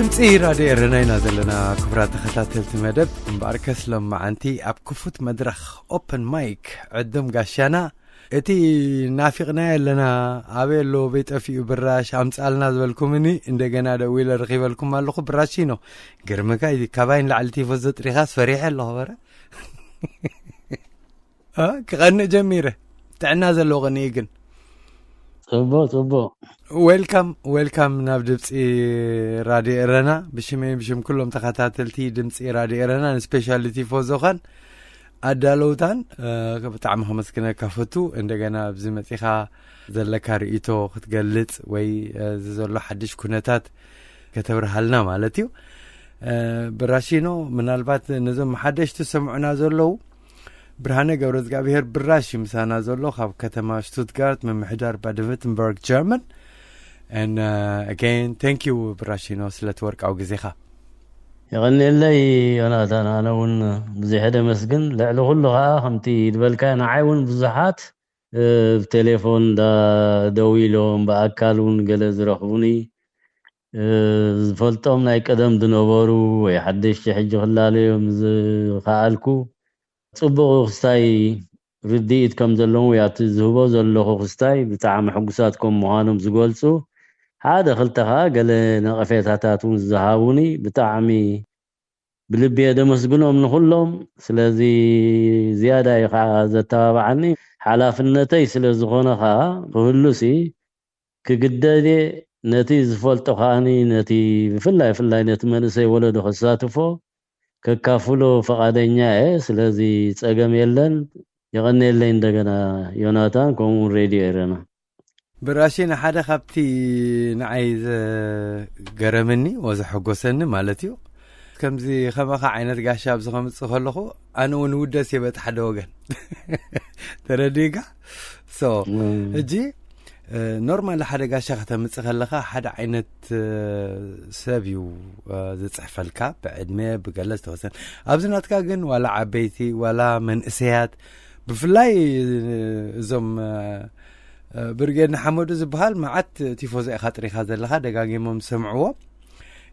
دمتي راديو رناينا زلنا كبرات تخطات المدب مباركس لما أنتي أبكفت مدرخ أوبن مايك عدم قاشانا اتي نافقنا لنا عبيلو بيت أفي براش أمسألنا زبالكمني إندقنا دويل رغيبالكم مالوخ براشينو قرمكا إذي كاباين لعلتي فزت رغاس فريح الله برا كغنى جميرة تعنا زلو غنيقن صبو ويلكم نبدأ راديو إيرانا بشم كلهم تخاتاتلتي دمتي راديو إيرانا سبيشاليتي فوزوخان أدالوتان بتعمهم مسكنا كفتو عندنا بزمتيخا زلكا رئيتو ختقلت وي زلو حدش كونتات كتبرها لنا مالتيو براشينو من البات نزم حدش تسمعنا زلو برهانه قورز قابيهر براشي مسانا زلو خاب كتما شتوتغارت من محدار بادفيتنبرغ جيرمان and again thank you براشينو سلت ورك او غزيخا يغني لي انا ون بزي هذا مسكن لعلو كله خمتي دبلكا انا عاون بزحات بتليفون دا دويلهم باكالون قال زرخوني فلتهم ناي قدم دنبرو وي حدش حج خلالهم خالكو صبغ خستاي رديت كم زلون ويات زهبو زلو خستاي بتاع حقساتكم مهانم زغلصو هذا خلتها قال نقفيتاتاتون زهاوني بتاعمي بلبي دمسغنهم نخلهم سلازي زياده يتابعني حلافنتي سلازغونها كلسي كقدادي نتي زفلت خاني نتي فلاي نتمنسي ولد خساتفو ككافلو فقادنيا سلازي صقم يلن يغني لي عندنا يوناتان كون راديو ايرانا براشينا حدا خبتي نعايز قرمني وزحقوسني مالتيو كمزي خمخا عينت قاشا بزخمص خلخو انا ونودس يبت حدا وغن ترديقا سو اجي نورمال حدا قاشا ختمص خلخا حدا عينت سابيو زصحفلكا بعدمه بقلص توسن ابزناتكا جن ولا عبيتي ولا من اسيات بفلاي زم برجن حمود زبهال معت تيفوز خاطري خازلها دغاغيمم سمعوا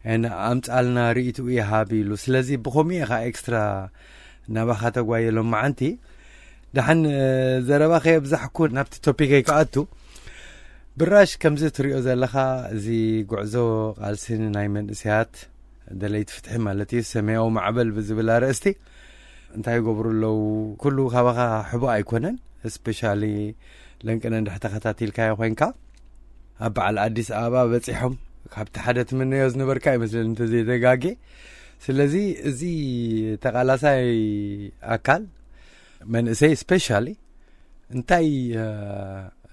انا امطالنا ريتو يهابيلو سلازي بخومي خا اكسترا نباخاته غوايلو معنتي دحن زربا خي بزحكو نبت توبيكي كاتو براش كمزه تريو زلخا زي غعزو قالسين نايمن اسيات دليت فتح مالتي سميو معبل بزبلا رستي انتي غبرو لو كله خبا حبو ايكونن سبيشالي لنكن اند تخاتاتيل كاي خوينكا ابع الاديس ابا بصيحم كابت حدث من يوز نبركاي مثل انت زي دغاغي سلازي زي تقالاساي اكل من سي سبيشالي انتي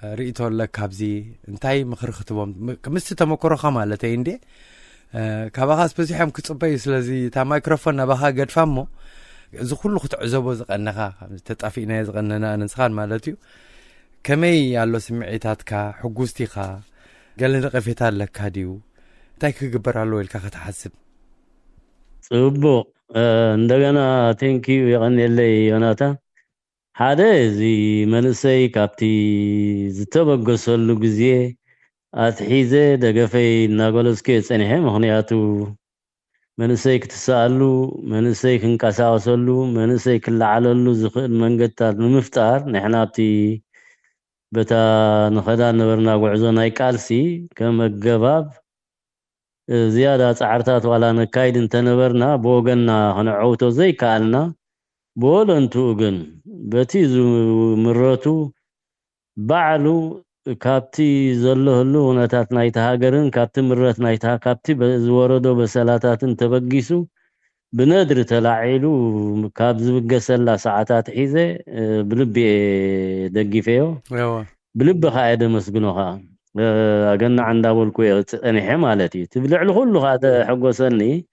ريتو لك ابزي انتي مخرختبم كمست تمكرو خمالته اندي كاباس بصيحم كصبي سلازي تا مايكروفون باها قد فمو ز كله خطعزبو زقنخا تطافينا زقننا انسخان مالتيو كمي يالو سمعيتاتكا حقوستيخا قال نقفيت لك هاديو تايك غبرالو الكا تحسب صبو عندنا ثانكيو يغني لي يوناتا هذا زي منسي كابتي زتبغسلو غزي اتحيزه دغفي ناغولسكي صنيه مخنياتو منسي كتسالو منسي كنقاساوسلو منسي كلعللو زخل منقطات مفتار نحناتي بتا نخدا نبرنا غعزو ناي قالسي كمغباب زياده صعرتات ولا نكايد انت نبرنا بوغنا هنعوتو زي قالنا بولنتو غن بتيزو مرتو بعلو كابتي زلهلو نتات نايت هاجرن كابتي مرت نايت كابتي بزوردو بسلاتاتن تبغيسو بنادر تلاعيلو كابز بقسلا ساعات حيزه بلبي دقيفيو بلب خايده مسغنوها اغنا عندها ولكو اني حمالتي تبلع له كله هذا حقوسني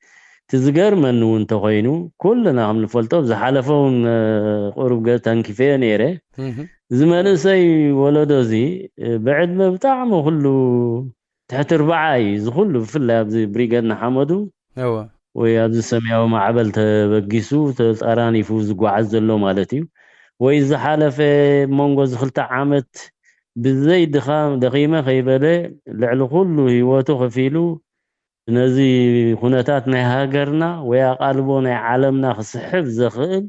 تزغر من وانت خوينو كلنا عم نفلطو زحلفون قرب قتن كيفيه نيره زمان سي ولدوزي بعد ما بتاعمه كله تحت ربعاي زخلو فلا بريغنا حمدو ايوه ويابز سمياو معبل تبقيسو تقراني فوز غعز له مالتي وإذا حالف مونغوز خلت عامت بالزي دقيمة خيبالي لعلو كله هيواتو خفيلو ነዚ ኩነታት ናይ ሃገርና ወይ ኣቃልቦ ናይ ዓለምና ክስሕብ ዝኽእል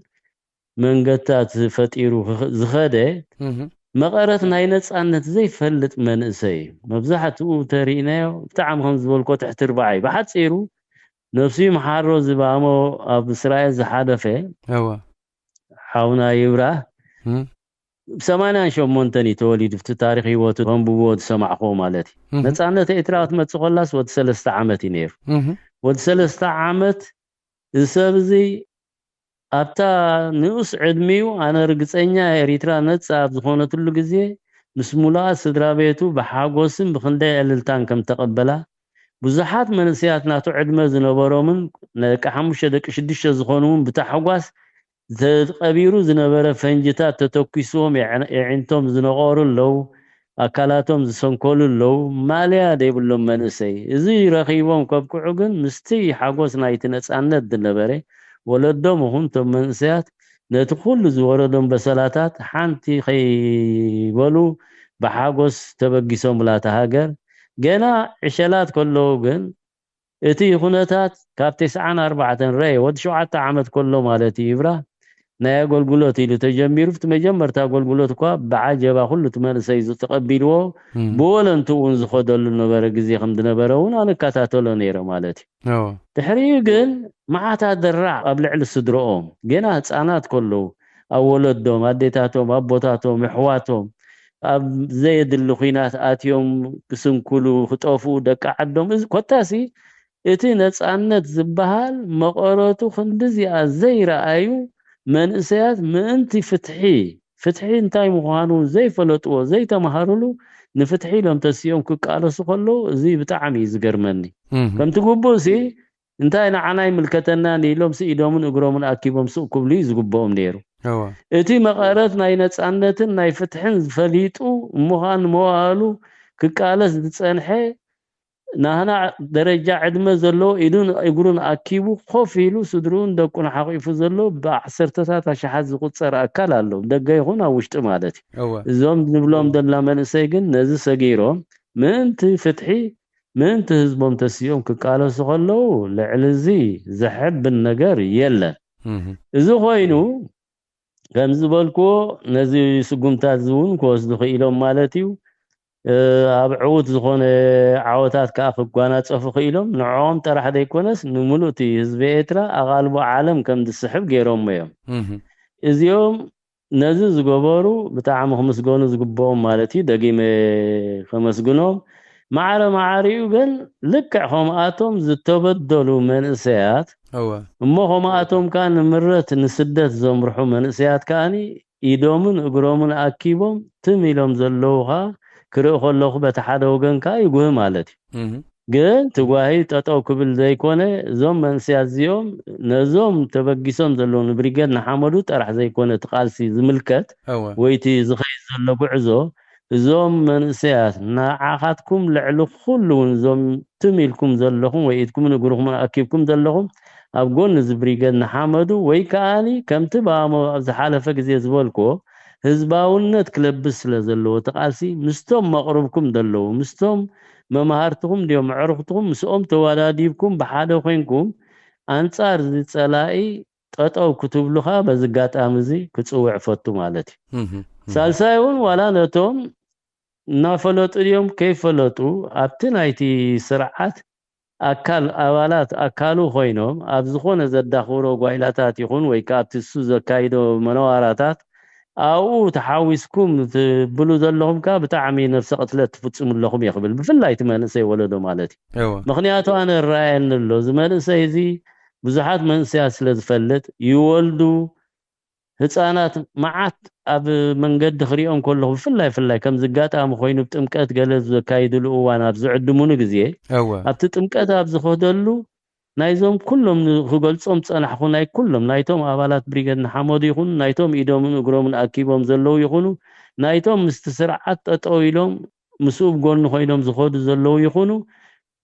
መንገድታት ፈጢሩ ዝኸደ መቐረት ናይ ነፃነት ዘይፈልጥ መንእሰይ መብዛሕትኡ ተሪእናዮ ብጣዕሚ ከም ዝበልኮ ትሕቲ ርባዓይ ብሓፂሩ ነፍሲ መሓሮ ዝባሞ ኣብ እስራኤል ዝሓለፈ ሓውና ይብራህ ب88 ተወሊዱ ፍቲ ታሪክ ህይወቱ ከምብዎ ዝሰማዕኮ ማለት እዩ ነፃነት ኤርትራ ክትመፅእ ከላስ ወዲ 3 ዓመት እዩ ነይሩ ወዲ 3 ዓመት ሰብ እዚ ኣብታ ንኡስ ዕድሚኡ ኣነ ርግፀኛ ኤርትራ ነፃ ኣብ ዝኾነትሉ ግዜ ምስ ሙሉኣት ስድራ ቤቱ ብሓጎስን ብክንደይ ዕልልታን ከም ተቐበላ ብዙሓት መንእሰያት ናቱ ዕድመ ዝነበሮምን ደቂ 5 ደቂ 6 ዝኾኑን ብታሕጓስ ተቀቢሩ ዝነበረ ፈንጅታት ተተኪሶም የዕንቶም ዝነቆሩ ለው ኣካላቶም ዝሰንኮሉ ለው ማልያ ደይብሎም መንእሰይ እዚ ረኺቦም ከብክዑ ግን ምስቲ ሓጎስ ናይቲ ነፃነት ዝነበረ ወለዶም ኹንቶም መንእሰያት ነቲ ኩሉ ዝወረዶም በሰላታት ሓንቲ ከይበሉ ብሓጎስ ተበጊሶም ብላታ ሃገር ገና ዕሸላት ከለዉ ግን እቲ ኩነታት ካብ 94 ረይ ወዲ 7 ዓመት ከሎ ማለት ይብራ ናይ አገልግሎት ኢሉ ተጀሚሩ ፍቲ መጀመርታ አገልግሎት እኳ ብዓጀባ ኩሉ ተመንሰይ ዝተቀቢልዎ ብወለንቱን ዝኸደሉ ነበረ ግዜ ከም ዝነበረውን ኣነካታተሎ ነይረ ማለት እዩ ድሕሪ ግን ማዓታ ደራዕ ኣብ ልዕሊ ስድሮኦም ገና ህፃናት ከለዉ ኣብ ወለዶም ኣዴታቶም ኣቦታቶም ኣሕዋቶም ኣብ ዘየድሊ ኩናት ኣትዮም ክስንኩሉ ክጠፉ ደቂ ዓዶም ኮታሲ እቲ ነፃነት ዝበሃል መቐረቱ ክንድዚኣ ዘይረኣዩ መንእሰያት ምእንቲ ፍትሒ እንታይ ምዃኑ ዘይፈለጥዎ ዘይተማሃሩሉ ንፍትሒ ሎም ተሲዮም ክቃለሱ ከለዉ እዚ ብጣዕሚ ዝገርመኒ ከምቲ ግቡእሲ እንታይ ንዓናይ ምልከተና ኒሎም ኢዶምን እግሮምን ኣኪቦም ሱቅ ክብሉ ዝግብኦም ነይሩ እቲ መቐረት ናይ ነፃነትን ናይ ፍትሕን ዝፈሊጡ ምዃን መዋሉ ክቃለስ ዝፀንሐ ናህና ደረጃ ዕድመ ዘሎ ኢዱን እግሩን ኣኪቡ ኮፍ ኢሉ ስድሩን ደቁን ሓቂፉ ዘሎ ብዓሰርተታት ኣሽሓት ዝቁፀር ኣካል ኣሎ ደገ ይኹን ኣብ ውሽጢ ማለት እዩ እዞም ንብሎም ደላ መንእሰይ ግን ነዚ ሰጊሮም ምእንቲ ፍትሒ ምእንቲ ህዝቦም ተሲኦም ክቃለሱ ከለዉ ልዕሊ እዚ ዘሕብን ነገር የለን እዚ ኮይኑ ከም ዝበልክዎ ነዚ ስጉምታት እውን ክወስዱ ክኢሎም ማለት እዩ ኣብ ዕውት ዝኾነ ዓወታት ከዓ ክጓናፀፉ ክኢሎም ንዖም ጥራሕ ዘይኮነስ ንሙሉእ እቲ ህዝቢ ኤርትራ ኣቓልቦ ዓለም ከም ዝስሕብ ገይሮም እዮም እዚኦም ነዚ ዝገበሩ ብጣዕሚ ክምስገኑ ዝግብኦም ማለት እዩ ደጊመ ከመስግኖም ማዕረ ማዕሪኡ ግን ልክዕ ከምኣቶም ዝተበደሉ መንእሰያት እሞ ከምኣቶም ከዓ ንምረት ንስደት ዘምርሑ መንእሰያት ከዓኒ ኢዶምን እግሮምን ኣኪቦም ትም ኢሎም ዘለውካ ክርኢ ከለኹ በቲ ሓደ ወገን ከዓ ይጉህ ማለት እዩ ግን ትጓሂ ጠጠው ክብል ዘይኮነ እዞም መንእሰያት እዚኦም ነዞም ተበጊሶም ዘለዉ ንብሪጌድ ንሓመዱ ጥራሕ ዘይኮነ ትቃልሲ ዝምልከት ወይቲ ዝኸይድ ዘሎ ጉዕዞ እዞም መንእሰያት ንዓኻትኩም ልዕሊ ኩሉውን እዞም ትም ኢልኩም ዘለኹም ወይ ኢድኩምን እግርኩምን ኣኪብኩም ዘለኹም ኣብ ጎኒ ዝብሪጌድ ንሓመዱ ወይ ከዓኒ ከምቲ ባሞ ኣብ ዝሓለፈ ግዜ ዝበልክዎ ህዝባውነት ክለብስ ስለ ዘለዎ ተቃልሲ ምስቶም መቅረብኩም ደለው ምስቶም መማሃርትኩም ዲዮም ዕርኽትኩም ምስኦም ተዋዳዲብኩም ብሓደ ኮይንኩም አንጻር ዝጸላኢ ጠጠው ክትብሉኻ በዝጋጣሚ እዚ ክጽውዕ ፈቱ ማለት እዩ ሳልሳይውን ዋላ ነቶም ናፈለጡ ዲዮም ከይፈለጡ ኣብቲ ናይቲ ስርዓት ኣካል ኣባላት ኣካሉ ኮይኖም ኣብ ዝኾነ ዘዳኽብሮ ጓይላታት ይኹን ወይ ካብቲ እሱ ዘካይዶ መነዋራታት ኣብኡ ተሓዊስኩም ትብሉ ዘለኹም ከዓ ብጣዕሚ ነፍሲ ቅትለት ትፍፅሙ ኣለኹም ይኽብል ብፍላይ እቲ መንእሰይ ወለዶ ማለት እዩ ምክንያቱ ኣነ ራእየኒ ኣሎ እዚ መንእሰይ እዚ ብዙሓት መንእሰያት ስለ ዝፈልጥ ይወልዱ ህፃናት መዓት ኣብ መንገዲ ክሪኦም ከለኹ ብፍላይ ከም ዝጋጣሚ ኮይኑ ብጥምቀት ገለ ዘካይድሉ እዋን ኣብ ዝዕድሙኑ ግዜ ኣብቲ ጥምቀት ኣብ ዝኸደሉ ናይዞም ኩሎም ክገልጾም ፀናሕኹ ናይ ኩሎም ናይቶም ኣባላት ብሪጌድ ንሓመዱ ይኹኑ ናይቶም ኢዶምን እግሮምን ኣኪቦም ዘለዉ ይኹኑ ናይቶም ምስቲ ስርዓት ጠጠው ኢሎም ምስኡ ጎኒ ኮይኖም ዝኸዱ ዘለዉ ይኹኑ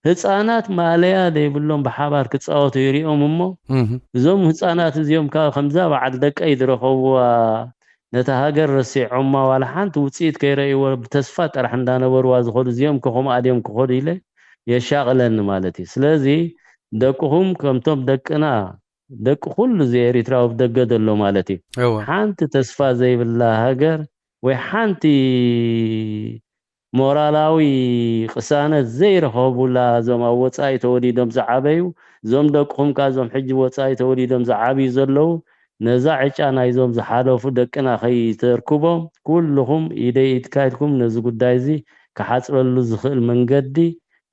ህፃናት ማልያ ዘይብሎም ብሓባር ክፃወቱ ይሪኦም እሞ እዞም ህፃናት እዚኦም ካብ ከምዛ በዓል ደቀይ ዝረኸብዋ ነታ ሃገር ረሲዖማ ዋላ ሓንቲ ውፅኢት ከይረእይዎ ብተስፋ ጥራሕ እንዳነበርዋ ዝኸዱ እዚኦም ከኸምኡ ኣድዮም ክኸዱ ኢለ የሻቅለን ማለት እዩ ስለዚ ደቅኹም ከምቶም ደቅና ደቂ ኩሉ ኤሪትራዊ ደገ ዘሎ ማለት እዩ ايوه ሓንቲ ተስፋ ዘይብላ ሃገር ወይ ሓንቲ ሞራላዊ ቅሳነት ዘይረኸቡላ ዞም ኣብ ወፃኢ ተወሊዶም ዝዓበዩ ዞም ደቅኹም ካዞም ሕጂ ወፃኢ ተወሊዶም ዝዓብዩ ዘለው ነዛ ዕጫ ናይዞም ዝሓለፉ ደቅና ከይተርክቦም ኩልኹም ኢደይ ኢትካይድኩም ነዚ ጉዳይ እዚ ክሓፅረሉ ዝኽእል መንገዲ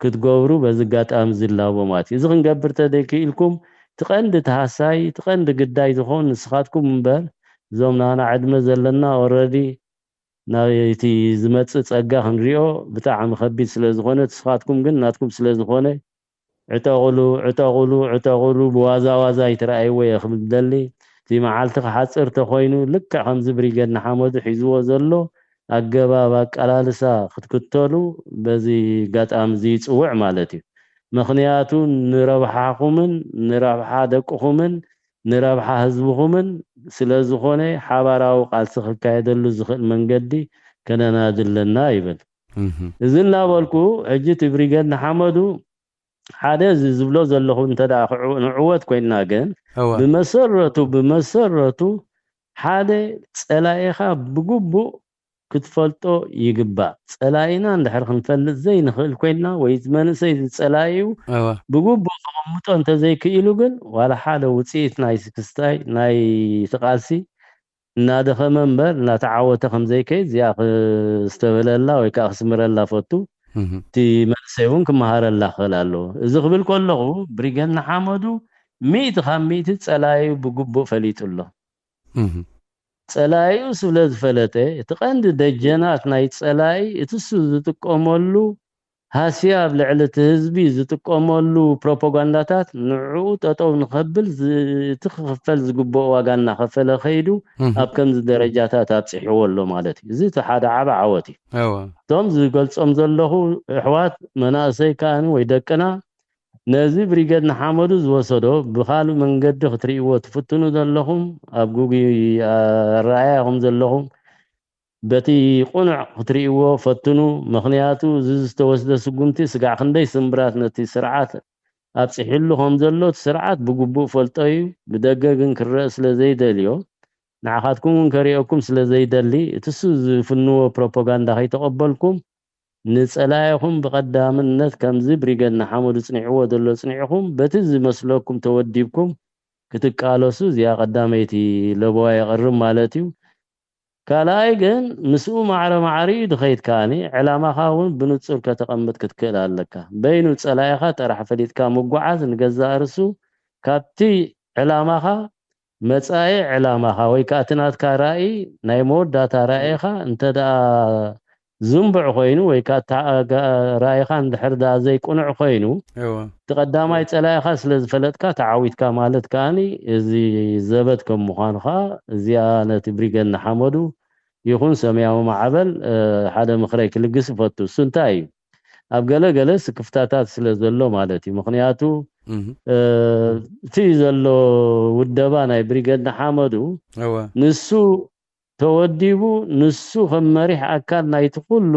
ክትገብሩ በዚ ጋጣሚ ዝላቦ ማለት እዩ እዚ ክንገብር ተደኪኢልኩም ትቐንዲ ተሃሳይ ትቐንዲ ግዳይ ዝኾን ንስኻትኩም እምበር ዞም ናና ዕድመ ዘለና ኦልሬዲ ናይቲ ዝመፅእ ፀጋ ክንሪኦ ብጣዕሚ ከቢድ ስለ ዝኾነ ንስኻትኩም ግን ናትኩም ስለ ዝኾነ ዕጠቕሉ ብዋዛ ዋዛ ይትረኣይዎ እየ ክብል ደሊ እቲ መዓልቲ ክሓፅር ተኾይኑ ልክዕ ከምዚ ብሪገድና ሓመዱ ሒዝዎ ዘሎ ኣገባብ ኣቀላልሳ ክትክተሉ በዚ ጋጣሚ እዚ ይፅውዕ ማለት እዩ ምክንያቱ ንረብሓኹምን ንረብሓ ደቅኹምን ንረብሓ ህዝብኹምን ስለ ዝኾነ ሓባራዊ ቃልሲ ክካየደሉ ዝኽእል መንገዲ ከነናድለና ይብል እዚ እናበልኩ ሕጂ እቲ ብሪገድና ሓመዱ ሓደ ዝብሎ ዘለኹ እንተዳ ንዕወት ኮይና ግን ብመሰረቱ ሓደ ፀላኢኻ ብግቡእ ክትፈልጦ ይግባእ ፀላኢና እንድሕር ክንፈልጥ ዘይንኽእል ኮይና ወይ መንእሰይ ዝፀላኢዩ ብግቡእ ከቐምጦ እንተዘይክኢሉ ግን ዋላ ሓደ ውፅኢት ናይ ክስታይ ናይ ተቓልሲ እናደኸመ እምበር እናተዓወተ ከምዘይከይድ እዚኣ ክስተበለላ ወይ ከዓ ክስምረላ ፈቱ እቲ መንእሰይ እውን ክመሃረላ ክኽእል ኣለዎ እዚ ክብል ከለኹ ብሪገድና ሓመዱ 100 ካብ 100 ፀላኢዩ ብግቡእ ፈሊጡ ኣሎ ፀላኢኡ ስለ ዝፈለጠ እቲ ቀንዲ ደጀናት ናይ ፀላኢ እትሱ ዝጥቀመሉ ሃስያ ኣብ ልዕሊ እቲ ህዝቢ ዝጥቀመሉ ፕሮፓጋንዳታት ንዕኡ ጠጠው ንኸብል እቲ ክኽፈል ዝግብኦ ዋጋ እናኸፈለ ኸይዱ ኣብ ከምዚ ደረጃታት ኣብፅሕዎ ኣሎ ማለት እዩ እዚ እቲ ሓደ ዓበ ዓወት እዩ እቶም ዝገልፆም ዘለኹ ኣሕዋት መናእሰይ ከኣኒ ወይ ደቅና ነዚ ብሪገድና ሓመዱ ዝወሰዶ ብኻልእ መንገዲ ክትርእይዎ ትፍትኑ ዘለኹም ኣብ ጉጊ ኣረኣያኹም ዘለኹም በቲ ቁኑዕ ክትርእይዎ ፈትኑ ምክንያቱ እዚ ዝተወስደ ስጉምቲ ስጋዕ ክንደይ ስምብራት ነቲ ስርዓት ኣብፅሒሉ ከም ዘሎ እቲ ስርዓት ብግቡእ ፈልጦ እዩ ብደገ ግን ክረአ ስለ ዘይደልዮ ንዓኻትኩም እውን ከሪአኩም ስለ ዘይደሊ እትሱ ዝፍንዎ ፕሮፓጋንዳ ከይተቐበልኩም ንፀላኢኹም ብቐዳምነት ከምዚ ብሪገድና ሓመዱ ፅኒዕዎ ዘሎ ፅኒዕኹም በቲ ዝመስለኩም ተወዲብኩም ክትቃለሱ እዚኣ ቀዳመይቲ ለበዋ የቕርብ ማለት እዩ ካልኣይ ግን ምስኡ ማዕረ ማዕሪኡ ድኸይድ ከኣኒ ዕላማኻ እውን ብንፁር ከተቐምጥ ክትክእል ኣለካ በይኑ ፀላኢኻ ጥራሕ ፈሊጥካ ምጓዓዝ ንገዛእ ርሱ ካብቲ ዕላማኻ መፃኢ ዕላማኻ ወይ ከዓ እቲ ናትካ ራእይ ናይ መወዳእታ ራእይኻ እንተደኣ ዝንብዕ ኮይኑ ወይ ከዓ ራእይኻ እንድሕር ዳ ዘይቁኑዕ ኮይኑ እቲ ቀዳማይ ፀላኢኻ ስለ ዝፈለጥካ ተዓዊትካ ማለት ከኣኒ እዚ ዘበት ከም ምዃኑ ከዓ እዚኣ ነቲ ብሪገድና ሓመዱ ይኹን ሰማያዊ ማዕበል ሓደ ምክረይ ክልግስ ይፈቱ እሱ እንታይ እዩ ኣብ ገለገለ ስክፍታታት ስለ ዘሎ ማለት እዩ ምክንያቱ እቲ ዘሎ ውደባ ናይ ብሪገድና ሓመዱ ንሱ ተወዲቡ ንሱ ከም መሪሕ ኣካል ናይቲ ኩሉ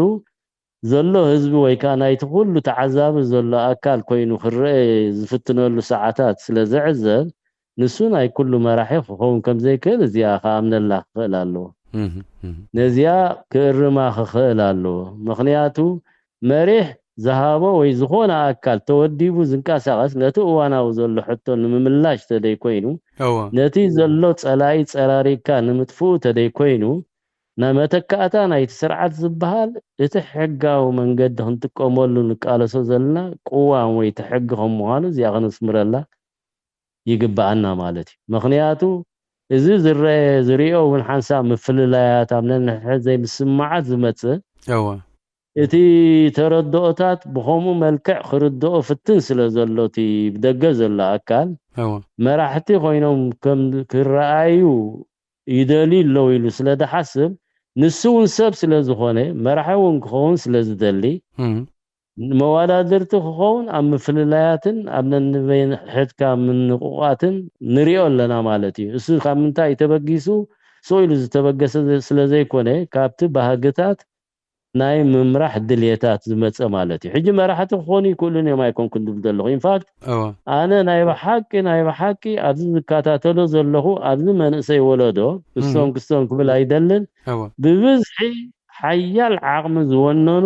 ዘሎ ህዝቢ ወይ ከዓ ናይቲ ኩሉ ተዓዛቢ ዘሎ ኣካል ኮይኑ ክረአ ዝፍትነሉ ሰዓታት ስለ ዝዕዘብ ንሱ ናይ ኩሉ መራሒ ክኸውን ከም ዘይክእል እዚኣ ከኣምነላ ክኽእል ኣለዎ ነዚኣ ክእርማ ክኽእል ኣለዎ ምክንያቱ መሪሕ ዝሃቦ ወይ ዝኾነ ኣካል ተወዲቡ ዝንቀሳቐስ ነቲ እዋናዊ ዘሎ ሕቶ ንምምላሽ ተደይ ኮይኑ ነቲ ዘሎ ፀላኢ ፀራሪካ ንምጥፍኡ ተደይ ኮይኑ ናመተካእታ ናይቲ ስርዓት ዝበሃል እቲ ሕጋዊ መንገዲ ክንጥቀመሉ ንቃለሶ ዘለና ቅዋም ወይ ሕጊ ከም ምዃኑ እዚኣ ክንስምረላ ይግባአና ማለት እዩ ምክንያቱ እዚ ዝርኦ እውን ሓንሳብ ምፍልላያት ኣብ ነንሕድሕድ ዘይምስማዓት ዝመፅእ እቲ ተረድኦታት ብኸምኡ መልክዕ ክርድኦ ፍትን ስለ ዘሎ እቲ ብደገ ዘሎ ኣካል መራሕቲ ኮይኖም ከም ክረኣዩ ይደልዩ ኣለዉ ኢሉ ስለ ዝሓስብ ንሱ እውን ሰብ ስለ ዝኾነ መራሒ እውን ክኸውን ስለ ዝደሊ መወዳድርቲ ክኸውን ኣብ ምፍልላያትን ኣብ ነንሕድካ ምንቁቋትን ንሪኦ ኣለና ማለት እዩ እሱ ካብ ምንታይ ተበጊሱ ሰው ኢሉ ዝተበገሰ ስለ ዘይኮነ ካብቲ ባህግታት ናይ ምምራሕ ድልየታት ዝመፀ ማለት እዩ ሕጂ መራሕቲ ክኾኑ ይክእሉን እዮም ኣይኮንኩን ድብል ዘለኹ ኢንፋክት ኣነ ናይ ብሓቂ ኣብዚ ዝከታተሎ ዘለኹ ኣብዚ መንእሰይ ወለዶ ክስቶም ክብል ኣይደልን ብብዝሒ ሓያል ዓቕሚ ዝወነኑ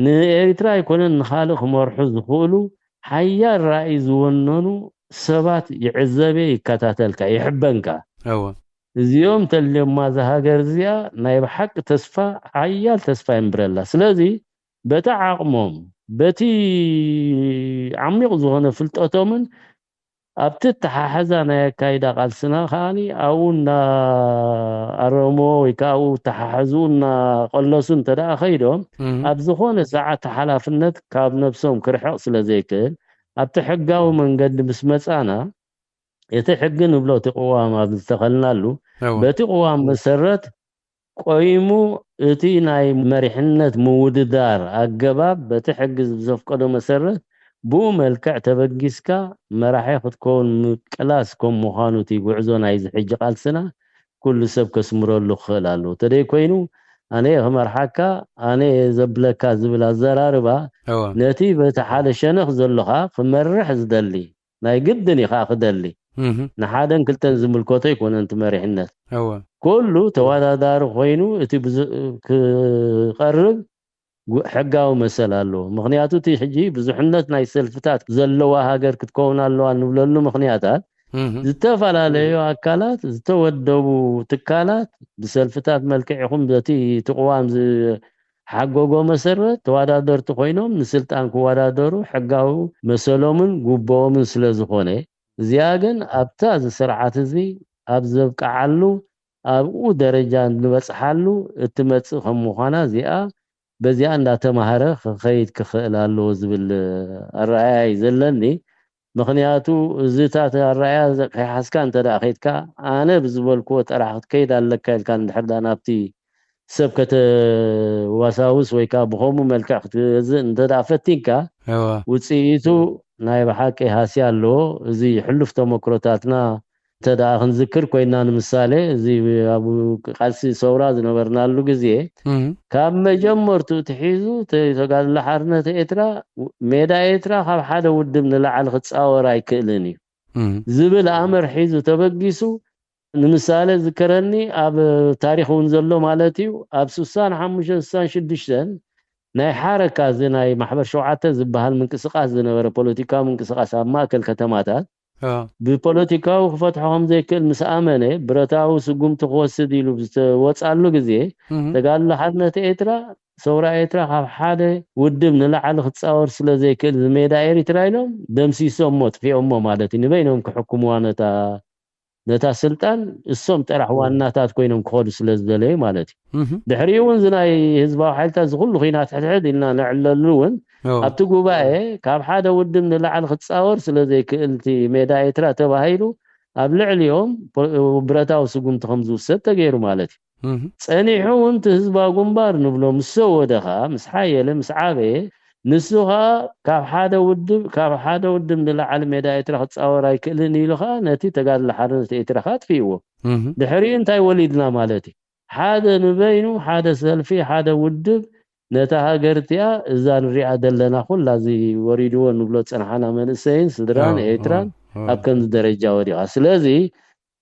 ንኤርትራ ኣይኮነን ንኻልእ ክመርሑ ዝኽእሉ ሓያል ራእይ ዝወነኑ ሰባት ይዕዘበ ይከታተልካ ይሕበንካ እዚኦም ተልዮም ማዛ ሃገር እዚኣ ናይ ብሓቂ ተስፋ ሓያል ተስፋ ይምብረላ ስለዚ በቲ ዓቕሞም በቲ ዓሚቕ ዝኾነ ፍልጠቶምን ኣብቲ ተሓሓዛ ናይ ኣካይዳ ቃልስና ከዓኒ ኣብኡ እናኣረሞ ወይ ከዓ ኣብኡ ተሓሓዙ እናቐለሱ እንተደኣ ኸይዶም ኣብ ዝኾነ ሰዓት ሓላፍነት ካብ ነብሶም ክርሕቕ ስለ ዘይክእል ኣብቲ ሕጋዊ መንገዲ ምስ መፃና እቲ ሕጊ ንብሎ እቲ ቅዋም ኣብ ዝተኸልናሉ በቲ ቅዋም መሰረት ቆይሙ እቲ ናይ መሪሕነት ምውድዳር ኣገባብ በቲ ሕጊ ብዘፍቀዶ መሰረት ብኡ መልክዕ ተበጊስካ መራሒ ክትከውን ምቅላስ ከም ምዃኑ እቲ ጉዕዞ ናይ ዝሕጂ ቃልስና ኩሉ ሰብ ከስምረሉ ክኽእል ኣለዎ ተደይ ኮይኑ ኣነ ክመርሓካ ኣነ ዘብለካ ዝብል ኣዘራርባ ነቲ በቲ ሓደ ሸነኽ ዘለኻ ክመርሕ ዝደሊ ናይ ግድን ኢኻ ክደሊ ንሓደን ክልተን ዝምልከቶ ይኮነን እቲ መሪሕነት ኩሉ ተወዳዳሪ ኮይኑ እቲ ክቐርብ ሕጋዊ መሰል ኣለዎ ምክንያቱ እቲ ሕጂ ብዙሕነት ናይ ሰልፍታት ዘለዋ ሃገር ክትከውን ኣለዋ ንብለሉ ምክንያታት ዝተፈላለዩ ኣካላት ዝተወደቡ ትካላት ብሰልፍታት መልክዕ ይኹን በቲ ትቕዋም ሓጎጎ መሰረት ተወዳደርቲ ኮይኖም ንስልጣን ክወዳደሩ ሕጋዊ መሰሎምን ጉቦኦምን ስለ ዝኾነ እዚኣ ግን ኣብታ ስርዓት እዚ ኣብ ዘብቃዓሉ ኣብኡ ደረጃ ንበፅሓሉ እትመፅእ ከም ምዃና እዚኣ በዚኣ እንዳተማሃረ ክኸይድ ክኽእል ኣለዎ ዝብል ኣረኣያ ዘለኒ ምክንያቱ እዚታት ኣረኣያ ከይሓስካ እንተደኣ ከይድካ ኣነ ብዝበልክዎ ጥራሕ ክትከይድ ኣለካ ኢልካ እንድሕር ዳ ናብቲ ሰብ ከተዋሳውስ ወይ ከዓ ብኸምኡ መልክዕ ክትገዝእ እንተደኣ ፈቲንካ ውፅኢቱ ናይ ብሓቂ ሃስያ ኣለዎ እዚ ሕሉፍ ተመክሮታትና እንተደኣ ክንዝክር ኮይና ንምሳሌ እዚ ኣብ ቃልሲ ሰውራ ዝነበርናሉ ግዜ ካብ መጀመርቱ ትሒዙ ተጋድሎ ሓርነት ኤርትራ ሜዳ ኤርትራ ካብ ሓደ ውድብ ንላዕሊ ክፃወር ኣይክእልን እዩ ዝብል ኣመር ሒዙ ተበጊሱ ንምሳሌ ዝከረኒ ኣብ ታሪክ እውን ዘሎ ማለት እዩ ኣብ 65 66 ናይ ሓረካ እዚ ናይ ማሕበር 7 ዝበሃል ምንቅስቃስ ዝነበረ ፖለቲካዊ ምንቅስቃስ ኣብ ማእከል ከተማታት ብፖለቲካዊ ክፈትሖ ከም ዘይክእል ምስ ኣመነ ብረታዊ ስጉምቲ ክወስድ ኢሉ ዝተወፃሉ ግዜ ተጋድሎ ሓርነት ኤርትራ ሰውራ ኤርትራ ካብ ሓደ ውድብ ንላዕሊ ክፃወር ስለ ዘይክእል ሜዳ ኤርትራ ኢሎም ደምሲሶም ጥፊኦሞ ማለት እዩ ንበይኖም ክሕክምዋ ነታ ስልጣን እሶም ጥራሕ ዋናታት ኮይኖም ክኸዱ ስለ ዝደለዩ ማለት እዩ ድሕሪኡ እውን ዝናይ ህዝባዊ ሓይልታት ዝኩሉ ኩናት ሕድሕድ ኢልና ንዕለሉ እውን ኣብቲ ጉባኤ ካብ ሓደ ውድብ ንላዕሊ ክፃወር ስለ ዘይክእል እቲ ሜዳ ኤርትራ ተባሂሉ ኣብ ልዕሊኦም ብረታዊ ስጉምቲ ከም ዝውሰድ ተገይሩ ማለት እዩ ፀኒሑ እውን እቲ ህዝባዊ ግንባር ንብሎ ምስ ወደኻ ምስ ሓየለ ምስ ዓበየ ንሱ ኸኣ ካብ ሓደ ውድብ ንላዕሊ ሜዳ ኤርትራ ክፃወር ኣይክእልን ኢሉ ኸኣ ነቲ ተጋድሎ ሓርነት ኤርትራ ኸኣ ጥፊእዎ ድሕሪኡ እንታይ ወሊድና ማለት እዩ ሓደ ንበይኑ ሓደ ሰልፊ ሓደ ውድብ ነታ ሃገር እቲኣ እዛ ንሪኣ ዘለና ኩላ እዚ ወሪድዎ ንብሎ ፀንሓና መንእሰይን ስድራን ኤርትራን ኣብ ከምዚ ደረጃ ወዲቓ ስለዚ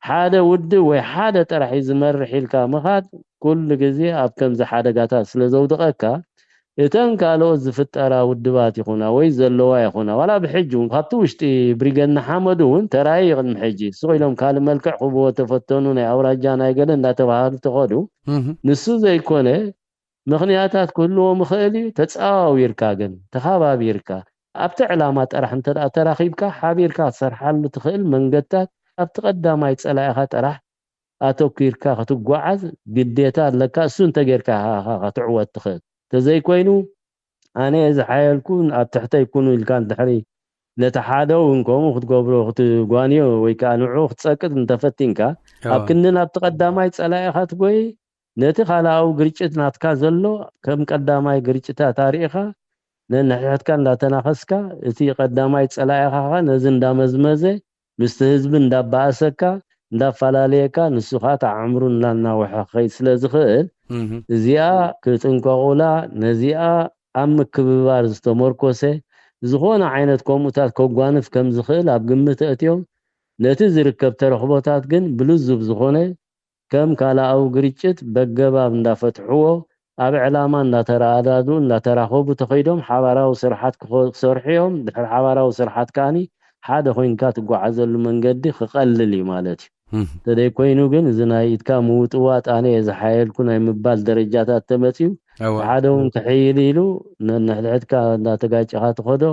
ሓደ ውድብ ወይ ሓደ ጥራሕ ዝመርሕ ኢልካ ምኻድ ኩሉ ግዜ ኣብ ከምዚ ሓደጋታት ስለ ዘውድቐካ እተን ካልኦት ዝፍጠራ ውድባት ይኹና ወይ ዘለዋ ይኹና ዋላ ብሕጂ እውን ካብቲ ውሽጢ ብሪገና ሓመዱ እውን ተራእዩ ቅድሚ ሕጂ ስቑኢሎም ካልእ መልክዕ ክብዎ ተፈተኑ ናይ ኣውራጃ ናይ ገለ እንዳተባሃሉ ተኸዱ ንሱ ዘይኮነ ምክንያታት ክህልዎ ምኽእል እዩ ተፃዋዊርካ ግን ተኸባቢርካ ኣብቲ ዕላማ ጥራሕ እንተደኣ ተራኺብካ ሓቢርካ ትሰርሓሉ ትኽእል መንገድታት ኣብቲ ቀዳማይ ፀላኢኻ ጥራሕ ኣተኪርካ ክትጓዓዝ ግዴታ ኣለካ እሱ እንተጌርካ ክትዕወት ትኽእል ተዘይኮይኑ ኣነ ዝሓየልኩ ኣብ ትሕተይ ይኩኑ ኢልካ እንድሕሪ ነቲ ሓደ እውን ከምኡ ክትገብሮ ክትጓንዮ ወይ ከዓ ንዕኡ ክትፀቅጥ እንተፈቲንካ ኣብ ክንድን ኣብቲ ቀዳማይ ፀላኢኻ ትጎይ ነቲ ካልኣዊ ግርጭት ናትካ ዘሎ ከም ቀዳማይ ግርጭታት ታሪኢኻ ነንሕሕትካ እንዳተናኸስካ እቲ ቀዳማይ ፀላኢኻ ነዚ እንዳመዝመዘ ምስቲ ህዝቢ እንዳባእሰካ እንዳፈላለየካ ንሱኻ ተዓምሩ እናናወሐ ኸይድ ስለ ዝኽእል እዚኣ ክጥንቀቑላ ነዚኣ ኣብ ምክብባር ዝተመርኮሰ ዝኾነ ዓይነት ከምኡታት ከጓንፍ ከም ዝኽእል ኣብ ግምት እትዮም ነቲ ዝርከብ ተረኽቦታት ግን ብልዙብ ዝኾነ ከም ካልኣዊ ግርጭት በገባብ እንዳፈትሕዎ ኣብ ዕላማ እንዳተረኣዳዱ እንዳተራኸቡ ተኸይዶም ሓባራዊ ስራሓት ክሰርሑ እዮም ድሕሪ ሓባራዊ ስራሓት ከዓኒ ሓደ ኮይንካ ትጓዓዘሉ መንገዲ ክቐልል እዩ ማለት እዩ ተደይ ኮይኑ ግን እዚ ናይ ኢትካ ምውጥዋጥ ኣነ ዝሓየልኩ ናይ ምባል ደረጃታት ተመፅዩ ሓደ እውን ክሕይል ኢሉ ነንሕድሕድካ እንዳተጋጭኻ ትኸዶ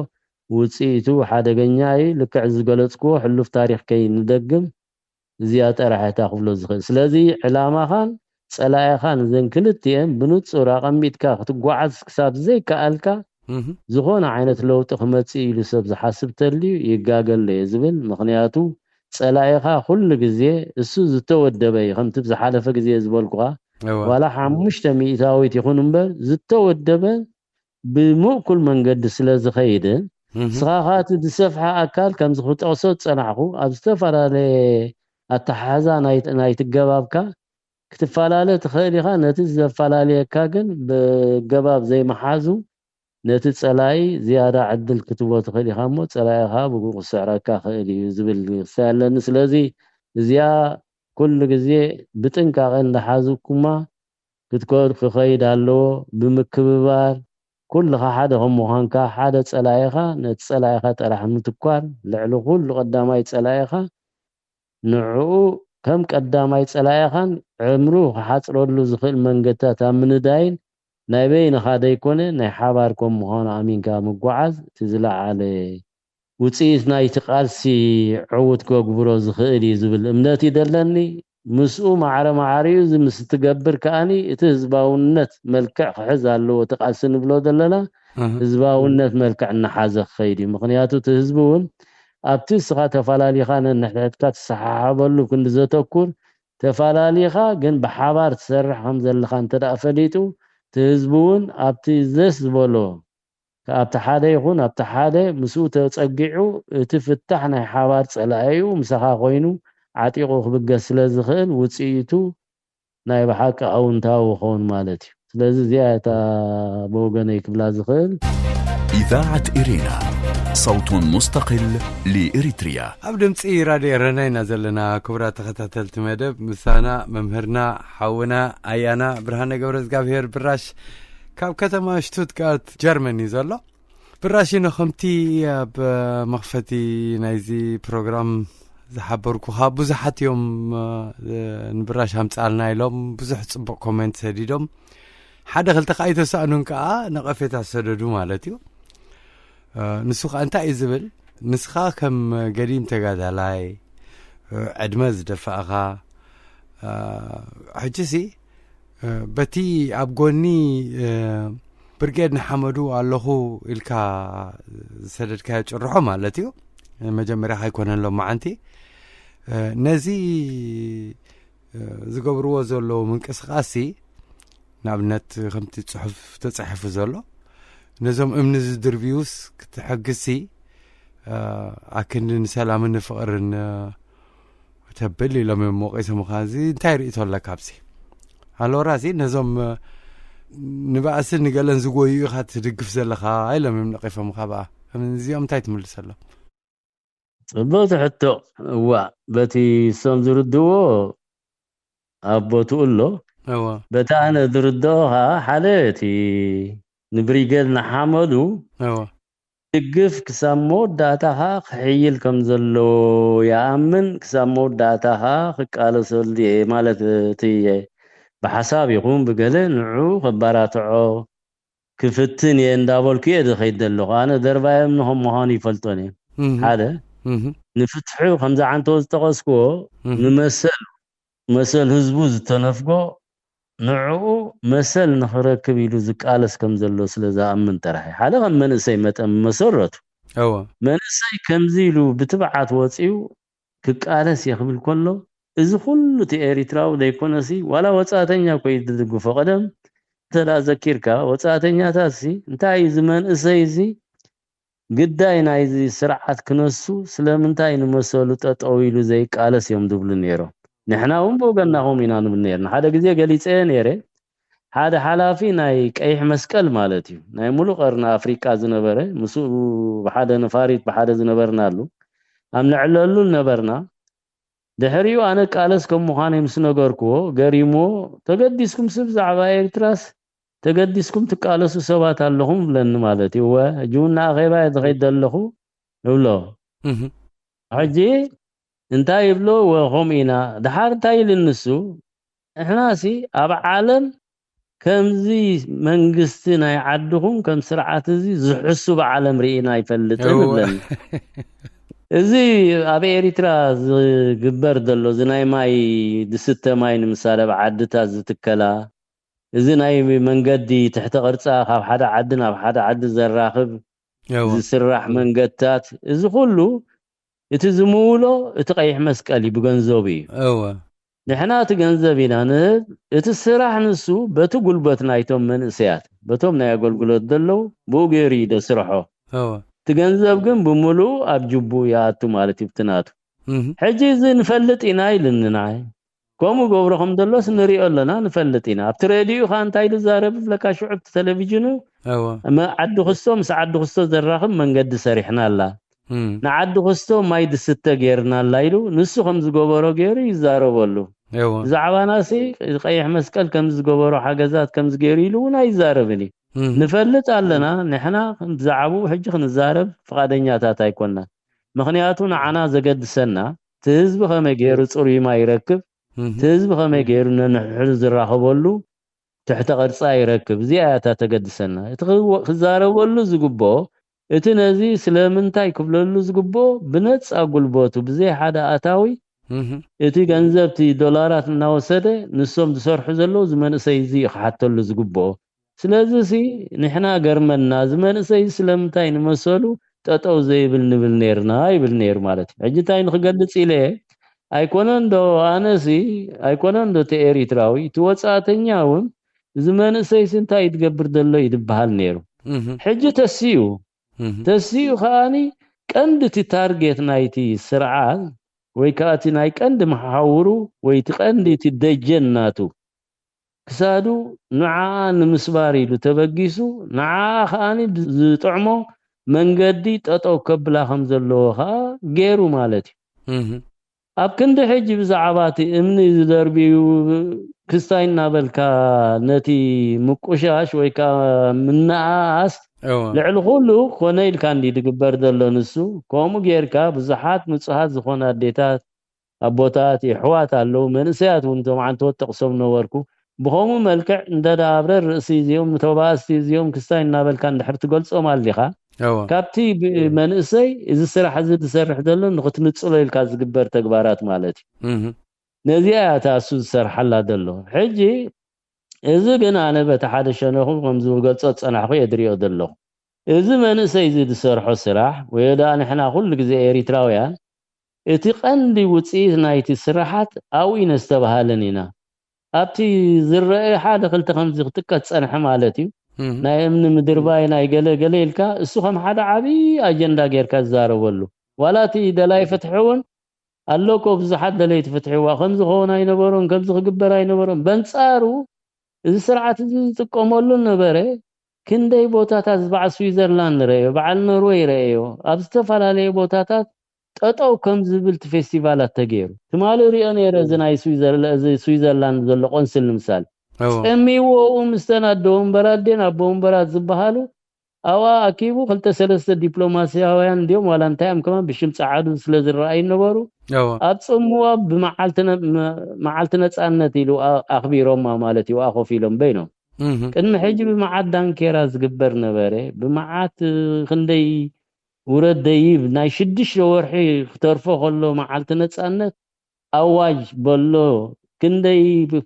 ውፅኢቱ ሓደገኛ እዩ ልክዕ ዝገለፅክዎ ሕሉፍ ታሪክ ከይንደግም እዚኣ ጥራሕታ ክብሎ ዝኽእል ስለዚ ዕላማኻን ፀላኢኻን እዘን ክልቲአን ብንፁር ኣቐሚጥካ ክትጓዓዝ ክሳብ ዘይከኣልካ ዝኾነ ዓይነት ለውጢ ክመፅእ ኢሉ ሰብ ዝሓስብ ተልዩ ይጋገል እየ ዝብል ምክንያቱ ፀላኢኻ ኩሉ ግዜ እሱ ዝተወደበ እዩ ከምቲ ዝሓለፈ ግዜ ዝበልኩኻ ዋላ 5 ሚእታዊት ይኹን እምበር ዝተወደበ ብምእኩል መንገዲ ስለ ዝኸይድን ስኻኻት ዝሰፍሐ ኣካል ከም ዝኽጠቕሶ ፀናዕኹ ኣብ ዝተፈላለየ ኣተሓዛ ናይቲ ገባብካ ክትፈላለ ትኽእል ኢኻ ነቲ ዘፈላለየካ ግን ብገባብ ዘይመሓዙ ነቲ ፀላኢ ዝያዳ ዕድል ክትቦ ትኽእል ኢኻ እሞ ፀላኢኻ ብግኡ ክስዕረካ ክእል እዩ ዝብል ክሳለኒ ስለዚ እዚኣ ኩሉ ግዜ ብጥንቃቐ እንዳሓዙኩማ ክትከድ ክኸይድ ኣለዎ ብምክብባር ኩልኻ ሓደ ከም ምዃንካ ሓደ ፀላኢኻ ነቲ ፀላኢኻ ጥራሕ ምትኳር ልዕሊ ኩሉ ቀዳማይ ፀላኢኻ ንዕኡ ከም ቀዳማይ ፀላኢኻን ዕምሩ ክሓፅረሉ ዝኽእል መንገድታት ኣብ ምንዳይን ናይ በይንኻ ደይኮነ ናይ ሓባር ከም ምዃኑ ኣሚንካ ምጓዓዝ እቲ ዝለዓለ ውፅኢት ናይቲ ቃልሲ ዕውት ከግብሮ ዝኽእል እዩ ዝብል እምነት ይደለኒ ምስኡ ማዕረ ማዕሪኡ ምስ ትገብር ከኣኒ እቲ ህዝባውነት መልክዕ ክሕዝ ኣለዎ እቲ ቃልሲ ንብሎ ዘለና ህዝባውነት መልክዕ እናሓዘ ክኸይድ እዩ ምክንያቱ እቲ ህዝቢ እውን ኣብቲ ስኻ ተፈላሊኻ ነንሕድሕድካ ትሰሓሓበሉ ክንዲ ዘተኩር ተፈላሊኻ ግን ብሓባር ትሰርሕ ከም ዘለኻ እንተደኣ ፈሊጡ እቲ ህዝቢ እውን ኣብቲ ዘስ ዝበሎ ኣብቲ ሓደ ይኹን ኣብቲ ሓደ ምስኡ ተፀጊዑ እቲ ፍታሕ ናይ ሓባር ፀላኢኡ ምሳኻ ኮይኑ ዓጢቑ ክብገስ ስለ ዝኽእል ውፅኢቱ ናይ ብሓቂ ኣውንታዊ ክኸውን ማለት እዩ ስለዚ እዚኣ እታ ብወገነይ ክብላ ዝኽእል إذاعة إيرينا صوت مستقل لإريتريا ኣብ ድምፂ ራድዮ ረና ኢና ዘለና ክቡራት ተኸታተልቲ መደብ ምሳና መምህርና ሓውና ኣያና ብርሃነ ገብረ እግዚአብሔር ብራሽ ካብ ከተማ ሽቱትጋርት ጀርመን እዩ ዘሎ ብራሽ ኢኖ ከምቲ ኣብ መኽፈቲ ናይዚ ፕሮግራም ዝሓበርኩኻ ብዙሓት እዮም ንብራሽ ኣምፃልና ኢሎም ብዙሕ ፅቡቕ ኮሜንት ሰዲዶም ሓደ ክልተ ከዓ ይተሳእኑን ከዓ ነቐፌታ ሰደዱ ማለት እዩ ንሱ ከዓ እንታይ እዩ ዝብል ንስኻ ከም ገዲም ተጋዳላይ ዕድመ ዝደፋእኻ ሕጂሲ በቲ ኣብ ጎኒ ብርጌድ ንሓመዱ ኣለኹ ኢልካ ዝሰደድካዮ ጭርሖ ማለት እዩ መጀመርያ ኣይኮነሎም መዓንቲ ነዚ ዝገብርዎ ዘለዉ ምንቅስቓሲ ንኣብነት ከምቲ ፅሑፍ ተፃሒፉ ዘሎ ነዞም እምኒ ዝድርብዩስ ክትሕግሲ ኣክንዲ ንሰላምን ንፍቕርን ተብል ኢሎም እዮም ሞቂሶምኻ እዚ እንታይ ርእቶ ኣለካ ኣብሲ ሃሎራሲ ነዞም ንባእስን ንገለን ዝጎዩ ኢኻ ትድግፍ ዘለኻ ኢሎም እዮም ነቒፎምካ በኣ እዚኦም እንታይ ትምልስ ኣሎ ፅቡቅ ትሕቶ እዋ በቲ ሶም ዝርድዎ ኣቦትኡ ኣሎ በታ ኣነ ዝርድኦ ከዓ ሓደ እቲ ንብሪጌድ ንሓመዱ ድግፍ ክሳብ መወዳእታኻ ክሕይል ከም ዘለዎ ይኣምን ክሳብ መወዳእታኻ ክቃለሰሉ ማለት እቲ ብሓሳብ ይኹን ብገለ ንዑ ክባራትዖ ክፍትን እየ እንዳበልኩ እየ ዝኸይድ ዘለኹ ኣነ ደርባዮም ንኹም ምዃኑ ይፈልጦን እየ ሓደ ንፍትሑ ከምዚ ዓንቶ ዝጠቐስክዎ ንመሰል ህዝቡ ዝተነፍጎ ንዕኡ መሰል ንኽረክብ ኢሉ ዝቃለስ ከም ዘሎ ስለ ዝኣምን ጥራሕ ሓደ ከም መንእሰይ መጠን መሰረቱ መንእሰይ ከምዚ ኢሉ ብትብዓት ወፂኡ ክቃለስ የኽብል ከሎ እዚ ኩሉ እቲ ኤሪትራዊ ዘይኮነሲ ዋላ ወፃእተኛ ኮይ ዝድግፎ ቀደም እንተዳ ዘኪርካ ወፃእተኛታት እንታይ እዩ እዚ መንእሰይ እዚ قداي نايزي سرعة كنسو سلامنتاي نمسولو تطويلو زي قالس يوم دبلو نيرو نحنا هم بوغناهم ينانو نيرنا هذا غزي غليصه نيره هذا حلافي ناي قيح مسقل مالتي ناي مولو قرنا افريقيا زنبره مسو بحاده نفاريت بحاده زنبرنالو ام نعللو نبرنا دحريو انا قالس كم مخاني مس نغركو غريمو تقديسكم سب زعبا ኤርትራስ ተገዲስኩም ትቃለሱ ሰባት ኣለኹም ብለን ማለት እዩ ጁና ኸይባ ዝኸይድ ኣለኹ ብሎ ሕጂ እንታይ ይብሎ ወኹም ኢና ድሓር እንታይ ልንሱ እሕናሲ ኣብ ዓለም ከምዚ መንግስቲ ናይ ዓድኹም ከም ስርዓት እዚ ዝሕሱ ብዓለም ርኢና ይፈልጥን ብለን እዚ ኣብ ኤሪትራ ዝግበር ዘሎ ዝናይ ማይ ድስተ ማይ ንምሳሌ ብዓድታት ዝትከላ እዚ ናይ መንገዲ ትሕተ ቅርጻ ካብ ሓደ ዓዲ ናብ ሓደ ዓዲ ዘራኽብ ዝስራሕ መንገድታት እዚ ሁሉ እቲ ዝምውሎ እቲ ቀይሕ መስቀል ብገንዘብ እዩ ንሕና እቲ ገንዘብ ኢና እቲ ስራሕ ንሱ በቲ ጉልበት ናይቶም መንእሰያት በቶም ናይ አገልግሎት ደለው ብኡገሪ ደስርሖ እቲ ገንዘብ ግን ብሙሉእ ኣብ ጅቡ ያቱ ማለት ይብትናቱ ሕጂ እዚ ንፈልጥ ኢና ኢልንናይ كم قبرهم دلوس نريء لنا نفلتينا بتريديو خان تايل زارب فلكا شعب تلفزيونو ما عد خصو مسعد خصو زراخم من قد سريحنا الله نعد خصو ما يدسته غيرنا الله يلو نسو خمس قبرو غير يزاربولو زعواناسي قيح مسكل كمز قبرو حاجزات كمز غيريلو نا يزاربني نفلت علنا نحنا زعبو حج نزارب فقادنياتات ايكونا مخنياتو نعنا زقدسنا تهزب خما غير صوري ما يركب تهزب خما غير نحل زراخبولو تحت قرصا يركب زياتا تقدسنا خزاربولو زغبو እቲ ነዚ ስለምንታይ ክብለሉ ዝግቦ ብነጽ አጉልቦቱ ብዘይ ሓደ አታዊ እቲ ገንዘብቲ ዶላራት እናወሰደ ንሶም ዝሰርሑ ዘለው ዝመንሰይ እዚ ይሓተሉ ዝግቦ ስለዚህ ንሕና ገርመና ዝመንሰይ ስለምንታይ ንመሰሉ ጠጠው ዘይብል ንብል ነርና ይብል ነር ማለት እጅታይ ንክገልጽ ኢለ ኣይኮነን ዶ ኣነሲ ኣይኮነን ዶ ኤሪትራዊ ትወጻተኛውን ዝመንሰይ ስንታይ ይትገብር ዘሎ ይድበሃል ነሩ ሕጂ ተሲዩ ተሲዩ ኻኒ ቀንድቲ ታርጌት ናይቲ ስርዓት ወይ ካቲ ናይ ቀንድ መሐውሩ ወይ ትቀንድቲ ደጀናቱ ክሳዱ ንዓ ንምስባር ኢሉ ተበጊሱ ንዓ ኻኒ ዝጥዕሞ መንገዲ ጠጠው ከብላ ከም ዘለዎ ኻ ገይሩ ማለት እዩ ኣብ ክንደ ሕጂ ብዛዕባቲ እምኒ ዝደርቢዩ ክስታይና በልካ ነቲ ምቁሻሽ ወይ ካ ምናኣስ ልዕል ሁሉ ኮነይል ካንዲ ድግበር ዘሎ ንሱ ኮሙ ጌርካ ብዙሓት ንጹሃት ዝኾነ አዴታት አቦታት ይሕዋት አለው መንሰያት ወንቶም አንተ ወጥቅሶም ነበርኩ ብኾሙ መልክዕ እንደዳብረ ርእሲ ዚዮም ተባስቲ ዚዮም ክስታይና በልካ እንድሕር ትገልጾም አሊኻ ካብቲ መንእሰይ እዚ ስራሕ እዚ ትሰርሕ ዘሎ ንኽትንጽሎ ኢልካ ዝግበር ተግባራት ማለት እዩ ነዚያ ታሱ ዝሰርሐላ ዘሎ ሕጂ እዚ ግን ኣነ በታ ሓደ ሸነኹ ከም ዝገልጾ ጸናሕኹ የድሪዮ ዘለኹ እዚ መንእሰይ እዚ ዝሰርሖ ስራሕ ወይዳ ንሕና ኩሉ ግዜ ኤሪትራውያን እቲ ቀንዲ ውጽኢት ናይቲ ስራሓት ኣዊነ ዝተባሃለን ኢና ኣብቲ ዝረአ ሓደ ክልተ ከምዚ ክትቀጽ ጸንሐ ማለት እዩ ናይ እምኒ ምድርባይ ናይ ገለገለ ኢልካ እሱ ከም ሓደ ዓቢ ኣጀንዳ ጌርካ ዝዛረበሉ ዋላቲ ደላይ ፍትሕውን ኣለኮ ብዙሓት ደላይ ትፍትሕዋ ከምዚ ኾና ይነበሮን ከምዚ ክግበር ኣይነበሮን በንጻሩ እዚ ስርዓት እዚ ዝጥቀመሉ ነበረ ክንደይ ቦታታት ዝባዕ ስዊዘርላንድ ረዮ በዓል ኖርዌይ ረዮ ኣብ ዝተፈላለዩ ቦታታት ጠጠው ከም ዝብል ፌስቲቫላት ተገይሩ ትማሊ ሪኦ ነረ ዝናይ ስዊዘርላንድ ዘሎ ቆንስል ምሳሌ ጸሚዎ ምስተናደውን በራዴን አቦውን በራት ዝባሃሉ አዋ አኪቡ ክልተ ሰለስተ ዲፕሎማሲያውያን እንዲዮም ዋላ እንታይም ከማ ብሽም ጻዓዱ ስለዝራአይ ነበሩ አጽሙዋ በመዓልት ነጻነት ኢሉ አኽቢሮም ማለት እዩ አኾፊሎም በይኖም ቅድሚ ሕጂ በመዓት ዳንኬራ ዝግበር ነበረ በመዓት ክንደይ ውረድ ደይብ ናይ 6 ወርሒ ክተርፎ ከሎ መዓልት ነጻነት አዋጅ በሎ ክንደይ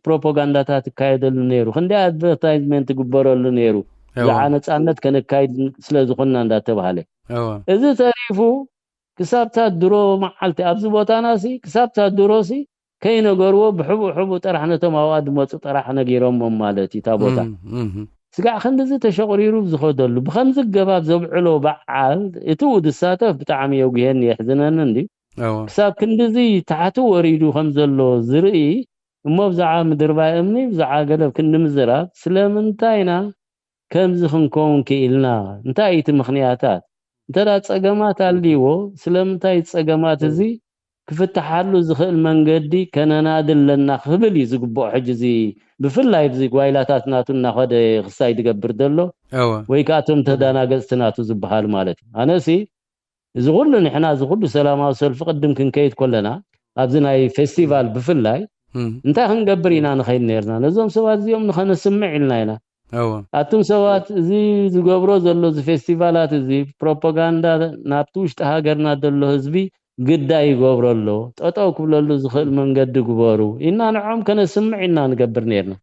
ፕሮፓጋንዳታት ካይደሉ ነሩ ክንደይ አድቨርታይዝመንት ግበረሉ ነሩ ዛዓ ነጻነት ከነካይድ ስለዝኾና እንዳተባሃለ እዚ ተሪፉ ክሳብታ ድሮ መዓልቲ ኣብዚ ቦታናሲ ክሳብታ ድሮሲ ከይነገርዎ ብሕቡ ጠራሕ ነቶም ኣዋድ መጹ ጠራሕ ነጊሮም ማለት እዩ ታቦታ ስጋዕ ክንድዚ ተሸቕሪሩ ዝኸደሉ ብኸምዚ ገባብ ዘብዕሎ በዓል እቲ ውድሳተፍ ብጣዕሚ የጉየኒ የሕዝነኒ እንዲ ክሳብ ክንድዚ ታሕቲ ወሪዱ ከም ዘሎ ዝርኢ እሞ ብዛዕባ ምድርባይ እምኒ ብዛዕባ ገለ ክንዲ ምዝራብ ስለምንታይና ከምዚ ክንከውን ክኢልና እንታይ እቲ ምኽንያታት እንተዳ ፀገማት ኣልይዎ ስለምንታይ ፀገማት እዚ ክፍትሓሉ ዝኽእል መንገዲ ከነናድለና ክብል እዩ ዝግብኦ ሕጂ እዚ ብፍላይ ብዚ ጓይላታት ናቱ እናኸደ ክሳይ ድገብር ዘሎ ወይ ካቶም ተዳናገፅቲ ናቱ ዝበሃል ማለት እዩ ኣነሲ እዚ ኩሉ ንሕና እዚ ኩሉ ሰላማዊ ሰልፊ ቅድም ክንከይድ ከለና ኣብዚ ናይ ፌስቲቫል ብፍላይ እንታይ ክንገብር ኢና ንኸይድ ነርና ነዞም ሰባት እዚኦም ንኸነስምዕ ኢልና ኢና ኣቱም ሰባት እዚ ዝገብሮ ዘሎ እዚ ፌስቲቫላት እዚ ፕሮፓጋንዳ ናብቲ ውሽጢ ሃገርና ዘሎ ህዝቢ ግዳይ ይገብረሎ ጠጠው ክብለሉ ዝኽእል መንገዲ ግበሩ ኢና ንዖም ከነስምዕ ኢና ንገብር ነርና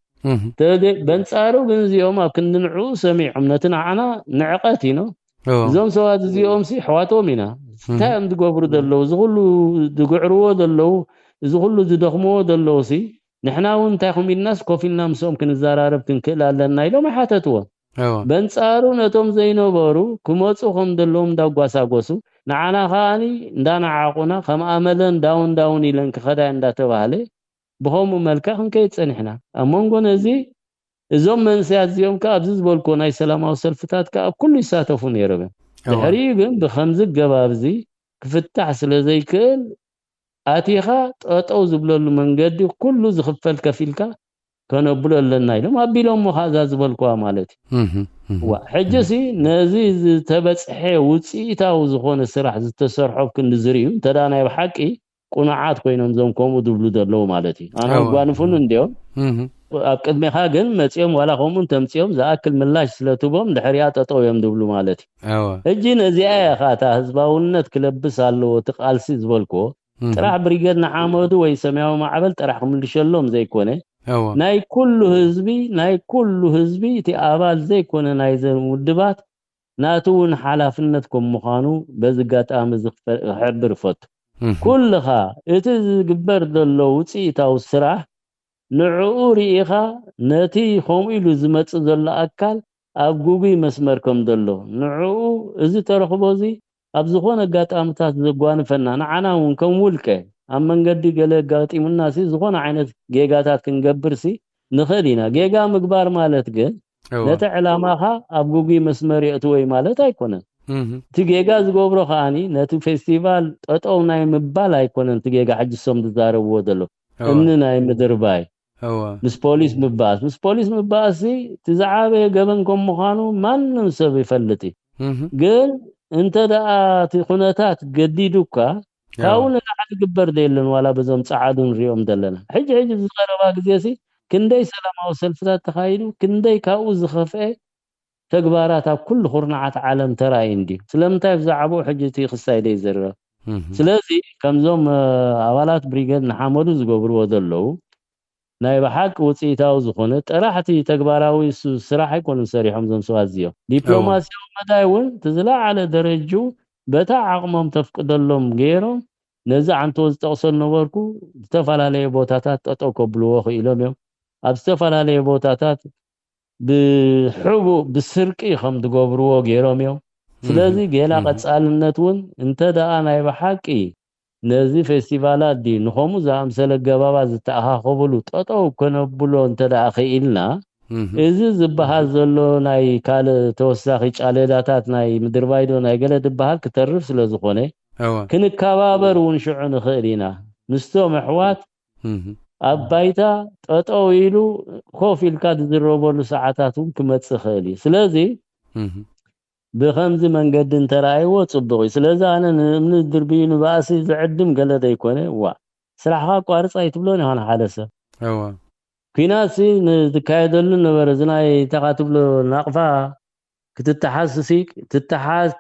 በንፃሩ ግን እዚኦም ኣብ ክንዲ ንዕኡ ሰሚዖም ነቲ ንዓና ንዕቐት ኢኖ እዞም ሰባት እዚኦም ሲ ሕዋቶም ኢና እንታይ እዮም ዝገብሩ ዘለዉ እዚ ኩሉ ዝግዕርዎ ዘለዉ እዚ ኩሉ ዝደኽምዎ ዘለዉ ሲ ንሕና እውን እንታይ ኹም ኢልናስ ኮፍ ኢልና ምስኦም ክንዘራረብ ክንክእል ኣለና ኢሎም ኣይሓተትዎም በንፃሩ ነቶም ዘይነበሩ ክመፁ ከም ዘለዎም እንዳጓሳጎሱ ንዓና ከዓኒ እንዳናዓቑና ከም ኣመለን ዳውን ኢለን ክኸዳይ እንዳተባሃለ ብኸምኡ መልክዕ ክንከይድ ፀኒሕና ኣብ መንጎ ነዚ እዞም መንስያት እዚኦም ከዓ ኣብዚ ዝበልኮ ናይ ሰላማዊ ሰልፍታት ከዓ ኣብ ኩሉ ይሳተፉ ነይሮም ድሕሪኡ ግን ብኸምዚ ገባብ እዚ ክፍታሕ ስለ ዘይክእል ኣቲኻ ጠጠው ዝብለሉ መንገዲ ኩሉ ዝኽፈል ከፊልካ ከነብሎ ኣለና ኢሎም ኣቢሎም ሞኻዛ ዝበልክዋ ማለት እዩ ሕጂሲ ነዚ ዝተበፅሐ ውፅኢታዊ ዝኾነ ስራሕ ዝተሰርሖ ክንዲ ዝርዩ እንተዳ ናይ ብሓቂ ቁኑዓት ኮይኖም ዞም ከምኡ ድብሉ ዘለዉ ማለት እዩ ኣነ ጓንፉን እንዲኦም ኣብ ቅድሚኻ ግን መፂኦም ዋላ ከምኡ ተምፂኦም ዝኣክል ምላሽ ስለትቦም ድሕሪያ ጠጠው እዮም ድብሉ ማለት እዩ ሕጂ ነዚኣ ኢኻ እታ ህዝባውነት ክለብስ ኣለዎ እቲ ቃልሲ ዝበልክዎ ጥራሕ ብሪጌድ ንሓመዱ ወይ ሰማያዊ ማዕበል ጥራሕ ክምልሸሎም ዘይኮነ ናይ ኩሉ ህዝቢ እቲ ኣባል ዘይኮነ ናይ ዘን ውድባት ናቱ እውን ሓላፍነት ከም ምዃኑ በዚ ጋጣሚ ዝሕብር ይፈቱ ኩልኻ እቲ ዝግበር ዘሎ ውፅኢታዊ ስራሕ ንዕኡ ርኢኻ ነቲ ከምኡ ኢሉ ዝመፅእ ዘሎ ኣካል ኣብ ጉጉይ መስመር ከም ዘሎ ንዕኡ እዚ ተረኽቦ እዚ ኣብ ዝኾነ ጋጣምታት ዘጓንፈና ንዓና እውን ከም ውልቀ ኣብ መንገዲ ገለ ጋጢሙና ሲ ዝኾነ ዓይነት ጌጋታት ክንገብር ሲ ንኽእል ኢና ጌጋ ምግባር ማለት ግን ነቲ ዕላማኻ ኣብ ጉጉይ መስመር የእትወይ ማለት ኣይኮነን እቲ ጌጋ ዝገብሮ ከዓኒ ነቲ ፌስቲቫል ጠጠው ናይ ምባል ኣይኮነን እቲ ጌጋ ሕጂ ሶም ዝዛረብዎ ዘሎ እምኒ ናይ ምድር ባይ ምስ ፖሊስ ምባእስ ሲ እቲ ዝዓበየ ገበን ከም ምዃኑ ማንም ሰብ ይፈልጥ ግን እንተ ደኣ እቲ ኩነታት ገዲዱካ ካብኡ ንላዕሊ ዝግበር ዘየለን ዋላ በዞም ፃዓዱ ንሪኦም ዘለና ሕጂ ዝቐረባ ግዜ ሲ ክንደይ ሰላማዊ ሰልፍታት ተኻይዱ ክንደይ ካብኡ ዝኸፍአ ተግባራት ኣብ ኩሉ ኩርናዓት ዓለም ተራእዩ እንድዩ ስለምንታይ ብዛዕባኡ ሕጂ እቲ ክሳይ ዘይዘረብ ስለዚ ከምዞም ኣባላት ብሪጌድ ንሓመዱ ዝገብርዎ ዘለዉ ናይ ብሓቂ ውፅኢታዊ ዝኾነ ጥራሕቲ ተግባራዊ ስራሕ ኣይኮኑን ሰሪሖም ዞም ሰባት እዚኦም ዲፕሎማስያዊ መዳይ እውን ትዝለዓለ ደረጅኡ በታ ዓቕሞም ተፍቅደሎም ገይሮም ነዚ ዓንቶ ዝጠቕሶ ነበርኩ ዝተፈላለየ ቦታታት ጠጠው ከብልዎ ክኢሎም እዮም ኣብ ዝተፈላለየ ቦታታት ብሕቡእ ብስርቂ ከም ዝገብርዎ ገይሮም እዮም ስለዚ ጌላ ቀፃልነት እውን እንተ ደኣ ናይ ብሓቂ ነዚ ፌስቲቫላት ዲ ንኸምኡ ዝኣምሰለ ገባባት ዝተኣኻኸብሉ ጠጠው ከነብሎ እንተ ደኣ ክኢልና እዚ ዝበሃል ዘሎ ናይ ካልእ ተወሳኺ ጫሌዳታት ናይ ምድር ባይዶ ናይ ገለ ድበሃል ክተርፍ ስለ ዝኾነ ክንከባበር እውን ሽዑ ንኽእል ኢና ምስቶም ኣሕዋት ኣብ ባይታ ጠጠው ኢሉ ኮፍ ኢልካ ዝዝረበሉ ሰዓታት እውን ክመፅእ ክእል እዩ ስለዚ ብኸምዚ መንገዲ እንተረኣይዎ ፅቡቕ እዩ ስለዚ ኣነ ንእምኒ ድርቢዩ ንባእሲ ዝዕድም ገለ ዘይኮነ ስራሕኻ ቋርፃ ይትብሎን ይኾነ ሓደ ሰብ ኩናት ሲ ዝካየደሉ ነበረ እዚ ናይ ተኻ ትብሎ ናቕፋ ክትተሓዝ ሲ ትተሓዝ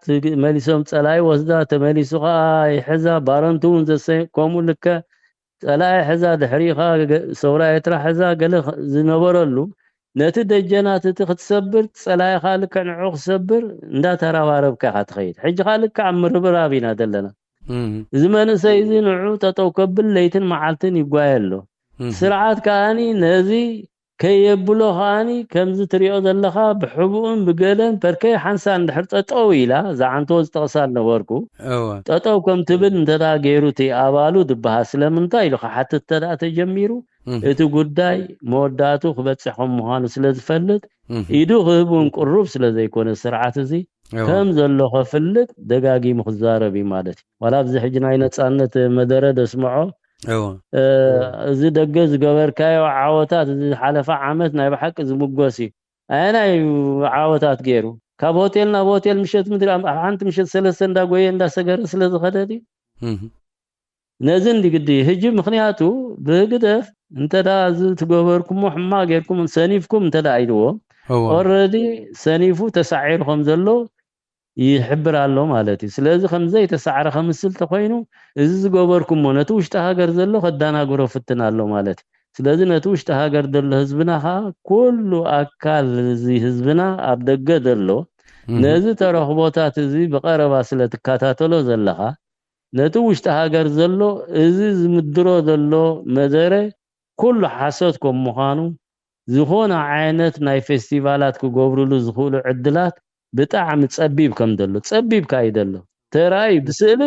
መሊሶም ፀላይ ወስዳ ተመሊሱ ከዓ ይሕዛ ባረንቱ እውን ዘሰይ ከምኡ ልከ ፀላይ ሕዛ ድሕሪኻ ሰውራ ኤርትራ ሕዛ ገለ ዝነበረሉ ነቲ ደጀናት እቲ ክትሰብር ፀላይኻ ልክዕ ንዑ ክሰብር እንዳተረባረብካ ኢኻ ትኸይድ ሕጂ ኻ ልክዕ ኣብ ምርብራብ ኢና ዘለና እዚ መንእሰይ እዚ ንዑ ጠጠው ከብል ለይትን መዓልትን ይጓየ ኣሎ ስርዓት ከዓኒ ነዚ ከየብሎ ኸኣኒ ከምዚ ትሪኦ ዘለኻ ብሕቡእን ብገለን በርከይ ሓንሳ እንድሕር ጠጠው ኢላ ዝዓንቶ ዝጠቕሳል ነበርኩ ጠጠው ከም ትብል እንተዳ ገይሩ እቲ ኣባሉ ድበሃል ስለምንታይ ኢሉ ክሓትት ተዳ ተጀሚሩ እቲ ጉዳይ መወዳእቱ ክበፅሕ ከም ምዃኑ ስለ ዝፈልጥ ኢዱ ክህቡን ቁሩብ ስለ ዘይኮነ ስርዓት እዚ ከም ዘሎ ከፍልጥ ደጋጊሙ ክዛረብ እዩ ማለት እዩ ዋላ ብዚ ሕጂ ናይ ነፃነት መደረ ደስምዖ እዚ ደገ ዝገበርካዮ ዓወታት እዚ ሓለፈ ዓመት ናይ ብሓቂ ዝምጎስ እዩ ኣየናይ ዓወታት ገይሩ ካብ ሆቴል ናብ ሆቴል ምሸት ምድሪ ሓንቲ ምሸት ሰለስተ እንዳጎየ እንዳሰገረ ስለ ዝኸደድ እዩ ነዚ እንዲግዲ ሕጂ ምክንያቱ ብህግደፍ እንተዳ እዚ ትገበርኩሞ ሕማቅ ጌርኩም ሰኒፍኩም እንተዳ ኢልዎ ኦልሬዲ ሰኒፉ ተሳዒሩ ከም ዘሎ ይሕብር ኣሎ ማለት እዩ ስለዚ ከምዘይ ተሳዕረ ከምስል ተኮይኑ እዚ ዝገበርኩሞ ነቲ ውሽጢ ሃገር ዘሎ ከዳናግሮ ፍትን ኣሎ ማለት እዩ ስለዚ ነቲ ውሽጢ ሃገር ዘሎ ህዝብና ኩሉ ኣካል እዚ ህዝብና ኣብ ደገ ዘሎ ነዚ ተረኽቦታት እዚ ብቀረባ ስለ ትከታተሎ ዘለኻ ነቲ ውሽጢ ሃገር ዘሎ እዚ ዝምድሮ ዘሎ መደረ ኩሉ ሓሶት ከም ምዃኑ ዝኾነ ዓይነት ናይ ፌስቲቫላት ክገብርሉ ዝኽእሉ ዕድላት ብጣዕሚ ፀቢብ ከም ዘሎ ፀቢብካ ይደሎ ተራይ ብስእሊ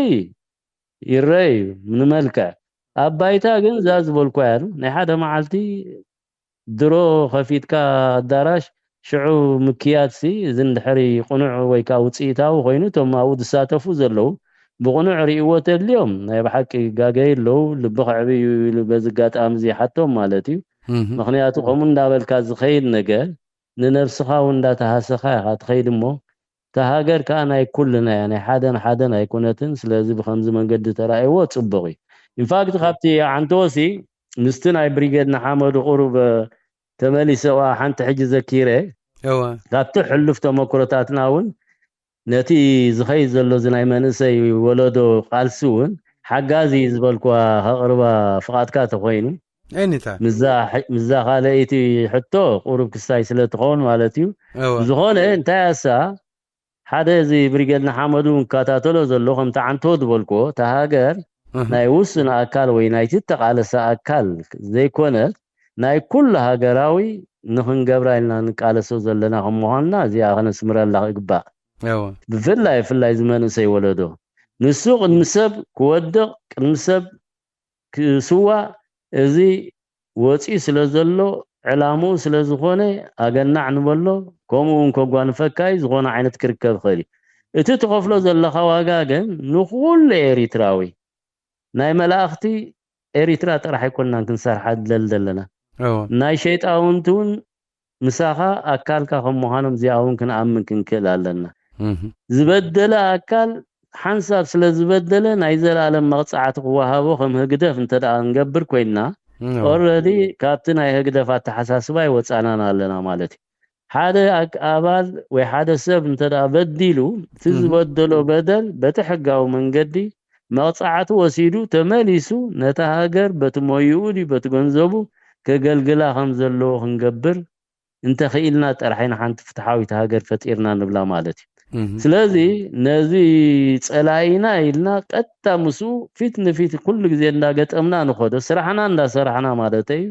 ይረይ ምንመልክዕ ኣብ ባይታ ግን ዛ ዝበልኳ ያሉ ናይ ሓደ መዓልቲ ድሮ ከፊትካ ኣዳራሽ ሽዑ ምክያድሲ እዚ እንድሕሪ ቁኑዕ ወይ ከዓ ውፅኢታዊ ኮይኑ ቶም ኣብኡ ዝሳተፉ ዘለው ብቁኑዕ ርእይዎ ተልዮም ናይ ብሓቂ ጋገይ ኣለው ልቢ ክዕብዩ ኢሉ በዚ ኣጋጣሚ እዚ ሓቶም ማለት እዩ ምክንያቱ ከምኡ እንዳበልካ ዝኸይድ ነገር ንነፍስኻ እንዳተሃሰኻ ኢኻ ትኸይድ እሞ ተሃገር ከዓ ናይ ኩልና ናይ ሓደን ኣይኮነትን ስለዚ ብከምዚ መንገዲ ተራእይዎ ፅቡቅ እዩ ኢንፋክት ካብቲ ዓንቶሲ ምስቲ ናይ ብሪጌድ ንሓመዱ ቁሩብ ተመሊሰዋ ሓንቲ ሕጂ ዘኪረ ካብቲ ሕልፍ ተመክሮታትና እውን ነቲ ዝኸይድ ዘሎ ዝናይ መንእሰይ ወለዶ ቃልሲ እውን ሓጋዚ ዝበልኳ ከቅርባ ፍቓድካ ተኮይኑ ምዛ ካልአይቲ ሕቶ ቁሩብ ክስታይ ስለትኸውን ማለት እዩ ዝኾነ እንታይ ኣሳ ሓደ እዚ ብሪጌድ ንሓመዱ እንከታተሎ ዘሎ ከምቲ ዓንቶ ዝበልክዎ ተሃገር ናይ ውስን ኣካል ወይ ናይ ተቃለሰ ኣካል ዘይኮነት ናይ ኩሉ ሃገራዊ ንኽንገብራ ኢልና ንቃለሶ ዘለና ከም ምዃንና እዚኣ ክነስምረላ ይግባእ ብፍላይ ዝመንእሰይ ወለዶ ንሱ ቅድሚ ሰብ ክወድቕ ቅድሚ ሰብ ክስዋዕ እዚ ወፂኡ ስለ ዘሎ ዕላምኡ ስለ ዝኾነ ኣገናዕ ንበሎ ከምኡውን ከጓንፈካይ ዝኾነ ዓይነት ክርከብ ኽእል እቲ ትኸፍሎ ዘለኻ ዋጋ ግን ንኩሉ ኤሪትራዊ ናይ መላእኽቲ ኤሪትራ ጥራሕ ኣይኮንናን ክንሰርሓ ድለል ዘለና ናይ ሸይጣውንቲ እውን ምሳኻ ኣካልካ ከም ምዃኖም እዚኣ እውን ክንኣምን ክንክእል ኣለና ዝበደለ ኣካል ሓንሳብ ስለ ዝበደለ ናይ ዘላለም መቕፃዕቲ ክወሃቦ ከም ህግደፍ እንተደኣ ንገብር ኮይንና ኦልሬዲ ካብቲ ናይ ህግደፍ ኣተሓሳስባ ይወፃናና ኣለና ማለት እዩ ሓደ ኣባል ወይ ሓደ ሰብ እንተደኣ በዲሉ እቲ ዝበደሎ በደል በቲ ሕጋዊ መንገዲ መቕፃዕቲ ወሲዱ ተመሊሱ ነታ ሃገር በቲ ሞይኡ ዲ በቲ ገንዘቡ ከገልግላ ከም ዘለዎ ክንገብር እንተኽኢልና ጥራሕና ሓንቲ ፍትሓዊት ሃገር ፈጢርና ንብላ ማለት እዩ ስለዚ ነዚ ፀላኢና ኢልና ቀጥታ ምሱ ፊት ንፊት ኩሉ ግዜ እንዳገጠምና ንኸዶ ስራሕና እንዳሰራሕና ማለት እዩ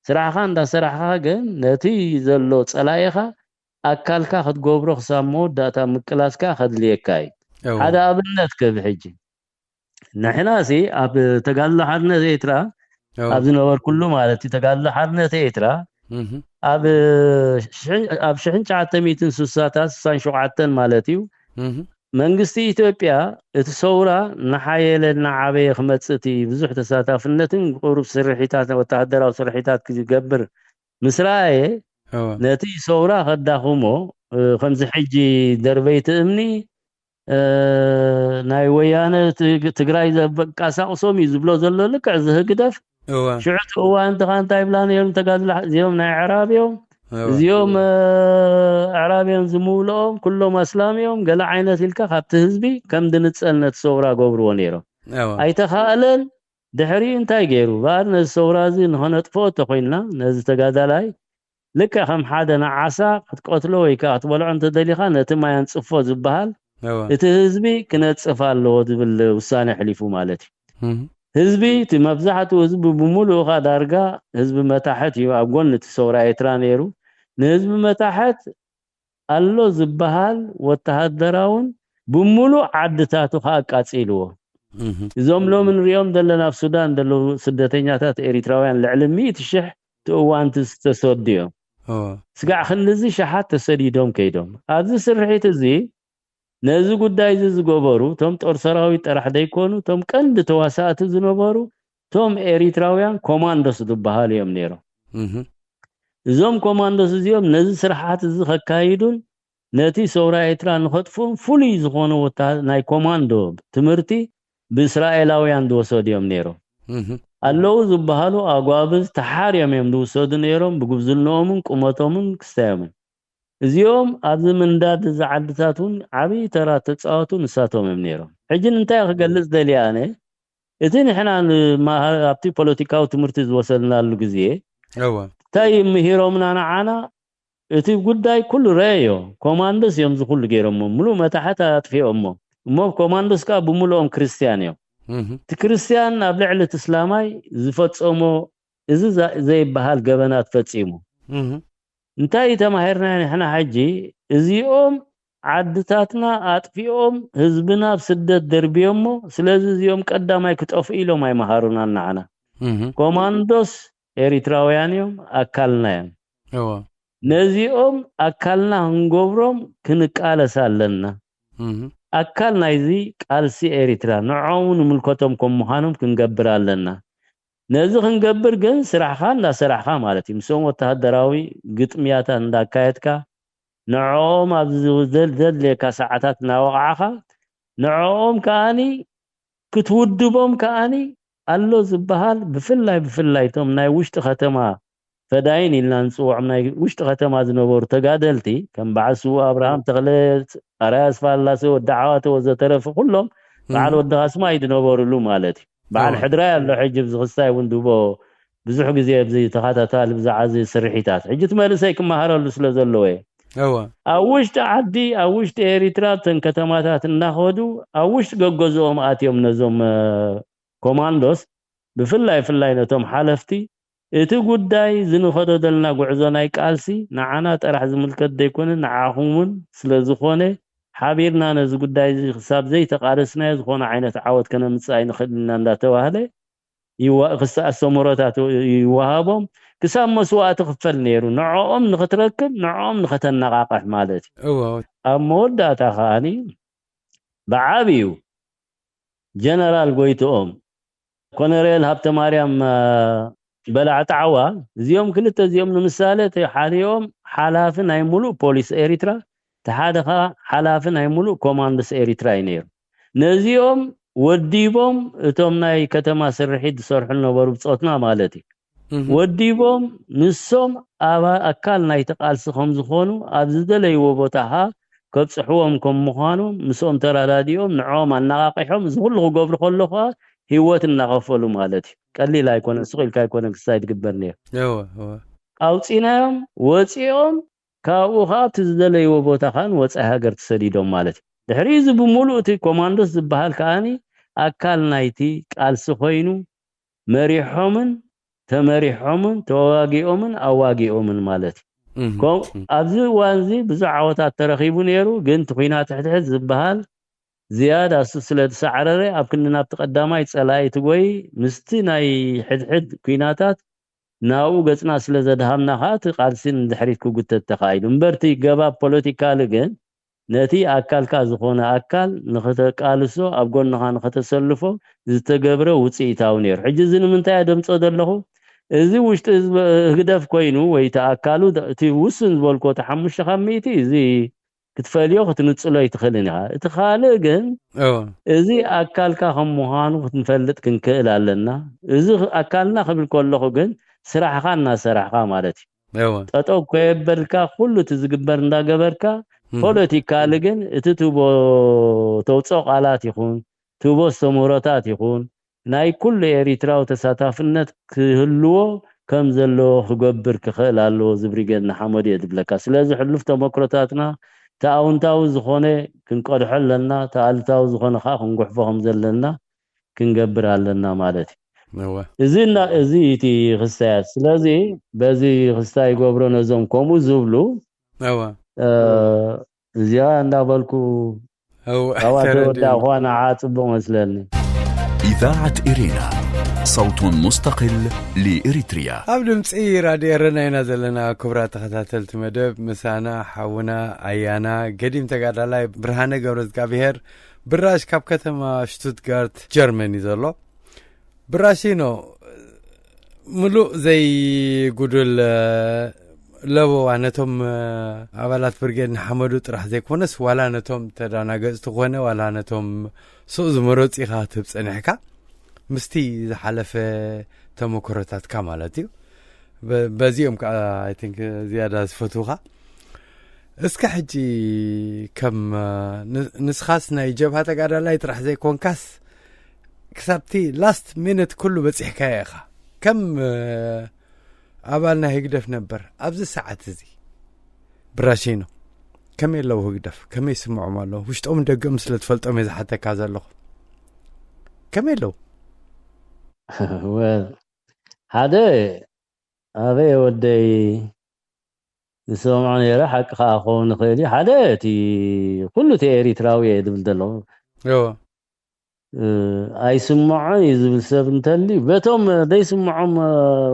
ስራሕኻ እንዳሰራሕኻ ግን ነቲ ዘሎ ፀላኢኻ ኣካልካ ክትገብሮ ክሳብ መወዳእታ ምቅላስካ ከድልየካ እዩ ሓደ ኣብነት ከብሕጂ ንሕናሲ ኣብ ተጋድሎ ሓርነት ኤርትራ ኣብ ዝነበርኩሉ ኩሉ ማለት እዩ ተጋድሎ ሓርነት ኤርትራ ኣብ 1967 ማለት እዩ መንግስቲ ኢትዮጵያ እቲ ሰውራ ንሓየለ ንዓበየ ክመፅእ ብዙሕ ተሳታፍነትን ቁሩብ ስርሒታት ወተሃደራዊ ስርሒታት ክገብር ምስራየ ነቲ ሰውራ ከዳኽሞ ከምዚ ሕጂ ደርበይቲ እምኒ ናይ ወያነ ትግራይ ዘበቃሳቅሶም እዩ ዝብሎ ዘሎ ልክዕ ዝህግደፍ ሽዑት እዋን እንታይ ብላ ነይሮም ተጋድሎ እዚኦም ናይ ዕራብዮም እዚኦም ዕራብዮም ዝምውልኦም ኩሎም ኣስላምዮም ገለ ዓይነት ኢልካ ካብቲ ህዝቢ ከም ድንፀል ነቲ ሰውራ ገብርዎ ነይሮም ኣይተኻእለን ድሕሪኡ እንታይ ገይሩ ባር ነዚ ሰውራ እዚ ንኸነጥፎ ተኮይንና ነዚ ተጋዳላይ ልክዕ ከም ሓደ ንዓሳ ክትቆትሎ ወይ ከዓ ክትበልዖ እንተደሊኻ ነቲ ማይ ኣንፅፎ ዝበሃል እቲ ህዝቢ ክነፅፍ ኣለዎ ዝብል ውሳነ ሕሊፉ ማለት እዩ ህዝቢ እቲ መብዛሕትኡ ህዝቢ ብምሉእ ኻ ዳርጋ ህዝቢ መታሕት እዩ ኣብ ጎኒ እቲ ሰውራ ኤርትራ ነይሩ ንህዝቢ መታሕት ኣሎ ዝበሃል ወተሃደራውን ብምሉእ ዓድታቱ ኻ ኣቃጺልዎ እዞም ሎም ንሪኦም ዘለና ኣብ ሱዳን ዘለዉ ስደተኛታት ኤሪትራውያን ልዕሊ 100,000 ትእዋንቲ ዝተሰድዮም ስጋዕ ክንዚ ሸሓት ተሰዲዶም ከይዶም ኣብዚ ስርሒት እዚ ነዚ ጉዳይ እዚ ዝገበሩ ቶም ጦር ሰራዊት ጥራሕ ደይኮኑ ቶም ቀንዲ ተዋሳእቲ ዝነበሩ ቶም ኤሪትራውያን ኮማንዶስ ዝበሃሉ እዮም ነይሮም እዞም ኮማንዶስ እዚኦም ነዚ ስርሓት እዚ ከካይዱን ነቲ ሰውራ ኤርትራ ንኸጥፉን ፍሉይ ዝኾኑ ናይ ኮማንዶ ትምህርቲ ብእስራኤላውያን ዝወሰዱ እዮም ነይሮም ኣለዉ ዝበሃሉ ኣጓብዝ ተሓርዮም እዮም ዝውሰዱ ነይሮም ብጉብዝልንኦምን ቁመቶምን ክስታዮምን እዚኦም ኣብዚ ምንዳድ ዝዓድታት እውን ዓብይ ተራ ተፃወቱ ንሳቶም እዮም ነይሮም ሕጂ እንታይ ክገልጽ ደልያ ኣነ እቲ ንሕና ኣብቲ ፖለቲካዊ ትምህርቲ ዝወሰድናሉ ግዜ እንታይ ምሂሮምና ንዓና እቲ ጉዳይ ኩሉ ረአዮ ኮማንዶስ እዮም ዝኩሉ ገይሮሞ ሙሉእ መታሕት ኣጥፊኦሞ እሞ ኮማንዶስ ከዓ ብምሉኦም ክርስቲያን እዮም እቲ ክርስቲያን ኣብ ልዕሊ እቲ እስላማይ ዝፈጸሞ እዚ ዘይበሃል ገበናት ፈጺሙ እንታይ ተማሂርና ንሕና ሕጂ እዚኦም ዓድታትና ኣጥፊኦም ህዝብና ብስደት ደርብዮሞ ስለዚ እዚኦም ቀዳማይ ክጠፉ ኢሎም ኣይመሃሩና ንዓና ኮማንዶስ ኤሪትራውያን እዮም ኣካልና እዮም ነዚኦም ኣካልና ክንገብሮም ክንቃለስ ኣለና ኣካል ናይዚ ቃልሲ ኤሪትራ ንዖም ንምልከቶም ከም ምዃኖም ክንገብር ኣለና ነዚ ክንገብር ግን ስራሕኻ እንዳሰራሕኻ ማለት እዩ ምሶም ወተሃደራዊ ግጥምያታት እንዳካየድካ ንዖም ኣብ ዘድልየካ ሰዓታት እናወቕዓኻ ንዖም ከኣኒ ክትውድቦም ከኣኒ ኣሎ ዝበሃል ብፍላይ ቶም ናይ ውሽጢ ከተማ ፈዳይን ኢልና ንፅውዖም ናይ ውሽጢ ከተማ ዝነበሩ ተጋደልቲ ከም በዓል ስውእ ኣብርሃም ተኽለት ኣርኣያ ኣስፋላሴ ወዲ ዓዋተ ወዘተረፈ ኩሎም በዓል ወዲ ካስማይ ዝነበሩሉ ማለት እዩ በዓል ሕድራይ ኣሎ ሕጂ ብዝኽስታይ እውን ድቦ ብዙሕ ግዜ ብዚ ተኸታታሊ ብዛዕባ ስርሒታት ሕጂ ትመልሰይ ክመሃረሉ ስለ ዘለዎ ኣብ ውሽጢ ዓዲ ኣብ ውሽጢ ኤሪትራ ተን ከተማታት እናኸዱ ኣብ ውሽጢ ገገዝኦም ኣትዮም ነዞም ኮማንዶስ ብፍላይ ነቶም ሓለፍቲ እቲ ጉዳይ ዝንኸዶ ዘለና ጉዕዞ ናይ ቃልሲ ንዓና ጥራሕ ዝምልከት ዘይኮነን ንዓኹምን ስለ ዝኾነ ሓቢርና ነዚ ጉዳይ እዚ ክሳብ ዘይተቃለስናዮ ዝኾነ ዓይነት ዓወት ከነምፅእ ኣይንኽእልና እንዳተባህለ ክሳብ ሰሙሮታት ይወሃቦም ክሳብ መስዋእቲ ክፈል ነይሩ ንዕኦም ንኽትረክብ ንዕኦም ንኽተነቓቕሕ ማለት እዩ ኣብ መወዳእታ ከኣኒ ብዓብዩ ጀነራል ጎይትኦም ኮሎኔል ሃብተማርያም በላዕቲ ዓዋ እዚኦም ክልተ እዚኦም ንምሳሌ ሓሊኦም ሓላፊ ናይ ሙሉእ ፖሊስ ኤሪትራ ተሓደኻ ሓላፊ ናይ ሙሉእ ኮማንዶስ ኤሪትራ እዩ ነይሩ ነዚኦም ወዲቦም እቶም ናይ ከተማ ስርሒት ዝሰርሑ ዝነበሩ ብፆትና ማለት እዩ ወዲቦም ንሶም ኣካል ናይ ተቃልሲ ከም ዝኾኑ ኣብ ዝደለይዎ ቦታኻ ከብፅሕዎም ከም ምዃኑ ምስኦም ተራዳዲኦም ንዕኦም ኣነቓቂሖም እዚ ኩሉ ክገብሩ ከለኹ ህይወት እናኸፈሉ ማለት እዩ ቀሊል ኣይኮነን ስቑኢልካ ኣይኮነን ክሳይ ትግበር ነይሩ ኣውፂናዮም ወፂኦም ካብኡ ከዓ እቲ ዝደለይዎ ቦታ ካን ወፃኢ ሃገር ተሰዲዶም ማለት እዩ ድሕሪ እዚ ብምሉእ እቲ ኮማንዶስ ዝበሃል ከዓኒ ኣካል ናይቲ ቃልሲ ኮይኑ መሪሖምን ተመሪሖምን ተዋጊኦምን ኣዋጊኦምን ማለት እዩ ኣብዚ እዋን እዚ ብዙሕ ዓወታት ተረኺቡ ነይሩ ግን እቲ ኩናት ሕድሕድ ዝበሃል ዝያዳ እሱ ስለ ተሰዓረረ ኣብ ክንድና ኣብቲ ቀዳማይ ፀላኢ ትጎይ ምስቲ ናይ ሕድሕድ ኩናታት ናብኡ ገፅና ስለ ዘድሃምና ከዓ እቲ ቃልሲን ድሕሪት ክጉተት ተኻኢሉ እምበርቲ ገባብ ፖለቲካሊ ግን ነቲ ኣካልካ ዝኾነ ኣካል ንኽተቃልሶ ኣብ ጎንኻ ንኽተሰልፎ ዝተገብረ ውፅኢታዊ ነይሩ ሕጂ እዚ ንምንታይ ደምፆ ዘለኹ እዚ ውሽጢ ህግደፍ ኮይኑ ወይ ተኣካሉ እቲ ውስን ዝበልኮ እቲ 5 ካብ 100 እዚ ክትፈልዮ ክትንፅሎ ይትኽእልን ኢኻ እቲ ካልእ ግን እዚ ኣካልካ ከም ምዃኑ ክትንፈልጥ ክንክእል ኣለና እዚ ኣካልና ክብል ከለኹ ግን ስራሕኻ እናሰራሕኻ ማለት እዩ ጠጠው ከየበልካ ኩሉ እቲ ዝግበር እንዳገበርካ ፖለቲካሊ ግን እቲ ትቦ ተውፅኦ ቃላት ይኹን ትቦ ሰሙሮታት ይኹን ናይ ኩሉ ኤሪትራዊ ተሳታፍነት ክህልዎ ከም ዘለዎ ክገብር ክኽእል ኣለዎ ዝብሪገና ሓመድ እየ ዝብለካ ስለዚ ሕሉፍ ተመክሮታትና ተኣውንታዊ ዝኾነ ክንቀድሖ ኣለና ተኣልታዊ ዝኾነ ከዓ ክንጉሕፎ ከም ዘለና ክንገብር ኣለና ማለት እወ እዚ እቲ ክስታያት ስለዚ በዚ ክስታይ ይገብሮ ነዞም ከምኡ ዝብሉ እወ እዚያ እንዳበልኩ أوعد ودا أخوانا عاطب ومسلني. إذاعة إيرينا صوت مستقل لإريتريا. قبل مصير راديو رنا ينزلنا كبرات تخاتلت مدب مسانا حونا أيانا قديم تقعد على برهانة قبرز قابيهر براش كاب كتما شتوتغارت جرماني زلو براشينو ملو زي قدول لو عنتهم أولاد برجين حمدو ترح زي كونس ولا عنتهم ترانا جزت خونا ولا عنتهم سوز مرات يخاطب سنحكا مستي حلف تمكرتات كمالاتي بزيهم I think زيادة فتوها اسكا حجي كم نسخاسنا يجيبها تقعد لا يطرح زي كونكاس كسبتي لاست مينت كله بس حكاية كم أبالنا هيقدف نبر أبز الساعات زي براشينو كم يلو هيقدف كم يسمعوا ماله وش تقوم دقم سلت فلت أمي حتى كذا له كم يلو هذا ودي يسمعني راح أخون خيري هذا تي كله تيري تراوي دبلدلو أيوه أي سمعان يزبل سبن تلي بتوم دي سمعهم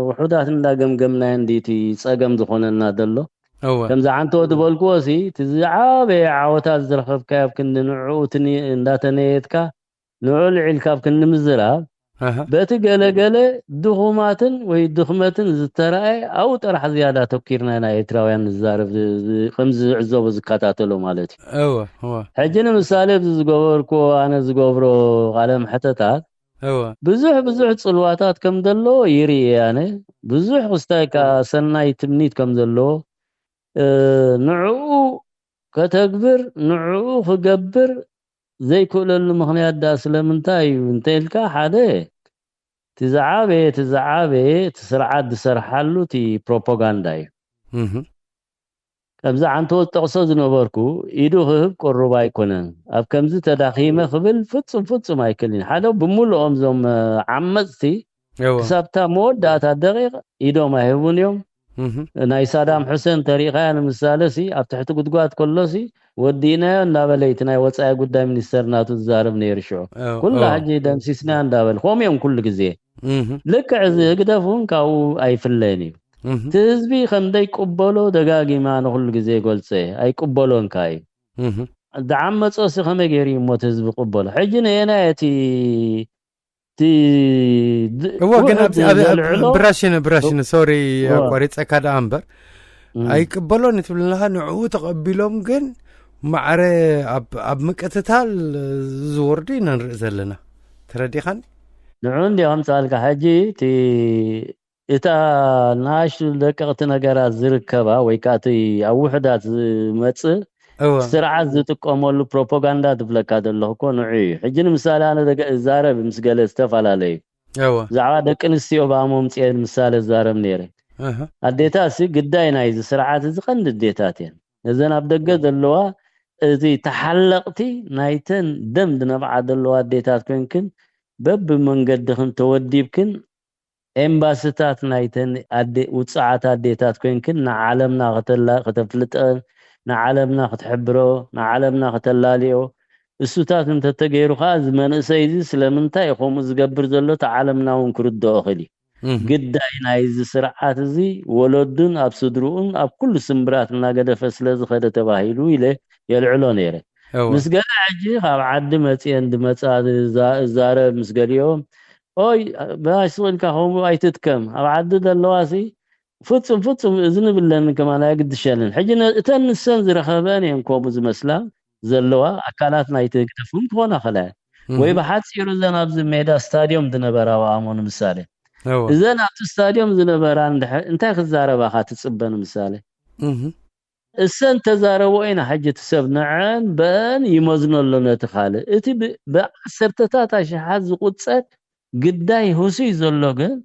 وحدات لا قمنا عندي صقم دخولنا دلو كم زعنتو دبلكوسي تزعاب عوتات زرخف كاب كن نعوتني انداتنيتكا نعول عيلكاب كن مزراب بتقلقل دخوماتن ويدخمتن زتراي او طرح زياده توكيرنا انا يتراويان الزارف خمس عزوب زكاتاتلو مالتي ايوه هو حجنا مثالي زغوركو انا زغبرو قالم حتتات ايوه بزح صلواتات كم دلو يري يعني بزح استايكا سناي تمنيت كم دلو نعو كتكبر نعو خجبر زي كل المغنيات دا سلمنتاي انتلكا حدا تزعابي تسرعات دسرحالو تي بروباغانداي كمزا عنتو تقصد نبركو يدو هب قربا يكونن اب كمزي تداخيمه خبل فتصم ايكلين حدا بمولهم زوم عمزتي كسبتا مود داتا دقيقه يدو ما يهبون يوم ناي صدام حسين طريقه انا مثالسي اب تحت قدقات كلسي ودينا نابليتنا وصاي قدام منستر ناتو زارب نيرشو كل حاجه دمسيسنا اندابل خوميم كل غزي لك عز قدفون كاو اي فلاني تزبي خندي قبلو دغاغي ما كل غزي قلصي اي قبلون كاي دعم مصوس خمه غيري مو تزبي قبل حجنا ينايتي هو كان براشين سوري قريت كذا امبر اي قبلون تبلها نعو تقبلهم كن معري اب مقتتال زوردي نرزلنا ترديخان نعون دي امثالك حجي تي اتا ناش دققت نغرات زركبا ويكاتي او وحدات مص سرعات زتقوملو بروباغندا دبلكا دلو كو نعي حجن مثال انا زارب مسغل استفالالي ايوه زعوا دقنسيو باموم صيد مثال زارب نيري اديتا سي غداي نايز سرعات زقند ديتاتين اذن ابدغ دلوا ازي تحلقتي نايتن دمد نبع دلوا اديتات كنكن بب منقدخن توديبكن امباسيتات نايتن ادي وصعات اديتات كنكن عالمنا خطفلط نعلمنا ختحبرو نعلمنا ختلاليو السوتات انت تغيرو خاز من سيدي سلمنتا يقوم زغبر زلو تعلمنا ونكردو اخلي قداي نايز سرعات زي ولدن ابصدرون اب كل سمبراتنا غدف سلاز خده تباهيلو يله يلعلو نيره مسغل عجي خاب عد مصي اند مصا زاره مسغليوم اوي باش سولكا هم ايتتكم اب عد دلواسي فتصم اذن بالله كمان لا يقدشلن حجنا اتن السنزر خباني انكم زمسلا زلوا اكلاتنا يتكتفون كونه خلا وي بحات سيرو زناب زميدا ستاديوم دنبراوا امون مثالي اذا نات ستاديوم زنبران انت خزاربا خاتصبن مثالي السن تزاروا اين حجه سبنعن بن يمزنلنا تخاله اتي بسرتتات اشحاز قصت قداي هوسي زلوغن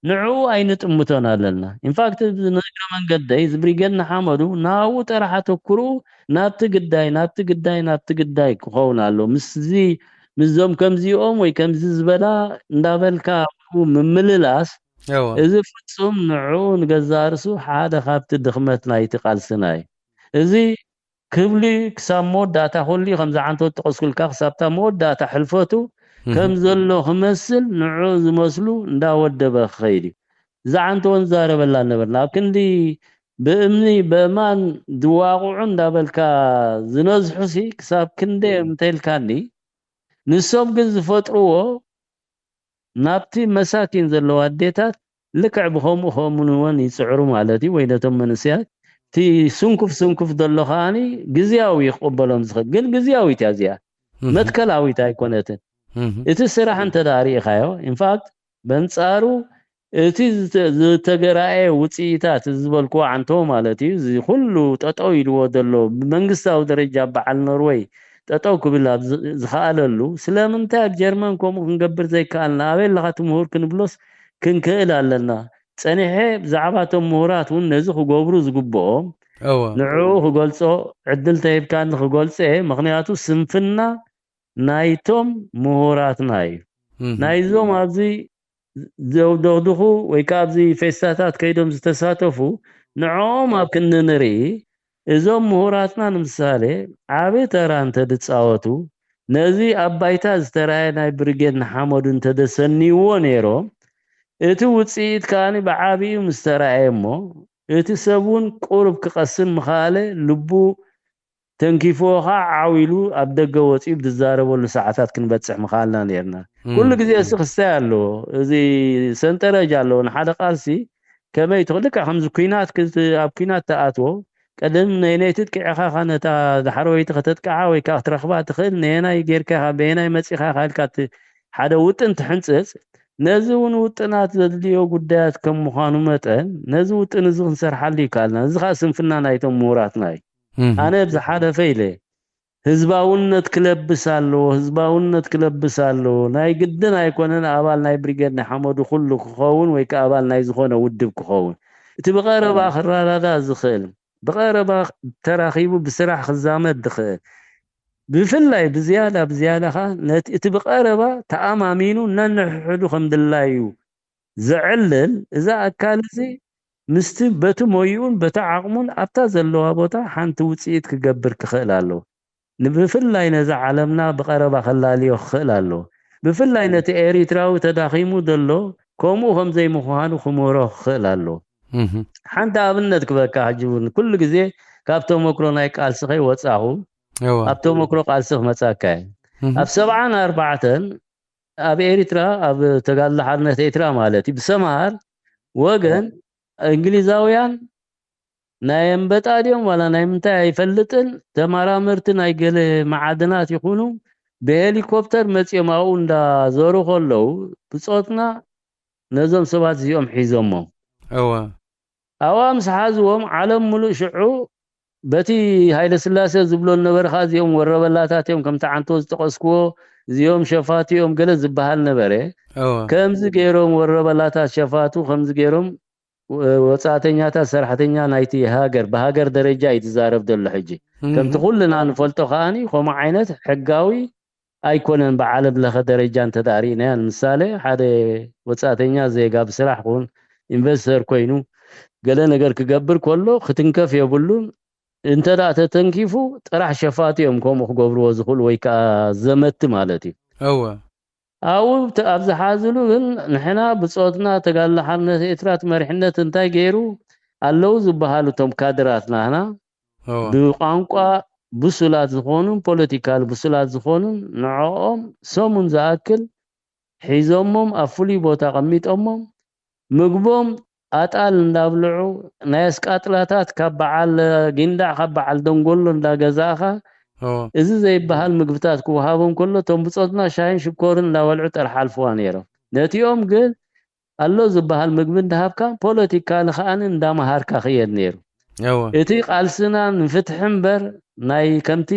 نعو اين طمتنا لنا ان فاكت نغرا منقد يزبريغن حمدو ناو طرحه تكرو نات قداي كخونالو مسزي مزوم كمزيوم ወይ ከምዚ ዝበላ እንዳበልካ ምምልላስ እዚ ፍጹም ንዑ ንገዛርሱ ሓደ ካብቲ ድኽመት ናይቲ ቃልስና እዩ እዚ ክብሊ ክሳብ መወዳእታ ኩሉ ከምዚ ዓንቶት ተቐስኩልካ ክሳብታ መወዳእታ ሕልፈቱ ከም ዘሎ ክመስል ንዑ ዝመስሉ እንዳወደበ ክኸይድ እዩ እዛ ዓንቶን ዛረበላ ነበርና ኣብ ክንዲ ብእምኒ በእማን ድዋቑዑ እንዳበልካ ዝነዝሑሲ ክሳብ ክንደ እንተይልካኒ ንሶም ግን ዝፈጥርዎ ናብቲ መሳኪን ዘለዎ ኣዴታት ልክዕ ብኸምኡ ኸምኡውን ይፅዕሩ ማለት እዩ ወይ ነቶም መንስያት እቲ ስንኩፍ ዘሎ ኸዓኒ ግዝያዊ ይቕበሎም ዝኽእል ግን ግዝያዊት እያ እዚኣ መትከላዊት ኣይኮነትን እቲ ስራሕ እንተዳሪእኻዮ ኢንፋክት በንጻሩ እቲ ዝተገራየ ውፅኢታት ዝበልክዎ ዓንቶ ማለት እዩ እዚ ኩሉ ጠጠው ኢልዎ ዘሎ ብመንግስታዊ ደረጃ በዓል ኖርዌይ ጠጠው ክብል ዝኸኣለሉ ስለምንታይ ኣብ ጀርመን ከምኡ ክንገብር ዘይከኣልና ኣበይ ኣለኻ እቲ ምሁር ክንብሎስ ክንክእል ኣለና ፀኒሐ ብዛዕባ እቶም ምሁራት እውን ነዚ ክገብሩ ዝግብኦም ንዕኡ ክገልፆ ዕድል ተሂብካኒ ክገልፀ ምክንያቱ ስንፍና ናይቶም ምሁራትና እዩ ናይዞም ኣብዚ ደغدኹ ወይ ከዓ ኣብዚ ፌስታታት ከይዶም ዝተሳተፉ ንዕኦም ኣብ ክንንርኢ እዞም ምሁራትና ንምሳሌ ዓበይ ተራ እንተድፃወቱ ነዚ ኣብ ባይታ ዝተረኣየ ናይ ብርጌድ ንሓመዱ እንተደሰኒዎ ነይሮም እቲ ውፅኢት ከዓኒ ብዓብዩ ምስ ተረኣየ እሞ እቲ ሰብ እውን ቁርብ ክቐስን ምኻኣለ ልቡ ተንኪፎኻ ዓዊሉ ኣብ ደገ ወፂኡ ብዝዛረበሉ ሰዓታት ክንበፅሕ ምኻኣልና ነርና ኩሉ ግዜ እሲ ክስታይ ኣሎ እዚ ሰንጠረዥ ኣሎ ንሓደ ቃልሲ ከመይ ትኽልካ ከምዚ ኩናት ኣብ ኩናት ተኣትዎ ቀደም ነይቲ ትቅዕኻ ነታ ዳሕረወይቲ ከተጥቅዓ ወይ ከዓ ክትረኽባ ትኽእል ነናይ ጌርካ በናይ መፂኻ ካልካ ሓደ ውጥን ትሕንፅፅ ነዚ እውን ውጥናት ዘድልዮ ጉዳያት ከም ምዃኑ መጠን ነዚ ውጥን እዚ ክንሰርሓሉ ይከኣልና እዚ ከዓ ስንፍና ናይቶም ምሁራትና እዩ ኣነ ብዝሓለፈ ኢለ ህዝባውነት ክለብስ ኣለዎ ናይ ግድን ኣይኮነን ኣባል ናይ ብሪጌድ ናይ ሓመዱ ኩሉ ክኸውን ወይ ከዓ ኣባል ናይ ዝኾነ ውድብ ክኸውን እቲ ብቐረባ ክረዳዳ ዝኽእል ብቐረባ ተራኺቡ ብስራሕ ክዛመድ ዝኽእል ብፍላይ ብዝያዳ ኸ እቲ ብቐረባ ተኣማሚኑ ነንሕሕዱ ከም ድላዩ ዝዕልል እዛ ኣካል እዚ ምስቲ በቲ ሞይኡን በቲ ዓቕሙን ኣብታ ዘለዋ ቦታ ሓንቲ ውፅኢት ክገብር ክኽእል ኣለዎ ብፍላይ ነዚ ዓለምና ብቐረባ ከላልዮ ክኽእል ኣለዎ ብፍላይ ነቲ ኤሪትራዊ ተዳኺሙ ዘሎ ከምኡ ከምዘይ ምዃኑ ክመሮ ክኽእል ኣለዎ ሓንቲ ኣብነት ክበካ ሕጅቡን ኩሉ ግዜ ካብቶም መክሮ ናይ ቃልስኸይ ወፃኹ ኣብቶም መክሮ ቃልሲ ክመፃካ ኣብ 74 ኣብ ኤሪትራ ኣብ ተጋድሎ ሓርነት ኤሪትራ ማለት እዩ ብሰማር ወገን እንግሊዛውያን ናይ እምበጣድዮም ዋላ ናይ ምንታይ ኣይፈልጥን ተመራመርቲ ናይ ገለ ማዓድናት ይኹኑ ብሄሊኮፕተር መፂኦም ኣብኡ እንዳዞሩ ከለዉ ብፆትና ነዞም ሰባት እዚኦም ሒዞሞም ኣዋ ምስ ሓዝዎም ዓለም ሙሉእ ሽዑ በቲ ሃይለ ስላሴ ዝብሎ ነበርካ እዚኦም ወረበላታት እዮም ከምቲ ዓንቶ ዝጠቐስክዎ እዚኦም ሸፋት እዮም ገለ ዝበሃል ነበረ ከምዚ ገይሮም ወረበላታት ሸፋቱ ከምዚ ገይሮም ወፃተኛታት ሰራሕተኛ ናይቲ ሃገር በሃገር ደረጃ ይትዛረብ ዘሎ ሕጂ ከምቲ ኩልና ንፈልጦ ከዓኒ ከምኡ ዓይነት ሕጋዊ ኣይኮነን ብዓለም ለኸ ደረጃ እንተዳሪእና ንምሳሌ ሓደ ወፃተኛ ዜጋ ብስራሕ ኩን ኢንቨስተር ኮይኑ ገለ ነገር ክገብር ከሎ ክትንከፍ የብሉን እንተዳ ተተንኪፉ ጥራሕ ሸፋት እዮም ከምኡ ክገብርዎ ዝኽእሉ ወይ ከዓ ዘመቲ ማለት እዩ ኣው ኣብዚ ሓዝሉ ግን ንሕና ብፆትና ተጋድሎ ሓርነት ኤርትራ መሪሕነት እንታይ ገይሩ ኣለው ዝበሃሉ ቶም ካድራትና ህና ብቋንቋ ብሱላት ዝኾኑን ፖለቲካል ብሱላት ዝኾኑን ንዕኦም ሰሙን ዝኣክል ሒዞሞም ኣብ ፍሉይ ቦታ ቀሚጦሞም ምግቦም ኣጣል እንዳብልዑ ናይ ኣስቃጥላታት ካብ በዓል ጊንዳዕ ካብ በዓል ደንጎሎ እንዳገዛእኻ እዚ ዘይበሃል ምግብታት ክወሃቦም ከሎ ቶም ብፆትና ሻይን ሽኮርን እንዳበልዑ ጠርሓ ኣልፍዋ ነይሮም ነቲኦም ግን ኣሎ ዝበሃል ምግቢ እንዳሃብካ ፖለቲካሊ ከዓኒ እንዳመሃርካ ክየድ ነይሩ እቲ ቃልስና ንፍትሒ እምበር ናይ ከምቲ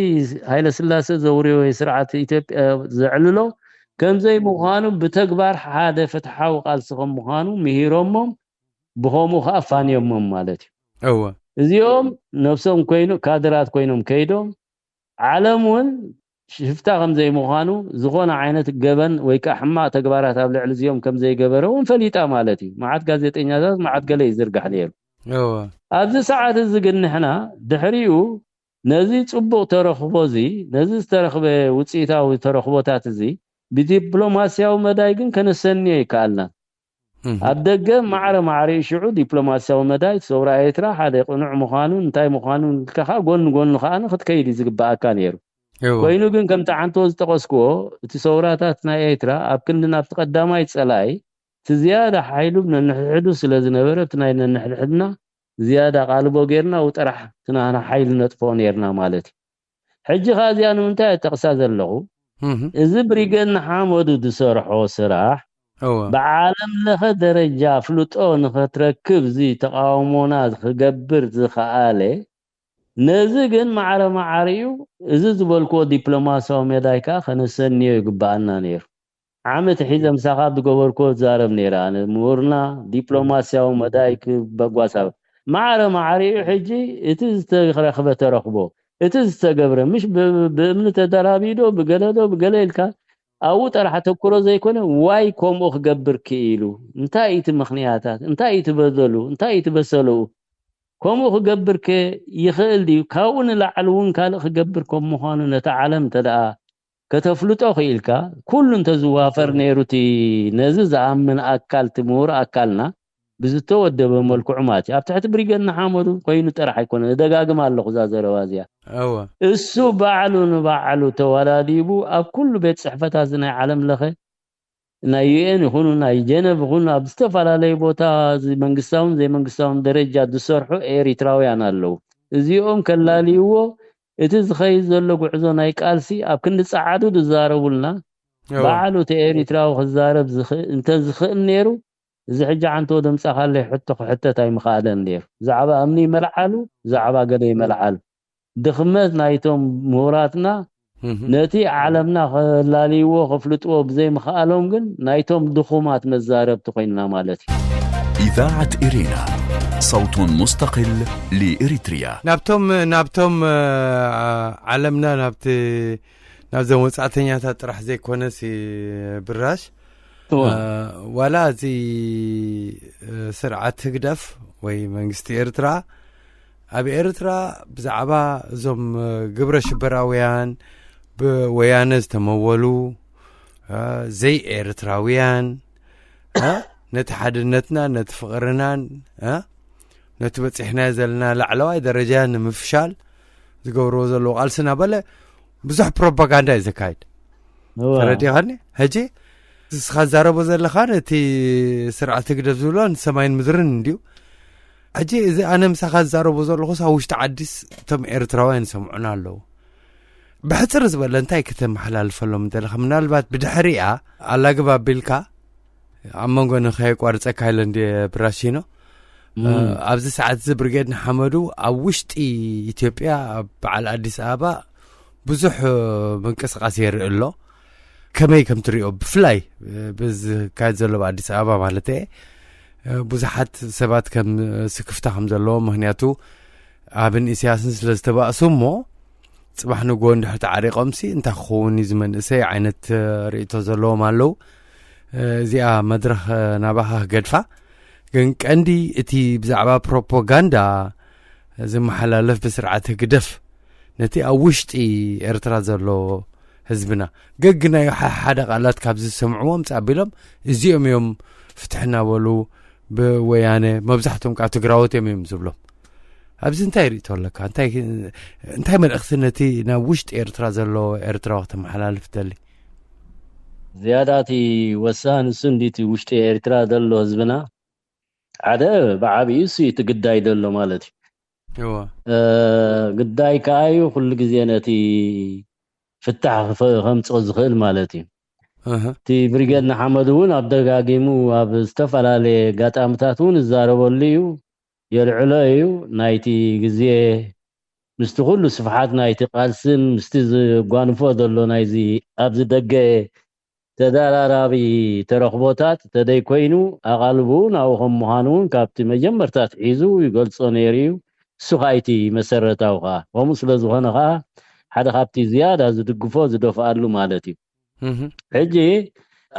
ሃይለ ስላሴ ዘውርዮ ስርዓት ኢትዮጵያ ዘዕልሎ ከምዘይ ምዃኑ ብተግባር ሓደ ፍትሓዊ ቃልሲ ከም ምዃኑ ምሂሮሞም ብኸምኡ ከዓ ፋንዮሞም ማለት እዩ እዚኦም ነፍሶም ኮይኑ ካድራት ኮይኖም ከይዶም ዓለም እውን ሽፍታ ከም ዘይምዃኑ ዝኾነ ዓይነት ገበን ወይ ከዓ ሕማቕ ተግባራት ኣብ ልዕሊ እዚኦም ከም ዘይገበረ እውን ፈሊጣ ማለት እዩ መዓት ጋዜጠኛታት መዓት ገለ ይዝርጋሕ ነይሩ ኣብዚ ሰዓት እዚ ግን ንሕና ድሕሪኡ ነዚ ጽቡቕ ተረኽቦ እዚ ነዚ ዝተረኽበ ውፅኢታዊ ተረኽቦታት እዚ ብዲፕሎማስያዊ መዳይ ግን ከነሰንዮ ይከኣልና ኣብ ደገ ማዕረ ማዕሪኡ ሽዑ ዲፕሎማስያዊ መዳይ ሰውራ ኤርትራ ሓደ ቅኑዕ ምዃኑን እንታይ ምዃኑን ከኻ ጎን ጎኑ ከዓ ክትከይድ ዝግባኣካ ነይሩ ኮይኑ ግን ከምቲ ዓንቶ ዝጠቐስክዎ እቲ ሰውራታት ናይ ኤርትራ ኣብ ክንድና ኣብቲ ቀዳማይ ጸላኢ እቲ ዝያዳ ሓይሉ ነንሕድሕዱ ስለ ዝነበረ እቲ ናይ ነንሕድሕድና ዝያዳ ቃልቦ ጌርና ወጥራሕ ትናና ሓይል ነጥፎ ነርና ማለት ሕጂ ኻዚያ ንምንታይ ጠቕሳ ዘለኹ እዚ ብሪገድ ንሓመዱ ዝሰርሖ ስራሕ بعالم لخ درجة فلوتون ختركب زي تقاومونات خجبر زخالة نزجن معريو إذا بالكو دبلوماسية ومدايكا خنسنيو يقبعنا نير عمت حزم ساقاب دقوركو زارب نيران مورنا دبلوماسية ومدايك بقواسا معريو حجي إتز تخرخبة ترخبو إتز تقبر مش بمن تدرابيدو بقليلكا أو ترى تكرر زي كونه واي كوم أخجبر كيلو انتهي تمخنياتات انتهي تبذلوا انتهي تبسلوا كوم أخجبر كي يخيل دي كون لعلون كان أخجبر كوم مخانو نتعلم تدعى كتفلت أخيلك كل تزوافر نيروتي نزز من أكل تمور أكلنا بزتو الدب ملك عماتي أبتحت بريقنا حامدو كوينو ترى يكون دقاق مال لغزاز روازيا أوه السو بعلو توالاديبو أب كل بيت صحفة هذا عالم لخي نايين يخونوا ناي جنب يخونوا أبستفال علي بوتا زي منقساون درجة دسرحو إيريتراويان اللو زيهم كلاليوو إتز خيز اللو قعزو نايك آلسي أب كند سعادو دزارو لنا بعلو تإيريتراو خزارب انت زخئن نيرو زي حجة عن تودم سخالي حتى تاي مخادن دير زعبا أمني ملعالو زعبا قدي ملعالو دخمت نايتهم موراتنا نتي عالمنا خلاليو خفلتو بزي مخالهم قن نايتهم دخومات مزارب تقيننا مالتي إذاعة إرينا صوت مستقل لإريتريا نابتم عالمنا نابزو وصعتنيا تطرح زي كونسي براش ولا زي سرعة تقدف وي منغستي إرترا أبي إرترا بزعبا زم قبر شبراويان بويانز تمولو زي إرتراويان نتحدنتنا نتفقرنا نتبصحنا زلنا لعلواي درجة مفشال زقورو زلو قالسنا بلا بزح بروباغندا زكايد ردي غني هجي خزاربو زلخان تي سرعة تقدف زولان سماين مدرن ديو أجي إذا أنا مسخ زارو بزر لخص هوش تعديس تم إرتراوين سمعنا له بحثر زبل أنتي كتم حلال فلوم دلخ من البات بدحرية على جبا بيلكا عمان قلنا خيك وارد أكايلن دي براشينو أبز ساعات زبرجد نحمدو أوشت إثيوبيا على أديس أبا بزح منكس قصير إلله كمي كم تريو بفلاي بز كايد زلو أديس أبا مالته بزحت سبات كم سكفتهم زلوا مهنياتو أبن إسياسن سلستبا سمو صباح نقول نحت عريق أمسي انت خوني زمن إسي عينت ريتو زلوا مالو زي مدرخ نباها قدفة كنك عندي اتي بزعبا بروباغندا زي محلالف بسرعة قدف نتي أوشتي إرترا زلوا حزبنا ققنا حدا قالات كابز سمعوهم تعبيلهم زيهم يوم فتحنا ولو بويانه مبزحتهم قاعد تقراوت يميم زبلهم ابز انتي ريت لك انتي من اختنتي ناوشت إرترا زلو إرترا وقت محلال فتلي زياداتي وسان سنديتي وشت إرترا دلو حزبنا عدا بعابي سي تقداي دلو مالتي ايوا قداي كايو كل غزيانتي فتح خمس زخيل مالتي تي بريغاد نحمدون أبدقاقيمو أبستفلالي قات أمتاتون الزاربوليو يلعليو نايتي قزيه مستغلو صفحات نايتي قالسن مستيز قوانفو دلو نايزي أبز دقاي تدارابي ترخبوتات تداي كوينو أغالبون أو خمهانون كابتي مجمبرتات عيزو يقول صنيريو سخايتي مسرتاوغا ومسل زغنغا ሓደ ካብቲ ዝያዳ ዝድግፎ ዝደፍኣሉ ማለት እዩ ሕጂ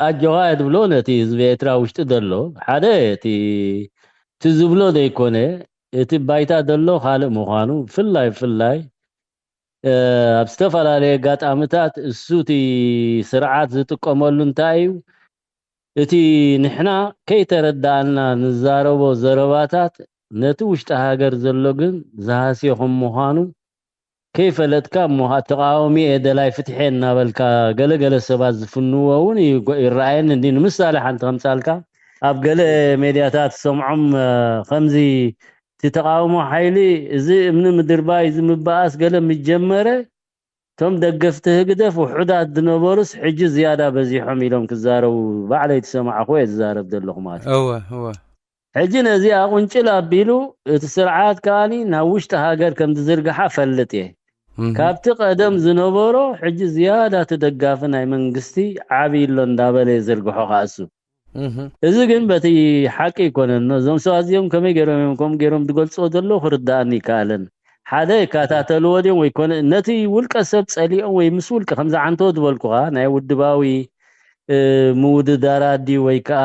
ኣጀዋድ ብሎ ነቲ ህዝቢ ኤርትራ ውሽጢ ዘሎ ሓደ እቲ ትዝብሎ ዘይኮነ እቲ ባይታ ዘሎ ካልእ ምዃኑ ፍላይ ኣብ ዝተፈላለየ ኣጋጣሚታት እሱ እቲ ስርዓት ዝጥቀመሉ እንታይ እዩ እቲ ንሕና ከይተረዳእና ንዛረቦ ዘረባታት ነቲ ውሽጢ ሃገር ዘሎ ግን ዝሃስየኹም ምዃኑ ከይፈለጥካ እሞ ተቃዋሚ ደላይ ፍትሐ እናበልካ ገለገለ ሰባት ዝፍንዎ እውን ይረአየን እንዲ ንምሳሌ ሓንቲ ከምሳልካ ኣብ ገለ ሜድያታት ሰምዖም ከምዚ ተቃውሞ ሓይሊ እዚ እምኒ ምድርባይ ዝምባኣስ ገለ ምጀመረ ቶም ደገፍቲ ህግደፍ ውሑዳት ዝነበሩስ ሕጂ ዝያዳ በዚሖም ኢሎም ክዛረቡ ባዕለይ ተሰማዕኹ ዝዛረብ ዘለኹ ማለት እወ ሕጂ ነዚ ኣቁንጭል ኣቢሉ እቲ ስርዓት ከኣኒ ናብ ውሽጢ ሃገር ከም ዝዝርግሓ ፈልጥ እየ ካብቲ ቀደም ዝነበሮ ሕጂ ዝያዳ ተደጋፊ ናይ መንግስቲ ዓብይሎ እንዳበለ ዝርግሖ ካሱ እዚ ግን በቲ ሓቂ ይኮነን እዞም ሰባት እዚኦም ከመይ ገይሮም ዝገልፅዎ ዘለዉ ክርዳእኒ ይከኣለን ሓደ ካታተልዎ ድዮም ወይ ኮነ ነቲ ውልቀ ሰብ ፀሊኦም ወይ ምስ ውልቀ ከምዚ ዓንቶ ዝበልኩኻ ናይ ውድባዊ ምውድዳራት ድዩ ወይ ከዓ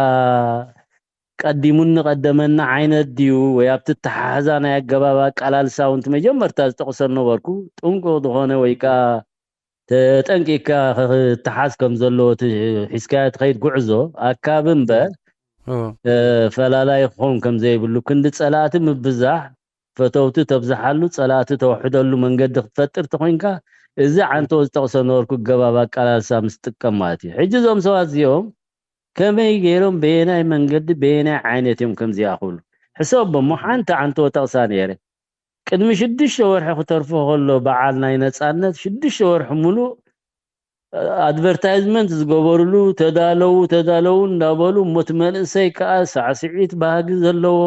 ቀዲሙኒ ቀደመና ዓይነት ድዩ ወይ ኣብቲ ተሓሓዛ ናይ ኣገባብ ኣቃላልሳ ውንቲ መጀመርታ ዝጠቕሶ ነበርኩ ጥንቁቅ ዝኾነ ወይ ከዓ ተጠንቂቅካ ክትሓዝ ከም ዘለዎ ሒዝካዮ ትኸይድ ጉዕዞ ኣካብ እምበር ፈላላይ ክኸውን ከም ዘይብሉ ክንዲ ፀላእቲ ምብዛሕ ፈተውቲ ተብዝሓሉ ፀላእቲ ተወሕደሉ መንገዲ ክትፈጥር ተኮይንካ እዚ ዓንቶ ዝጠቕሶ ነበርኩ ገባብ ኣቃላልሳ ምስ ጥቀም ማለት እዩ ሕጂ እዞም ሰባት እዚኦም ከመይ ገይሮም በየናይ መንገዲ በየናይ ዓይነት እዮም ከምዚ ያኽብሉ ሕሰቦም ሓንቲ ዓንቶ ጠቕሳ ነይረ ቅድሚ 6 ወርሒ ክተርፎ ከሎ በዓል ናይ ነፃነት 6 ወርሒ ሙሉእ ኣድቨርታይዝመንት ዝገበሩሉ ተዳለው እንዳበሉ ሞት መንእሰይ ከዓ ሳዕስዒት ባህጊ ዘለዎ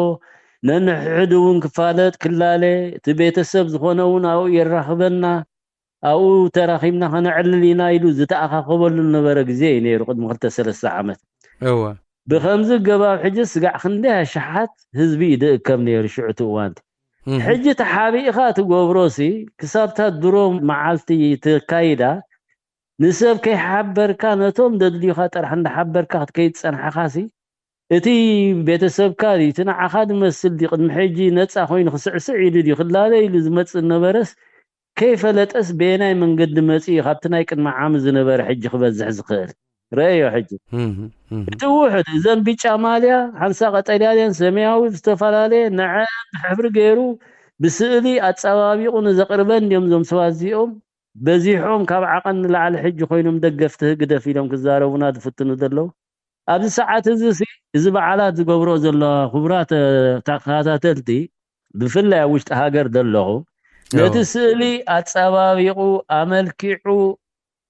ነንሕድ እውን ክፋለጥ ክላለ እቲ ቤተሰብ ዝኾነ እውን ኣብኡ ይራኽበና ኣብኡ ተራኺብና ከነዕልል ኢና ኢሉ ዝተኣኻኸበሉ ነበረ ግዜ እዩ ነይሩ ቅድሚ 2-3 ዓመት ብከምዚ ገባብ ሕጂ ስጋዕ ክንደይ ኣሽሓት ህዝቢ ይድእከም ነይሩ ሽዑቲ እዋንቲ ሕጂ ተሓቢእኻ ትገብሮሲ ክሳብታት ድሮ መዓልቲ ትካይዳ ንሰብ ከይሓበርካ ነቶም ደድልዩኻ ጥራሕ እንዳሓበርካ ክትከይትፀንሐኻሲ እቲ ቤተሰብካ እቲ ንዓኻ ዝመስል ዲ ቅድሚ ሕጂ ነፃ ኮይኑ ክስዕስዕ ኢሉ ዲ ክላለ ኢሉ ዝመፅእ ነበረስ ከይፈለጠስ በየናይ መንገዲ መፅኡ ካብቲ ናይ ቅድሚ ዓም ዝነበረ ሕጂ ክበዝሕ ዝኽእል ረአዮ ሕጂ እቲ ውሕድ እዘን ቢጫ ማልያ ሓንሳ ቀጠልያን ሰማያዊ ዝተፈላለየ ንዐ ብሕብሪ ገይሩ ብስእሊ ኣፀባቢቑ ንዘቕርበን እንዲዮም ዞም ሰባት እዚኦም በዚሖም ካብ ዓቐን ንላዕሊ ሕጂ ኮይኖም ደገፍቲ ህግደፍ ኢሎም ክዛረቡና ዝፍትኑ ዘለዉ ኣብዚ ሰዓት እዚ በዓላት ዝገብሮ ዘሎ ክቡራት ተኸታተልቲ ብፍላይ ኣብ ውሽጢ ሃገር ዘለኹ ነቲ ስእሊ ኣፀባቢቑ ኣመልኪዑ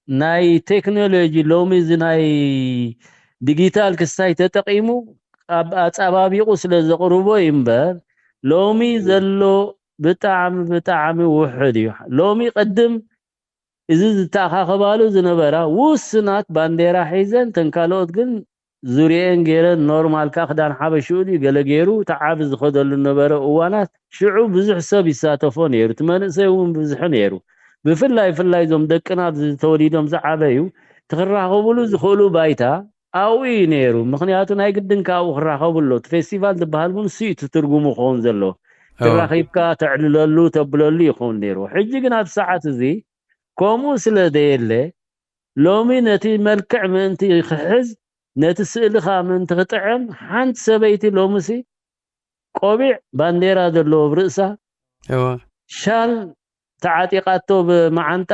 ናይ ቴክኖሎጂ ሎሚ እዚ ናይ ዲጂታል ክስታይ ተጠቂሙ ኣፀባቢቑ ስለ ዘቕርቦ እምበር ሎሚ ዘሎ ብጣዕሚ ውሕድ እዩ ሎሚ ቅድም እዚ ዝተኣኻኸባሉ ዝነበራ ውስናት ባንዴራ ሒዘን ተንካልኦት ግን ዙርየን ገይረን ኖርማልካ ክዳን ሓበሽኡ ገለ ገይሩ ተዓብ ዝኸደሉ ነበረ እዋናት ሽዑ ብዙሕ ሰብ ይሳተፎ ነይሩ ትመንእሰይ እውን ብዙሕ ነይሩ ብፍላይ ዞም ደቅና ተወሊዶም ዝዓበዩ ትኽራኸብሉ ዝኽእሉ ባይታ ኣብኡ ነይሩ ምክንያቱ ናይ ግድን ካብኡ ክራኸብሎ ፌስቲቫል ዝበሃል እውን ስኢቱ ትርጉሙ ክኸውን ዘሎ ትራኺብካ ተዕልለሉ ተብለሉ ይኸውን ነይሩ ሕጂ ግን ኣብ ሰዓት እዚ ከምኡ ስለ ዘየለ ሎሚ ነቲ መልክዕ ምእንቲ ክሕዝ ነቲ ስእልኻ ምእንቲ ክጥዕም ሓንቲ ሰበይቲ ሎምሲ ቆቢዕ ባንዴራ ዘለዎ ብርእሳ ሻል ተዓጢቃቶ ብመዓንጣ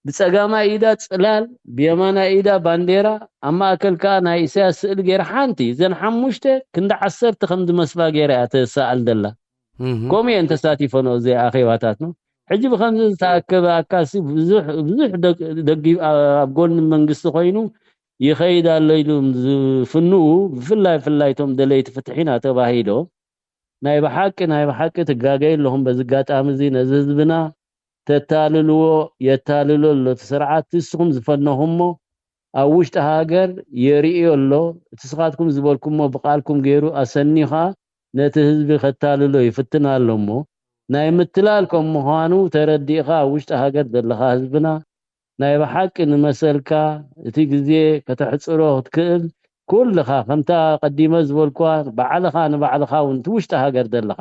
ብፀጋማይ ኢዳ ፅላል ብየማናይ ኢዳ ባንዴራ ኣብ ማእከል ከዓ ናይ ኢሳያስ ስእሊ ገይራ ሓንቲ ዘን 5 ክንዲ 10 ከም ዝመስላ ገይራ እያ ተሰኣል ዘላ ከምኡ እየን ተሳቲፈን እዚኣ ኣኼባታት ነው ሕጂ ብከምዚ ዝተኣከበ ኣካልሲ ብዙሕ ደጊፍ ኣብ ጎኒ መንግስቲ ኮይኑ ይኸይድ ኣሎ ኢሉ ዝፍንኡ ብፍላይ ቶም ደለይቲ ፍትሒና ተባሂሎም ናይ ብሓቂ ትጋገይ ኣለኹም በዚ ኣጋጣሚ እዚ ነዚ ህዝብና ተታልልዎ የታልሎ ኣሎ ስርዓት ንስኹም ዝፈነኹሞ ኣብ ውሽጢ ሃገር የርእዮ ኣሎ ትስኻትኩም ዝበልኩሞ ብቃልኩም ገይሩ ኣሰኒኻ ነቲ ህዝቢ ከታልሎ ይፍትና ኣሎ እሞ ናይ ምትላልኩም ምዃኑ ተረዲእኻ ውሽጢ ሃገር ዘለኻ ህዝብና ናይ ብሓቂ ንመሰልካ እቲ ግዜ ከተሕፅሮ ክትክእል ኩልኻ ከምታ ቀዲመ ዝበልኳ ባዕልኻ ንባዕልኻ እውን ውሽጢ ሃገር ዘለኻ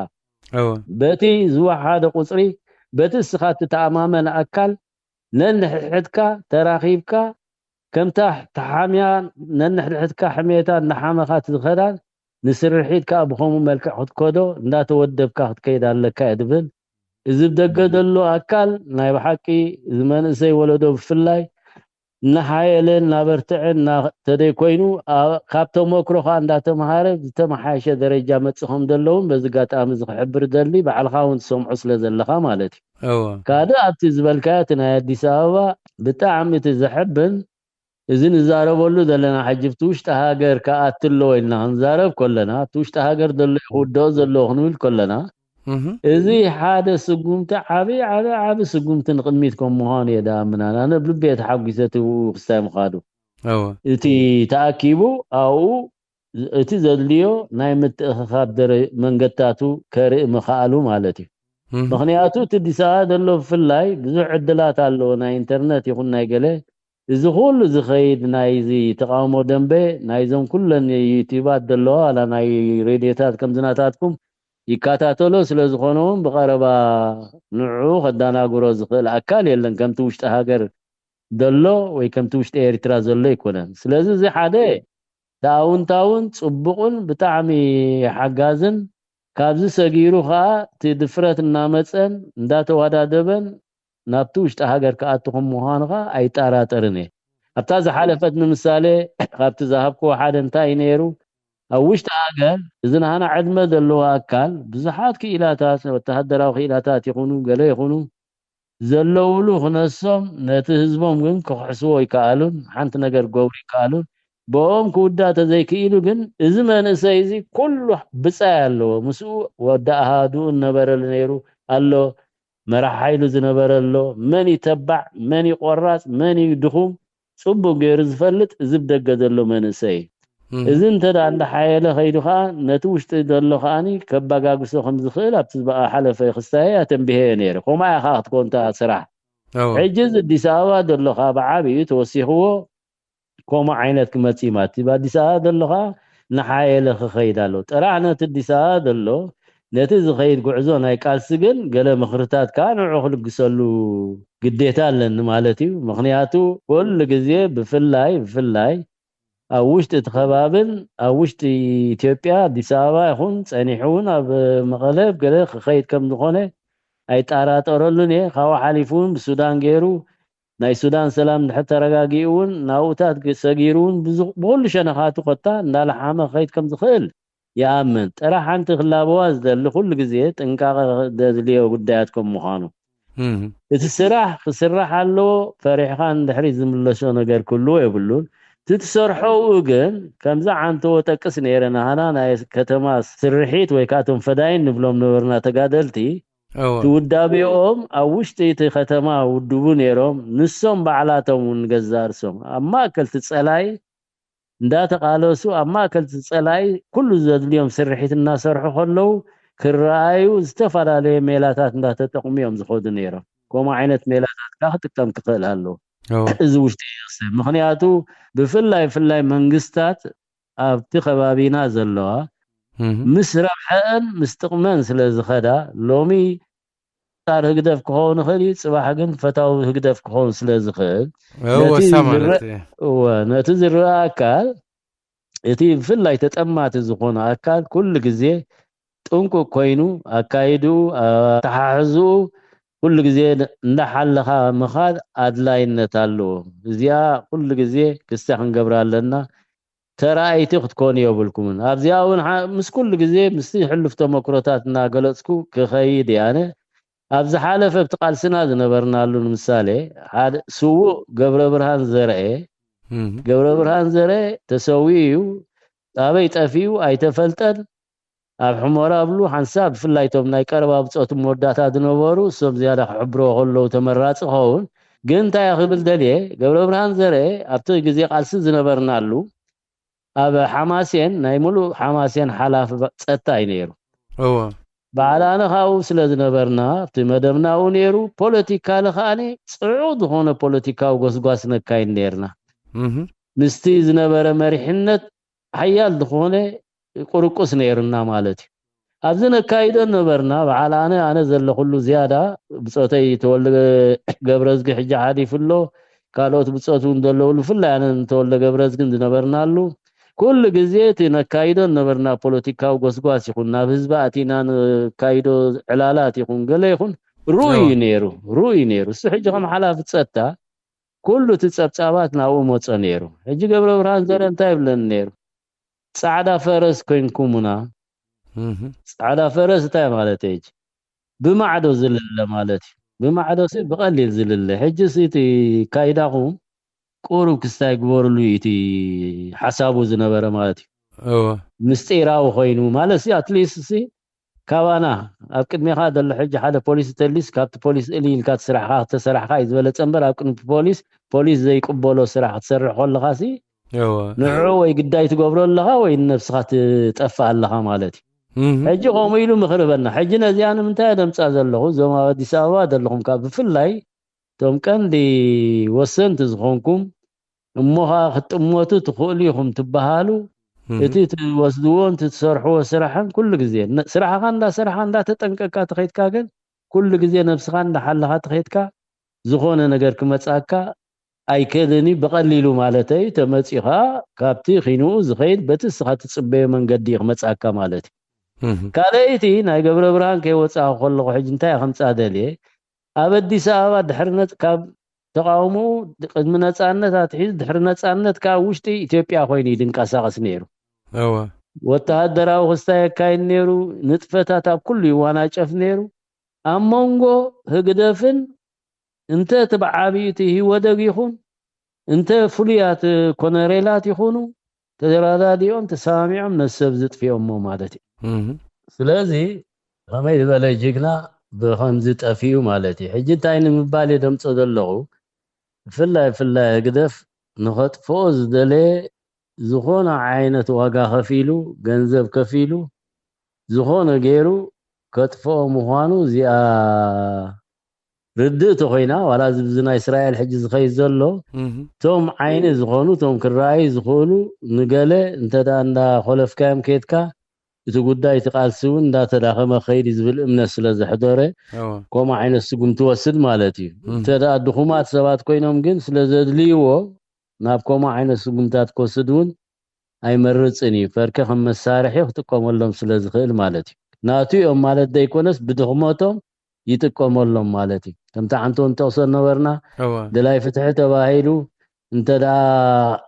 በቲ ዝወሓደ ቁፅሪ በቲ እስኻ እትተኣማመን ኣካል ነንሕድሕድካ ተራኺብካ ከምታ ተሓምያ ነንሕድሕድካ ሕሜታ እናሓመኻ ትዝኸዳን ንስርሒትካ ብኸምኡ መልክዕ ክትከዶ እንዳተወደብካ ክትከይድ ኣለካ እየ ድብል እዚ ብደገ ዘሎ ኣካል ናይ ብሓቂ ዝመንእሰይ ወለዶ ብፍላይ እናሓየለን እናበርትዕን እናተደይ ኮይኑ ካብቶም መክሮኻ እንዳተምሃረ ዝተመሓየሸ ደረጃ መፅኾም ዘለውን በዚ ጋጣሚ ዝክሕብር ደሊ ባዕልኻ እውን ትሰምዖ ስለ ዘለኻ ማለት እዩ ካልእ ኣብቲ ዝበልካዮ እቲ ናይ ኣዲስ ኣበባ ብጣዕሚ እቲ ዘሕብን እዚ ንዛረበሉ ዘለና ሕጂ ብቲ ውሽጢ ሃገር ከኣትሎ ኢልና ክንዛረብ ከለና እቲ ውሽጢ ሃገር ዘሎ ይውድኦ ዘለዎ ክንብል ከለና እዚ ሓደ ስጉምቲ ዓብይ ስጉምቲ ንቅድሚት ከም ምዃኑ እየ ዳኣምና ኣነ ብልቤ ተሓጒሰት ክስታይ ምኻዱ እቲ ተኣኪቡ ኣብኡ እቲ ዘድልዮ ናይ ምትእኽኻብ መንገድታቱ ከርኢ ምኽኣሉ ማለት እዩ ምክንያቱ እቲ ኣዲስ ኣበባ ዘሎ ብፍላይ ብዙሕ ዕድላት ኣለዎ ናይ ኢንተርነት ይኹን ናይ ገለ እዚ ኩሉ ዝኸይድ ናይ እዚ ተቃውሞ ደንበ ናይዞም ኩለን ዩቲባት ዘለዋ ዋላ ናይ ሬድዮታት ከምዝናታትኩም ይከታተሎ ስለ ዝኾነውን ብቐረባ ንዑ ከዳናግሮ ዝኽእል ኣካል የለን ከምቲ ውሽጢ ሃገር ዘሎ ወይ ከምቲ ውሽጢ ኤርትራ ዘሎ ይኮነን ስለዚ እዚ ሓደ ተኣውንታውን ፅቡቕን ብጣዕሚ ሓጋዝን ካብዚ ሰጊሩ ከዓ እቲ ድፍረት እናመፀን እንዳተወዳደበን ናብቲ ውሽጢ ሃገር ከኣትኹም ምዃኑኻ ኣይጠራጠርን እየ ኣብታ ዝሓለፈት ንምሳሌ ካብቲ ዝሃብክዎ ሓደ እንታይ ነይሩ ኣብ ውሽጢ ሃገር እዚ ንሃና ዕድመ ዘለዎ ኣካል ብዙሓት ክኢላታት ወተሃደራዊ ክኢላታት ይኹኑ ገለ ይኹኑ ዘለውሉ ክነሶም ነቲ ህዝቦም ግን ክሕስቦ ይከኣሉን ሓንቲ ነገር ገብሩ ይከኣሉን ብኦም ክውዳ ተዘይክኢሉ ግን እዚ መንእሰይ እዚ ኩሉ ብፃይ ኣለዎ ምስኡ ወዲ ኣሃዱኡ ነበረሉ ነይሩ ኣሎ መራሒ ሓይሉ ዝነበረሎ መን ይተባዕ መን ይቆራፅ መን ይድኹም ፅቡቅ ገይሩ ዝፈልጥ እዚ ብደገ ዘሎ መንእሰይ እዚ እንተዳ እንዳሓየለ ኸይዱ ከዓ ነቲ ውሽጢ ዘሎ ከዓኒ ከበጋግሶ ከም ዝኽእል ኣብቲ ሓለፈ ክስታየ ኣተንቢሄ ነይረ ከምኡ ኢኻ ክትኮንታ ስራሕ ሕጂ እዚ ኣዲስ ኣበባ ዘሎኻ ብዓብዩ ተወሲኽዎ ከምኡ ዓይነት ክመፅ ማለት በኣዲስ ኣበባ ዘሎኻ ንሓየለ ክኸይድ ኣሎ ጥራሕ ነቲ ኣዲስ ኣበባ ዘሎ ነቲ ዝኸይድ ጉዕዞ ናይ ቃልሲ ግን ገለ ምክርታት ከዓ ንዑ ክልግሰሉ ግዴታ ኣለኒ ማለት እዩ ምክንያቱ ኩሉ ግዜ ብፍላይ ኣብ ውሽጢ እቲ ከባብን ኣብ ውሽጢ ኢትዮጵያ ኣዲስ ኣበባ ይኹን ፀኒሑ እውን ኣብ መቐለ ገለ ክኸይድ ከም ዝኾነ ኣይጠራጠረሉን እየ ካብኡ ሓሊፉ እውን ብሱዳን ገይሩ ናይ ሱዳን ሰላም ድሕር ተረጋጊኡ እውን ናብኡታት ሰጊሩ እውን ብኩሉ ሸነኻቱ ኮታ እንዳለሓመ ክኸይድ ከም ዝኽእል ይኣምን ጥራሕ ሓንቲ ክላበዋ ዝደሊ ኩሉ ግዜ ጥንቃቐ ዘድልዮ ጉዳያት ከም ምዃኑ እቲ ስራሕ ክስራሕ ኣለዎ ፈሪሕኻ እንድሕሪ ዝምለሶ ነገር ኩሉ የብሉን ትሰርሖው ግን ከምዛ ዓንተው ጠቅስ ነይረና ሃና ናይ ከተማ ስርሒት ወይ ካቶም ፈዳይን ንብሎም ነበርና ተጋደልቲ ትውዳቤኦም ኣብ ውሽጢ እቲ ከተማ ውድቡ ነይሮም ንሶም ባዕላቶም ገዛርሶም ኣብ ማእከል ትጸላይ እንዳተቃለሱ ኣብ ማእከል ትጸላይ ኩሉ ዘድልዮም ስርሒት እናሰርሑ ከለው ክረኣዩ ዝተፈላለዩ ሜላታት እንዳተጠቅሚዮም ዝኸዱ ነይሮም ከምኡ ዓይነት ሜላታት ከዓ ክትጥቀም ትኽእል ኣለዎ እዚ ውሽጢ ይኽሰብ ምክንያቱ ብፍላይ መንግስታት ኣብቲ ከባቢና ዘለዋ ምስ ረብሐን ምስ ጥቕመን ስለ ዝኸዳ ሎሚ ታር ህግደፍ ክኸውን ይኽእል ፅባሕ ግን ፈታዊ ህግደፍ ክኸውን ስለ ዝኽእል ነቲ ዝረአ ኣካል እቲ ብፍላይ ተጠማቲ ዝኾነ ኣካል ኩሉ ግዜ ጥንቁቅ ኮይኑ ኣካይዱ ተሓሕዝኡ ኩሉ ግዜ እንዳሓለኻ ምኻድ ኣድላይነት ኣለዎ እዚኣ ኩሉ ግዜ ክስታ ክንገብር ኣለና ተራእይቲ ክትኮን የብልኩምን ኣብዚኣ እውን ምስ ኩሉ ግዜ ምስ ሕልፍ ተመክሮታት እናገለፅኩ ክኸይድ ያነ ኣብዚ ሓለፈ ብትቃልስና ዝነበርናሉ ምሳሌ ሓደ ስውእ ገብረ ብርሃን ዘርአ ተሰዊዩ ኣበይ ጠፊኡ ኣይተፈልጠን ኣብ ሕሞራ ብሉ ሓንሳብ ብፍላይቶም ናይ ቀረባ ብፆት መወዳእታት ዝነበሩ እሶም ዝያዳ ክሕብሮ ከለው ተመራፂ ኸውን ግን እንታይ ክብል ደልየ ገብረ ብርሃን ዘርአ ኣብቲ ግዜ ቃልሲ ዝነበርናሉ ኣብ ሓማሴን ናይ ሙሉእ ሓማሴን ሓላፊ ፀጥታ እዩ ነይሩ بعلانا خاو ስለዝነበርና እቲ መደብናው ነይሩ ፖለቲካሊ ኻኒ ጽዑድ ሆነ ፖለቲካው ጎስጓስ ነካይድ ነርና ምስቲ ዝነበረ መሪሕነት ሓያል ዝኾነ ቁርቁስ ነርና ማለት እዩ ኣብዚ ነካይዶ ነበርና بعلانا ኣነ ዘለኹሉ ዝያዳ ብጾተይ ተወልደ ገብረዝጊ ሕጂ ሓዲፍሎ ካልኦት ብጾቱ እንደለውሉ ፍላይ ኣነ ተወልደ ገብረዝጊ ዝነበርናሉ كل جزيت نكايدو نبرنا بوليتيكاو غسغاس يكون ناب حزب اتينا كايدو علالات يكون قال يكون روي نيرو سحجهم حلاف تصتا كله تصبصابات ناو موص نيرو اجي قبل برهان زرن تايبلن نيرو صعدا فرس كنكمنا صعدا فرس تاي مالتي بمعدو زلل مالتي بمعدو سي بقليل زلل حجي سيتي كايداهم قورو كستاي غورلو يتي حسابو زنبره مالتي مستيراو خوينو مالسي اتليست سي كابانا اقدمي خا دل حج حدا بوليس تليس كابت بوليس الي كات سرحها تسرحها يزبل صنبر اقن بوليس زي قبولو سرح تسرح خلخا سي نعو وي قداي تغبرو لها وي نفسها تطفى لها مالتي حج قوميلو مخربنا حجنا زيان منتا دمصا زلخو زما اديس ابابا دلخم كاب فلاي توم كان دي وسنت زخونكم امها خطموتو تخوليهم تبهالو اتي توسدون تسرحوا سرحان كل غزي سرحا اندا تطنققا تخيتكا كن كل غزي نفسها اندا حلها تخيتكا زخونه ነገር كمصاكا ايكدني بقليلو مالتي تمصيخا كابتي خينو زخيد بتسخا تصبي منغدي مصاكا مالتي كاليتي ناي غبر برهان كي وصا خلخ حجنتا خمصا دلي أبدي ساعة دحرنت كاب تقاومو قدم نصانت اتحيز دحر نصانت كا وشتي ኢትዮጵያ ኮይኒ ድንቃሳቀስ ነይሩ ወታደራው ሆስታየ ካይን ነይሩ ንጥፈታት ኣብ ኩሉ ይዋናጨፍ ነይሩ ኣሞንጎ ህግደፍን እንተ ተባዓቢቲ ህወደግ ይኹን እንተ ፍሉያት ኮነሬላት ይኹኑ ተደራዳዲኦም ተሳሚዖም ነሰብ ዝጥፊኦም ማለት እዩ ስለዚ ከመይ ዝበለ ጅግና بخمز طفيو مالتي حجي تاين مبالي دمصو دلغو فلا قدف نخط فوز دلي زخونه عينت واغا خفيلو ገንዘብ كفيلو زخونه غيرو كتفو مخانو زيا ردته خوينا ولا زبزنا اسرائيل حج زخي زلو توم عين زخونو توم كراي زخولو نقله انت دا خلف كام كيتكا እቲ ጉዳይ ተቃልሱን እንዳተዳኸመ ኸይድ ዝብል እምነት ስለ ዘሕደረ ቆማ ዓይነት ስጉም ትወስድ ማለት እዩ ተዳ ድኹማት ሰባት ኮይኖም ግን ስለ ዘድልይዎ ናብ ቆማ ዓይነት ስጉምታት ከወስዱን ኣይመርጽን እዩ ፈርከ ከም መሳርሒ ክትቆመሎም ስለ ዝኽእል ማለት እዩ ናቱኦም ማለት ደይኮነስ ብድኽመቶም ይጥቀመሎም ማለት እዩ ከምታ አንቶን ተወሰነ ነበርና ደላይ ፍትሕ ተባሂሉ انت دا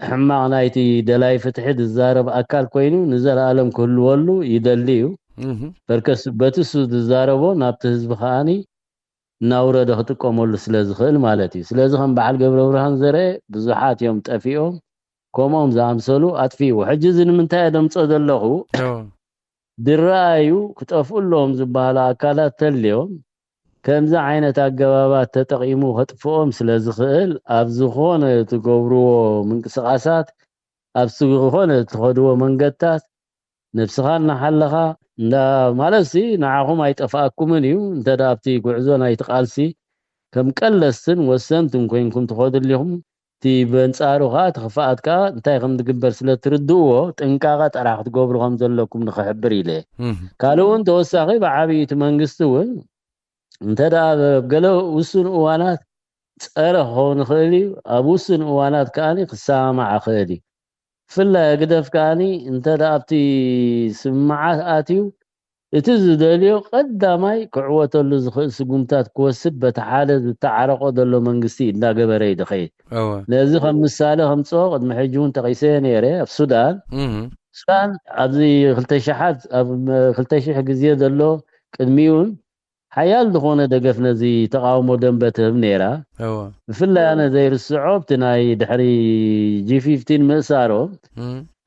حماق نايتي دلاي فتحد الزارب اكال كوينو نزل عالم كله ولو يدليو بركس بتسو الزاربو نابت حزب خاني ناورد خطقومول سلازخل مالتي سلازخم بعل قبر برهان زري بزحات يوم طفيهم كوموم زامسلو اطفيو حجزن منتا دمصو دلخو درايو كطفولهم زبالا اكالات تليوم كمزا عينت አገባባት ተጠቂሙ خطفهم ስለዝኽእል ኣብ ዝኾነ ትገብርዎ ምንቅስቃሳት ኣብ ዝኾነ ትኸድዎ መንገድታት ነፍስኻን ሓለኻ እንዳ ማለሲ ንዓኹም ኣይጠፋኣኩምን እዩ እንተ ዳብቲ ጉዕዞ ናይ ተቃልሲ ከም ቀለስትን ወሰንትን ኮይንኩም ትኸድልኹም ቲ በንጻሩኻ ተኸፋኣትካ እንታይ ከም ትግበር ስለ ትርድዎ ጥንቃቐ ጠራኽ ትገብሩ ከም ዘለኩም ንኽሕብር ኢለ ካልኡን ተወሳኺ ብዓብይቲ መንግስቲ እውን انت دا بقلو وسن اوانات صره هون خلي ابوسن اوانات كاني خسامع خلي فلا قدف كاني انت دا ابتي سمعات اتيو اتزدليو قداماي كعوته لزخل سقمتات كوسب بتحالد تعرقو دلو منغستي لا غبري دخيل لازم مثاله همصو قد محجون تقيسين يري في السودان سودان ابزي خلتشحات خلتشح غزيه دلو قدميون حيال دخونه دقف نزي تقاومو دنبتهم نيرا فلا انا زي الصعوب تناي دحري جي 15 مسارو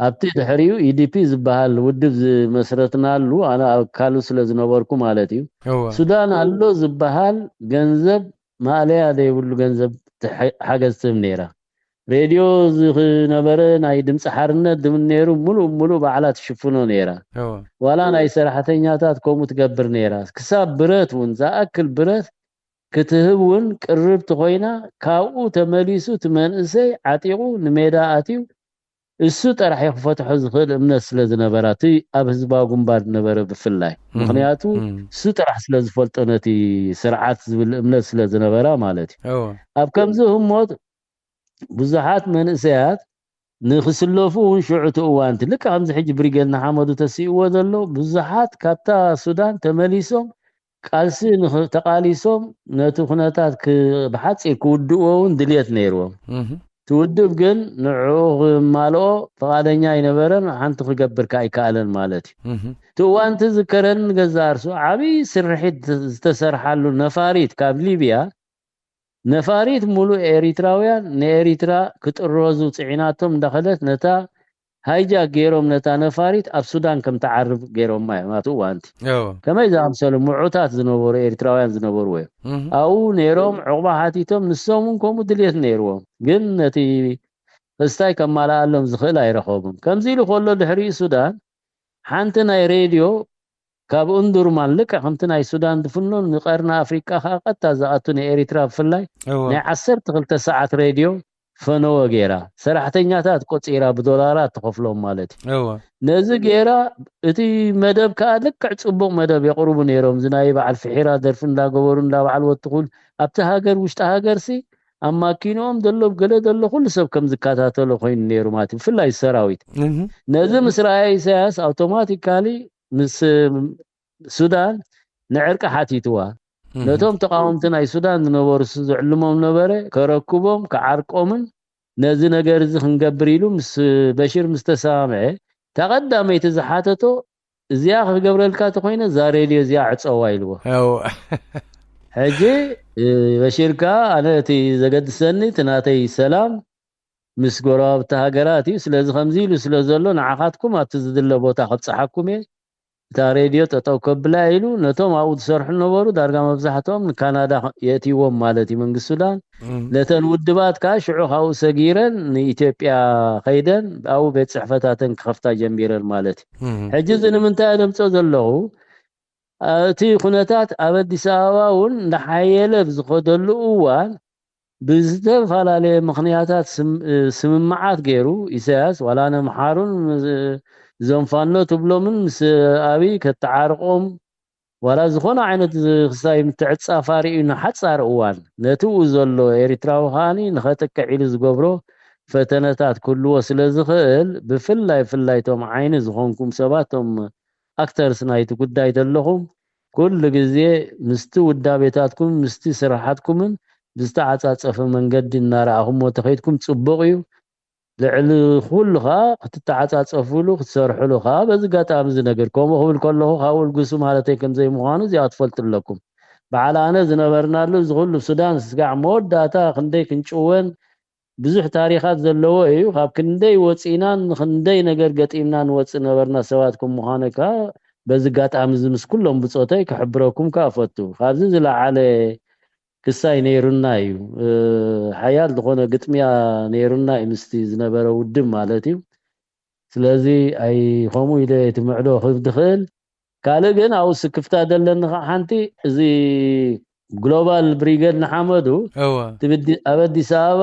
ابتي دحريو اي دي بي زبال ودب مسرتنا لو انا كالو سلازنبركو مالتي سودان الله زبال ገንዘብ ማሊያ دي ولو ገንዘብ حاجزتم نيرا راديو نبره ناي دمص حرነት دم نيرو ملو بعلات شفنو نيرا ولا ناي سرحتኛታት كومو تقبر نيرا كساب برت ونزا اكل برت كتهبون قربت خوينا كاو تمليسو تمنسي عطيقو نميدا اتيو እሱ ጠራህ ይፈትሑ ዝኽእል እምነት ስለ ዝነበራቲ ኣብ ህዝባዊ ግንባር ነበረ ብፍላይ ምክንያቱ እሱ ጠራህ ስለ ዝፈልጦ ነቲ ስርዓት ዝብል እምነት ስለ ዝነበራ ማለት እዩ ኣብ ከምዚ ህሞት ብዙሓት መንእሰያት ንክስለፉ ሽዑቱ እዋንቲ ልክ ከምዚ ሕጂ ብሪጌድና ሓመዱ ተሲእዎ ዘሎ ብዙሓት ካብታ ሱዳን ተመሊሶም ቃልሲ ተቃሊሶም ነቲ ኩነታት ብሓፂር ክውድእዎውን ድልየት ነይርዎም ትውድብ ግን ንዑ ማልኦ ፈቃደኛ ይነበረን ሓንቲ ክገብር ካይካለን ማለት እዩ ትዋንቲ ዝከረን ገዛርሱ ዓቢ ስርሒት ዝተሰርሓሉ ነፋሪት ካብ ሊብያ ነፋሪት ሙሉ ኤሪትራውያን ንኤሪትራ ክጥሮዙ ጽዒናቶም እንደኸለት ነታ ሃይጃ ገይሮም ነታ ነፋሪት ኣብ ሱዳን ከም ተዓርብ ገይሮም ማቱ ዋንቲ ከመይ ዝኣምሰሉ ሙዑታት ዝነበሩ ኤሪትራውያን ዝነበሩ ወይ ኣው ነይሮም ዕቁባ ሓቲቶም ንሶምን ከምኡ ድልየት ነይርዎም ግን ነቲ ክስታይ ከማላኣሎም ዝኽእል ኣይረኸቡን ከምዚ ኢሉ ከሎ ድሕሪ ሱዳን ሓንቲ ናይ ሬድዮ ካብ እንዱርማን ልክ ከምቲ ናይ ሱዳን ድፍኖ ንቀርና ኣፍሪካ ቀጥታ ዝኣቱ ንኤሪትራ ብፍላይ ናይ 12 ሰዓት ሬድዮ ፈነወ ገይራ ሰራሕተኛታት ቆፂራ ብዶላራት ተኸፍሎም ማለት እዩ ነዚ ገይራ እቲ መደብ ከዓ ልክዕ ጽቡቕ መደብ የቅርቡ ነይሮም ዝናይ በዓል ፍሒራ ደርፍ እንዳገበሩ እንዳበዓል ወጥኹል ኣብቲ ሃገር ውሽጢ ሃገርሲ ኣማኪኖም ደሎ ገለ ደሎ ኩሉ ሰብ ከም ዝከታተሎ ኮይኑ ነይሩ ማለት ብፍላይ ሰራዊት ነዚ ምስራይ ኢሳያስ ኣውቶማቲካሊ ምስ ሱዳን ንዕርቂ ሓቲትዋ ነቶም ተቃወምቲ ናይ ሱዳን ዝነበሩ ዝዕልሞም ነበረ ከረክቦም ከዓርቆምን ነዚ ነገር እዚ ክንገብር ኢሉ ምስ በሽር ምስተሳምዐ ተቀዳመይቲ ዝሓተቶ እዚያ ክገብረልካ ተኮይነ ዛ ሬድዮ እዚያ ዕፀዋ ኢልዎ ሕጂ በሽርካ ኣነ እቲ ዘገድሰኒ ትናተይ ሰላም ምስ ጎረባብቲ ሃገራት እዩ ስለዚ ከምዚ ኢሉ ስለ ዘሎ ንዓኻትኩም ኣብቲ ዝድለ ቦታ ክብፅሓኩም እየ እታ ሬድዮ ጠጠው ከብላ ኢሉ ነቶም ኣብኡ ዝሰርሑ ነበሩ ዳርጋ መብዛሕትኦም ንካናዳ የእትይዎም ማለት እዩ መንግስቲ ሱዳን ነተን ውድባት ከዓ ሽዑ ካብኡ ሰጊረን ንኢትዮጵያ ከይደን ኣብኡ ቤት ፅሕፈታተን ክኸፍታ ጀሚረን ማለት እዩ ሕጂ እዚ ንምንታይ ደምፆ ዘለኹ እቲ ኩነታት ኣብ ኣዲስ ኣበባ እውን እንዳሓየለ ብዝኸደሉ እዋን ብዝተፈላለየ ምክንያታት ስምምዓት ገይሩ ኢሳያስ ዋላ ነምሓሩን ዞም ፋኖ ትብሎምን ምስ ኣቢ ከተዓርቆም ዋላ ዝኾነ ዓይነት ክሳይ ምትዕጻፋሪ ንሓጻር እዋን ነትኡ ዘሎ ኤሪትራዊ ኻኒ ንኸጥቅዕ ኢሉ ዝገብሮ ፈተነታት ኩልዎ ስለ ዝኽእል ብፍላይቶም ዓይኒ ዝኾንኩም ሰባቶም ኣክተርስ ናይቲ ጉዳይ ዘለኹም ኩሉ ግዜ ምስቲ ውዳቤታትኩም ምስቲ ስራሓትኩምን ብዝተዓጻጸፈ መንገዲ እናረኣኹሞ ተኸይድኩም ጽቡቕ እዩ ልዕሊ ኩሉኻ ክትተዓጻጸፍሉ ክትሰርሕሉ ኻ በዚ ጋጣሚ እዚ ነገር ከምኡ ክብል ከለኹ ካብኡ ልግሱ ማለተይ ከምዘይ ምዃኑ እዚኣ ትፈልጥለኩም በዓል ኣነ ዝነበርናሉ ዝኩሉ ሱዳን ስጋዕ መወዳእታ ክንደይ ክንጭወን ብዙሕ ታሪኻት ዘለዎ እዩ ካብ ክንደይ ወፂናን ክንደይ ነገር ገጢምና ንወፅእ ነበርና ሰባት ከም ምዃንካ በዚ ጋጣሚ እዚ ምስ ኩሎም ብፆተይ ክሕብረኩም ካፈቱ ካብዚ ዝለዓለ ክሳይ ነይሩና እዩ ሓያል ዝኾነ ግጥምያ ነይሩና ምስቲ ዝነበረ ውድብ ማለት እዩ ስለዚ ኣይ ከምኡ ኢለ ትምዕዶ ክብድኽእል ካልእ ግን ኣብኡ ስክፍታ ደለኒ ሓንቲ እዚ ግሎባል ብሪጌድ ንሓመዱ ኣብ ኣዲስ ኣበባ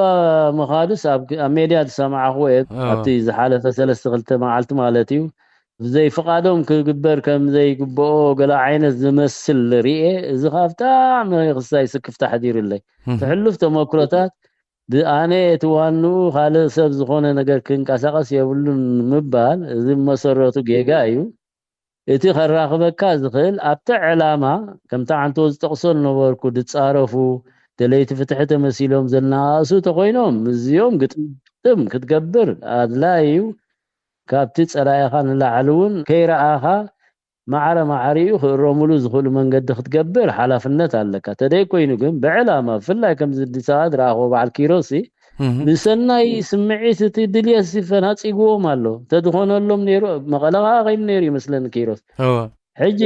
መኻዱስ ኣብ ሜድያ ተሰማዕኽዎ እየ ኣብቲ ዝሓለፈ 3-2 መዓልቲ ማለት እዩ ብዘይ ፍቃዶም ክግበር ከም ዘይግብኦ ገለ ዓይነት ዝመስል ርኤ እዚ ካብጣዕሚ ክሳይ ስክፍታ ሓዲሩለይ ትሕልፍ ተመክሮታት ብኣነ እትዋኑ ካልእ ሰብ ዝኾነ ነገር ክንቀሳቀስ የብሉን ምባል እዚ መሰረቱ ጌጋ እዩ እቲ ከራኽበካ ዝኽእል ኣብቲ ዕላማ ከምታ ዓንቶ ዝጠቕሶ ነበርኩ ድፃረፉ ተለይቲ ፍትሒ ተመሲሎም ዘናእሱ ተኮይኖም እዚኦም ግጥም ክትገብር ኣድላይ እዩ ካብቲ ፀላኢኻ ንላዕሊ እውን ከይረኣኻ ማዕረ ማዕሪኡ ክእረሙሉ ዝኽእሉ መንገዲ ክትገብር ሓላፍነት ኣለካ ተደይ ኮይኑ ግን ብዕላማ ብፍላይ ከምዚ ኣዲስ ኣበባ ረኣኽቦ በዓል ኪሮሲ ብሰናይ ስምዒት እቲ ድልየት ፈናፂግዎም ኣሎ ተድኾነሎም ነይሩ መቐለ ከዓ ከይዱ ነይሩ ይመስለኒ ኪሮስ ሕጂ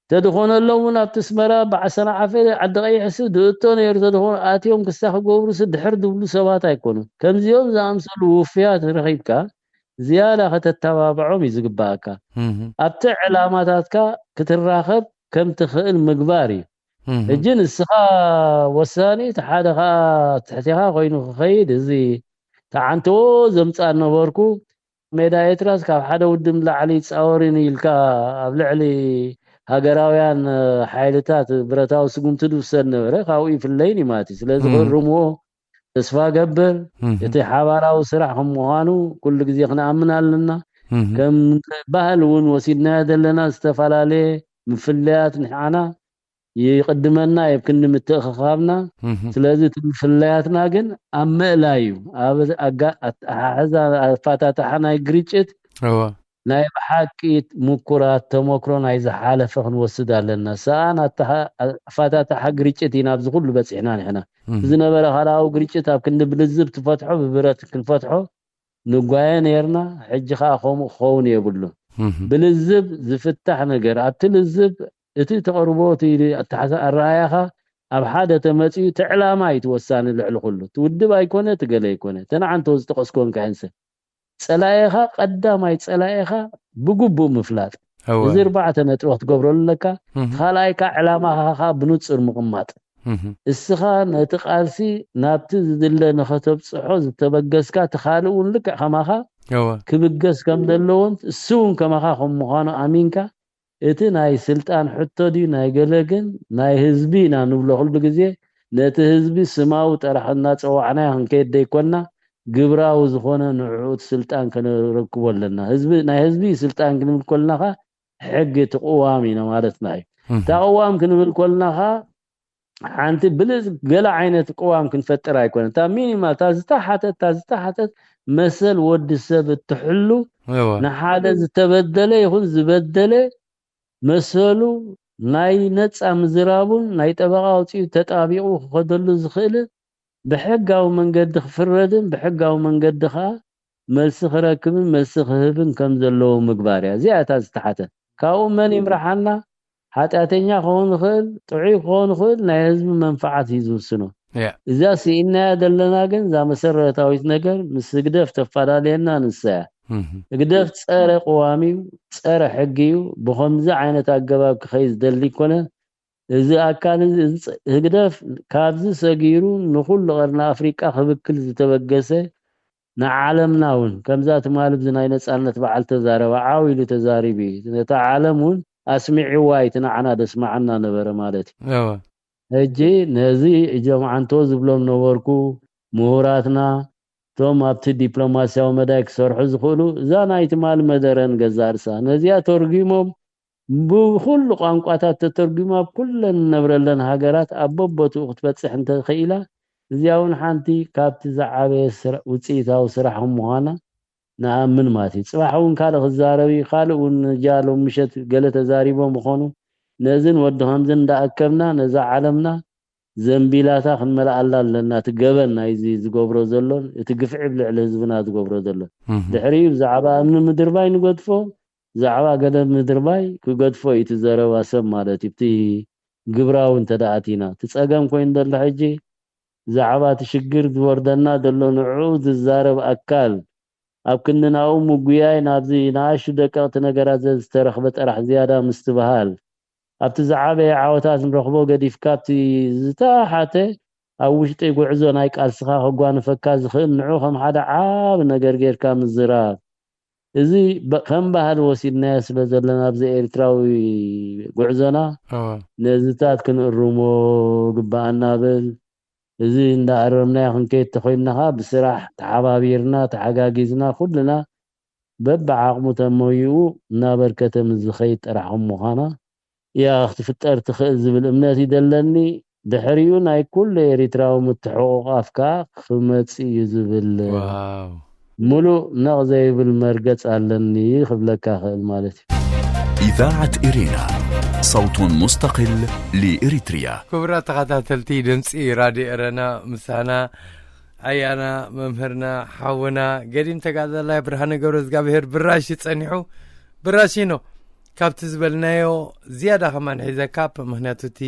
تدخون اللون بتسمرا بعسنا عفيل عدقي حسود دوتون يرتدخون آتيهم كستاخ قبرو سد حرد بلو سباتا يكونوا كم زيوم زامسل وفيات رخيبكا زيادة خطتابعهم يزقباكا أبتع علاماتاتك كتراخب كم تخيل مقباري الجن السخا وساني تحادخا تحتها غينو خيد زي تعنتو زمصان نبركو ميدا يتراس كاب حدا ودم لعلي تصاورين يلكا ابلعلي هاجراويان حايلتات برتاو سقمت دوسن نبره خاوي في الليل ماتي ስለዚህ قرمو ተስፋ ገበር እቲ ሓባራው ስራሕም ምዃኑ ኩሉ ግዜ ክነኣምናለና ከም ባህል እውን ወሲድና ዘለና ዝተፈላለዩ ምፍለያት ንሓና ይቅድመና የብክን ምትእኽኻብና ስለዚህ ምፍለያትና ግን ኣብ ምእላዩ ኣብ ኣሓዛ ኣፋታታሓና ግሪጭት ናይ ብሓቂ ሙኩራት ተሞክሮ ናይ ዝሓለፈ ክንወስድ ኣለና ሰኣን ኣፋታታሓ ግሪጭት ኢና ኣብዚ ኩሉ በፂሕና ንሕና ዝነበረ ካላው ግሪጭት ኣብ ክንዲ ብልዝብ ትፈትሖ ብብረት ክንፈትሖ ንጓየ ነርና ሕጂ ኸ ከምኡ ክኸውን የብሉ ብልዝብ ዝፍታሕ ነገር ኣብቲ ልዝብ እቲ ተقرቦት ኣራያኻ ኣብ ሓደ ተመጽዩ ተዕላማ ይትወሳኒ ልዕል ኩሉ ትውድብ ኣይኮነ ትገለ ይኮነ ተናዓንቶ ዝተቆስኮን ካንሰ ጸላኤኻ ቀዳማይ ጸላኤኻ ብጉቡእ ምፍላጥ እዚ 4 ነጥብ ክትገብረለካ ካልኣይካ ዕላማኻ ብንጹር ምቕማጥ እስኻ ነቲ ቃልሲ ናብቲ ዝድለ ንኸተብጽሖ ዝተበገስካ ተኻልኡን ልክ ከማኻ ክብገስ ከም ዘለዎን እሱን ከማኻ ከም ምዃኑ ኣሚንካ እቲ ናይ ስልጣን ሕቶ ዲ ናይ ገለግን ናይ ህዝቢ ና ንብሎ ሁሉ ግዜ ነቲ ህዝቢ ስማው ጠራሕና ጸዋዕና ክንከይድ ደይኮና ግብራው ዝኾነ ንዑት ስልጣን ከነረክቦለና ህዝቢ ናይ ህዝቢ ስልጣን ክንብል ኮልናኻ ሕጊ ተقዋሚ ነው ማለት ናይ ተقዋም ክንብል ኮልናኻ ሓንቲ ብልዝ ገለ ዓይነት قዋም ክንፈጥር ኣይኮነ ታ ሚኒማል ታዝታሓተት መሰል ወዲ ሰብ ትሕሉ ንሓደ ዝተበደለ ይኹን ዝበደለ መሰሉ ናይ ነፃ ምዝራቡን ናይ ጠበቃ ውፅኡ ተጣቢቁ ክኸደሉ ዝኽእል ብሕጋዊ መንገዲ ክፍረድን ብሕጋዊ መንገዲ ኸ መልሲ ክረክብን መልሲ ክህብን ከም ዘለዎ ምግባርያ እዚኣታ ዝተሓተ ካብኡ መን ይምራሓና ሓጢአተኛ ክኸውን ይኽእል ጥዑይ ክኸውን ይኽእል ናይ ህዝቢ መንፋዓት ይዝውስኖ እዛ ሲኢና ዘለና ግን ዛ መሰረታዊት ነገር ምስ ግደፍ ተፈላለየና ንስያ ግደፍ ፀረ قዋሚ ፀረ ሕጊዩ ብኸምዚ ዓይነት ኣገባብ ክኸይ ዝደሊ ኮነ እዚ ኣካል ግደፍ ካብዚ ሰጊሩ ንኹሉ ቀርና ኣፍሪቃ ክብክል ዝተበገሰ ንዓለምና እውን ከምዛ ትማልብ ዝናይ ነፃነት በዓል ተዛረባ ዓዊሉ ተዛሪቢ ነታ ዓለም እውን ኣስሚዕዋ ይትናዓና ደስማዓና ነበረ ማለት እዩ ሕጂ ነዚ ጀማዓንቶ ዝብሎም ነበርኩ ምሁራትና ቶም ኣብቲ ዲፕሎማሲያዊ መዳይ ክሰርሑ ዝኽእሉ እዛ ናይ ትማል መደረን ገዛርሳ ነዚያ ተርጊሞም ብኩሉ ቋንቋታት ተተርጊማ ኩለን ነብረለን ሃገራት ኣበቦቱ ክትበጽሕ እንተኽኢላ እዚያውን ሓንቲ ካብቲ ዝዓበየ ውፅኢታዊ ስራሕ ምዃና ንኣምን ማለት እዩ ጽባሕውን ካልእ ክዛረቢ ካልእውን ጃሎም ምሸት ገለ ተዛሪቦም ምኾኑ ነዝን ወዲ ከምዝን እንዳኣከብና ነዛ ዓለምና ዘንቢላታ ክንመላኣላ ኣለና ትገበን ናይዚ ዝገብሮ ዘሎን እቲ ግፍዒ ብልዕሊ ህዝብና ዝገብሮ ዘሎን ድሕሪኡ ብዛዕባ እምኒ ምድርባይ ንገድፎ ብዛዕባ ገለ ምድርባይ ክገድፎ እዩ ትዘረባ ሰብ ማለት እዩ እቲ ግብራዊ እንተዳኣቲና ትፀገም ኮይኑ ዘሎ ሕጂ ብዛዕባ እቲ ሽግር ዝወርደና ዘሎ ንዕኡ ዝዛረብ ኣካል ኣብ ክንናኡ ምጉያይ ናብዚ ንኣሽቱ ደቀቕቲ ነገራት ዝተረኽበ ጥራሕ ዝያዳ ምስትበሃል ኣብቲ ዝዓበየ ዓወታት ንረኽቦ ገዲፍካ ኣብቲ ዝተሓተ ኣብ ውሽጢ ጉዕዞ ናይ ቃልስኻ ከጓንፈካ ዝኽእል ንዑ ከም ሓደ ዓብ ነገር ጌርካ ምዝራብ እዚ ከም ባህል ወሲድናዮ ስለ ዘለና ኣብዚ ኤርትራዊ ጉዕዞና ነዝታት ክንእርሞ ግባአና ብል እዚ እንዳኣረምናዮ ክንከይድ ተኾይንናኻ ብስራሕ ተሓባቢርና ተሓጋጊዝና ኩልና በብዓቕሙ ተሞይኡ እናበርከተ ምዝኸይድ ጥራሕ ምዃና ያ ክትፍጠር ትኽእል ዝብል እምነት ይደለኒ ድሕሪኡ ናይ ኩሉ ኤርትራዊ ምትሕቑቕ ኣፍካ ክመጽእ እዩ ዝብል ሙሉእ ነቕ ዘይብል መርገጽ ኣለኒ ክብለካ ክእል ማለት እዩ إذاعة إرينا صوت مستقل لإريتريا كبرى تخاتلتي دمسي رادي إرنا مسانا أيانا ممهرنا حاونا قديم تقعد الله برهان قورز قابهر براشي تصنحو براشينو ካብቲ ዝበልናዮ ዝያዳ ከማን ሒዘካ ምክንያቱ እቲ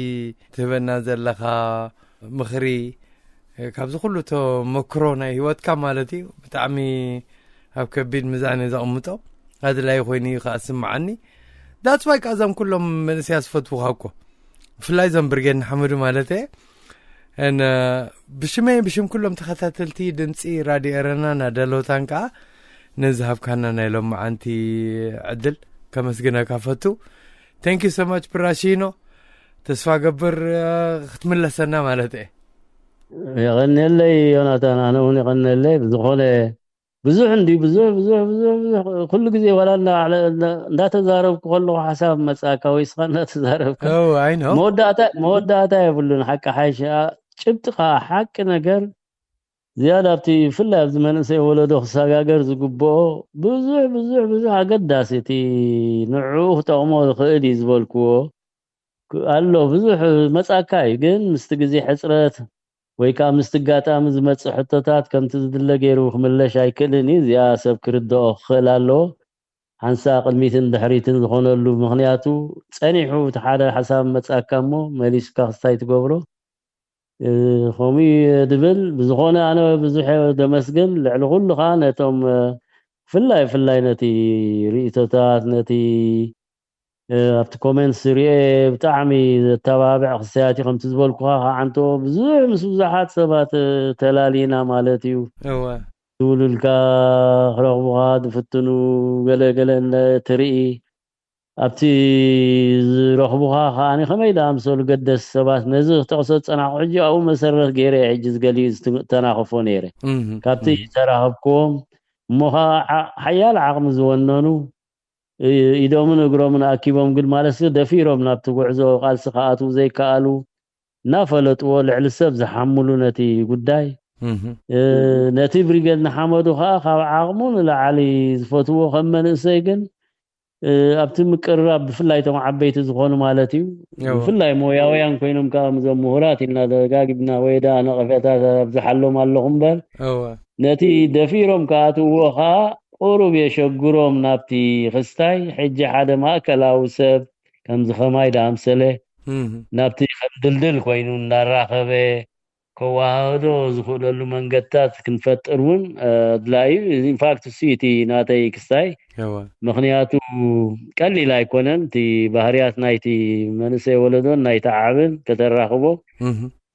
ትህበና ዘለኻ ምኽሪ ካብዚ ኩሉ ተመክሮ ናይ ህይወትካ ማለት እዩ ብጣዕሚ ኣብ ከቢድ ሚዛን ዘቕምጦ ኣድላይ ኮይኑ ከስምዓኒ ዳትስ ዋይ ቃዘም ኩሎም መንእስያ ዝፈትውኻ እኮ ብፍላይ ዞም ብርጌድ ንሓመዱ ማለት እየ ብሽም ኩሎም ተኸታተልቲ ድምፂ ራድዮ ኤረና ናደሎታን ከዓ ነዝሃብካና ናይ ሎም መዓንቲ ዕድል ከመስግነካ ፈቱ ቴንክ ዩ ሶ ማች ብራሺኖ ተስፋ ገብር ክትምለሰና ማለት እየ يغنيلي يوناتان أنا هون يغنيلي بزخونة بزوح عندي بزوح كل جزء ولا لا تزارب كله حساب مساكا ويسخن لا تزارب I know موداتا يقولون حق حاجة شبتقى حق نجر زيادة بتي في اللعب زمان سي ولده ساقاقر زقبو بزوح قداسيتي نعوه تأمور خيدي زبالكو قال له بزوح مساكا يقن مستقزي حسرات ويكا مستقاتا مزمت حطتات كم تزدل غيرو خملش አይክልኒ ዚያ ሰብ ክርድኦ خلالو ሓንሳ ቅድሚትን ድሕሪትን ዝኾነሉ ምኽንያቱ ጸኒሑ ተሓደ ሓሳብ መጻካሞ መሊስካ ክስታይ ትገብሮ ኸሚ ድብል ብዝኾነ ኣነ ብዙሕ ደመስግን ልዕሊ ኩሉ ኻ ነቶም ፍላይ ነቲ ሪእቶታት ነቲ ኣብቲ ኮሜንት ሪኤ ብጣዕሚ ተባብዕ ክስያቲ ከምቲ ዝበልኩኻ ዓንቶ ብዙሕ ምስ ብዙሓት ሰባት ተላሊና ማለት እዩ ትውልልካ ክረኽቡኻ ድፍትኑ ገለገለ ትርኢ ኣብቲ ዝረኽቡኻ ከዓኒ ከመይ ዳኣምሰሉ ገደስ ሰባት ነዚ ክተቕሶ ፀናሑ ሕጂ ኣብኡ መሰረት ገይረ ሕጂ ዝገሊኡ ዝተናኸፎ ነይረ ካብቲ ተራኸብክዎም እሞ ሓያል ዓቕሚ ዝወነኑ ኢዶምን እግሮምን ኣኪቦም ግን ማለት ደፊሮም ናብቲ ጉዕዞ ቃልሲ ከኣቱ ዘይከኣሉ ናፈለጥዎ ልዕሊ ሰብ ዝሓምሉ ነቲ ጉዳይ ነቲ ብሪጌድ ንሓመዱ ከዓ ካብ ዓቕሙ ንላዕሊ ዝፈትዎ ከም መንእሰይ ግን ኣብቲ ምቅርራብ ብፍላይ ቶም ዓበይቲ ዝኾኑ ማለት እዩ ብፍላይ ሞያውያን ኮይኖም ካብ ዞም ምሁራት ኢልና ደጋጊብና ወይዳ ነቐፈታት ዝሓሎም ኣለኹም እምበር ነቲ ደፊሮም ከኣትዎ ከዓ ቁሩብ የሸግሮም ናብቲ ክስታይ ሕጂ ሓደ ማእከላዊ ሰብ ከምዚ ኸማይ ዳኣምሰለ ናብቲ ከም ድልድል ኮይኑ እናራኸበ ከዋህዶ ዝኽእለሉ መንገድታት ክንፈጥር እውን ኣድላይ ኢንፋክት እቲ ናተይ ክስታይ ምኽንያቱ ቀሊል ኣይኮነን እቲ ባህርያት ናይቲ መንእሰይ ወለዶን ናይቲ ዓብን ከተራኽቦ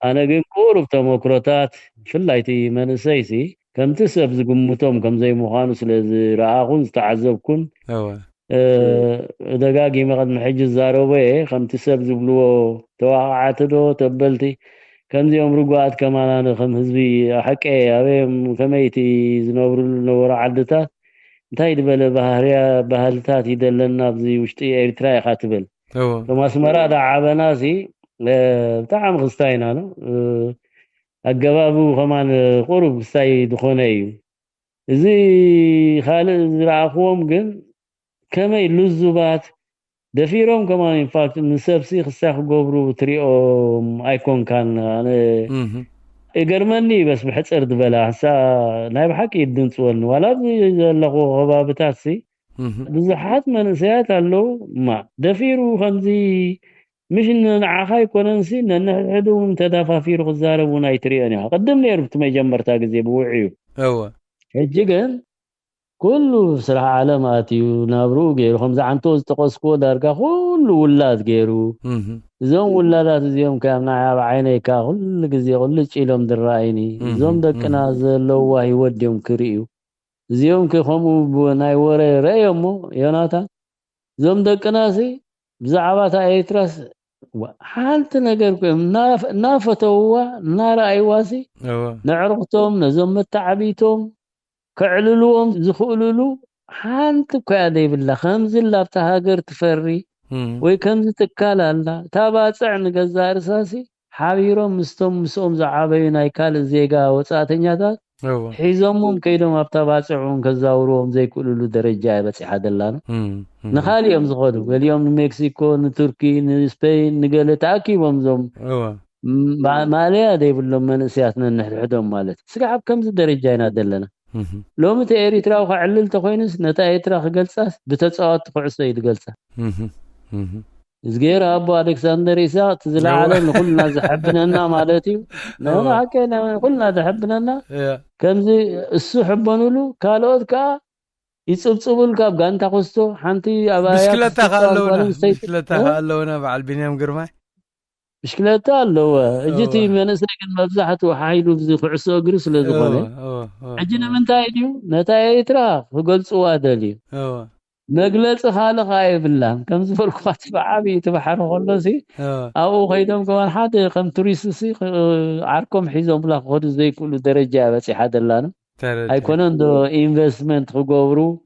ኣነ ግን ቁሩብ ተመክሮታት ብፍላይ እቲ መንእሰይሲ ከምቲ ሰብ ዝግምቶም ከም ዘይምዃኑ ስለዝረኣኹን ዝተዓዘብኩን ደጋጊመ ቅድሚ ሕጂ ዝዛረቦ ከምቲ ሰብ ዝብልዎ ተዋቕዓቲ ዶ ተበልቲ ከምዚኦም ርጉኣት ከማና ከም ህዝቢ ሓቂ ኣበዮም ከመይቲ ዝነብሩሉ ነበሩ ዓድታት እንታይ ድበለ ባህልታት ይደለና ኣብዚ ውሽጢ ኤርትራ ኢኻ ትብል ከም ኣስመራ ዳዓበናሲ ብጣዕሚ ክስታይና ነው ኣገባቡ ከማን ቁሩብ ክስታይ ዝኾነ እዩ እዚ ካልእ ዝረኣኽዎም ግን ከመይ ልዙባት ደፊሮም ከማን ኢንፋክት ንሰብሲ ክስታይ ክገብሩ ትሪኦም ኣይኮንካን ኣነ እገርመኒ በስ ብሕፅር ድበላ ሓሳ ናይ ብሓቂ ይድንፅወኒ ዋላ ዘለኹ ከባብታትሲ ብዙሓት መንእሰያት ኣለዉ ደፊሩ ከምዚ مش نعاخا يكونن سي نحدهم تدافافير غزاربون ايتريان قدم لي ربط ما جمرتا غزي بوعيو هجيغن كله صراحه علامات ينابرو غير خمس عنتو تقسكو داركا كل ولاد غيرو زوم ولادات زيوم كامنا عينيكا كل غزي كل چيلوم درايني زوم دقنا زلو واي وديوم كريو زيوم كخمو بناي وره ريمو يوناتا زوم دقنا سي بزعبات ايتراس حالت ነገር ናፈተውዋ ናራይዋሲ ነዕርቕቶም ነዞም ተዓቢቶም ከዕልልዎም ዝኽእልሉ ሓንቲ ኮያደ ይብላ ከምዚ ላብታ ሃገር ትፈሪ ወይ ከምዚ ትካላላ ታባጽዕ ንገዛ ርሳሲ ሓቢሮም ምስኦም ዝዓበዩ ናይ ካልእ ዜጋ ወጻተኛታት ሒዞምም ከይዶም ኣብታ ባጽዑን ከዛውሮም ዘይክእልሉ ደረጃ ይበጽሕ አይደላና ንኻሊዮም ዝኸዱ ገሊዮም ንሜክሲኮ ንቱርኪ ንስፔን ንገለ ተኣኪቦም ዞም ማልያ ደይብሎም መንእስያት ነንሕድሕዶም ማለት ስጋብ ከምዚ ደረጃ ኢና ዘለና لو متى إريترا وخعلل تخوينس نتا إريترا خجلساس بتتصاوت خعصة يدجلسا زغير أبو ألكسندر إسحاق تزلع علينا كلنا زحبنا مالتي لا حكينا كلنا زحبنا كم زي السحب بنولو كالوت كا يصبصبل كاب غانتا قستو حنتي أبايا مشكلتها قالونا بعد بنيام قرماي مشكلتها اللو اجتي من سكن مبزحته حايلو بزي خعصو غرس لزقونه اجنا من تايديو نتاي ترا فقلصوا ادلي مغلص خالق ايبلان كم زفرقات بعبي تبحر خلصي او خيدم كمان حد كم توريسسي عاركم حيزهم بلا خد زي كل درجه بس حد لنا ايكونن دو انفستمنت خغورو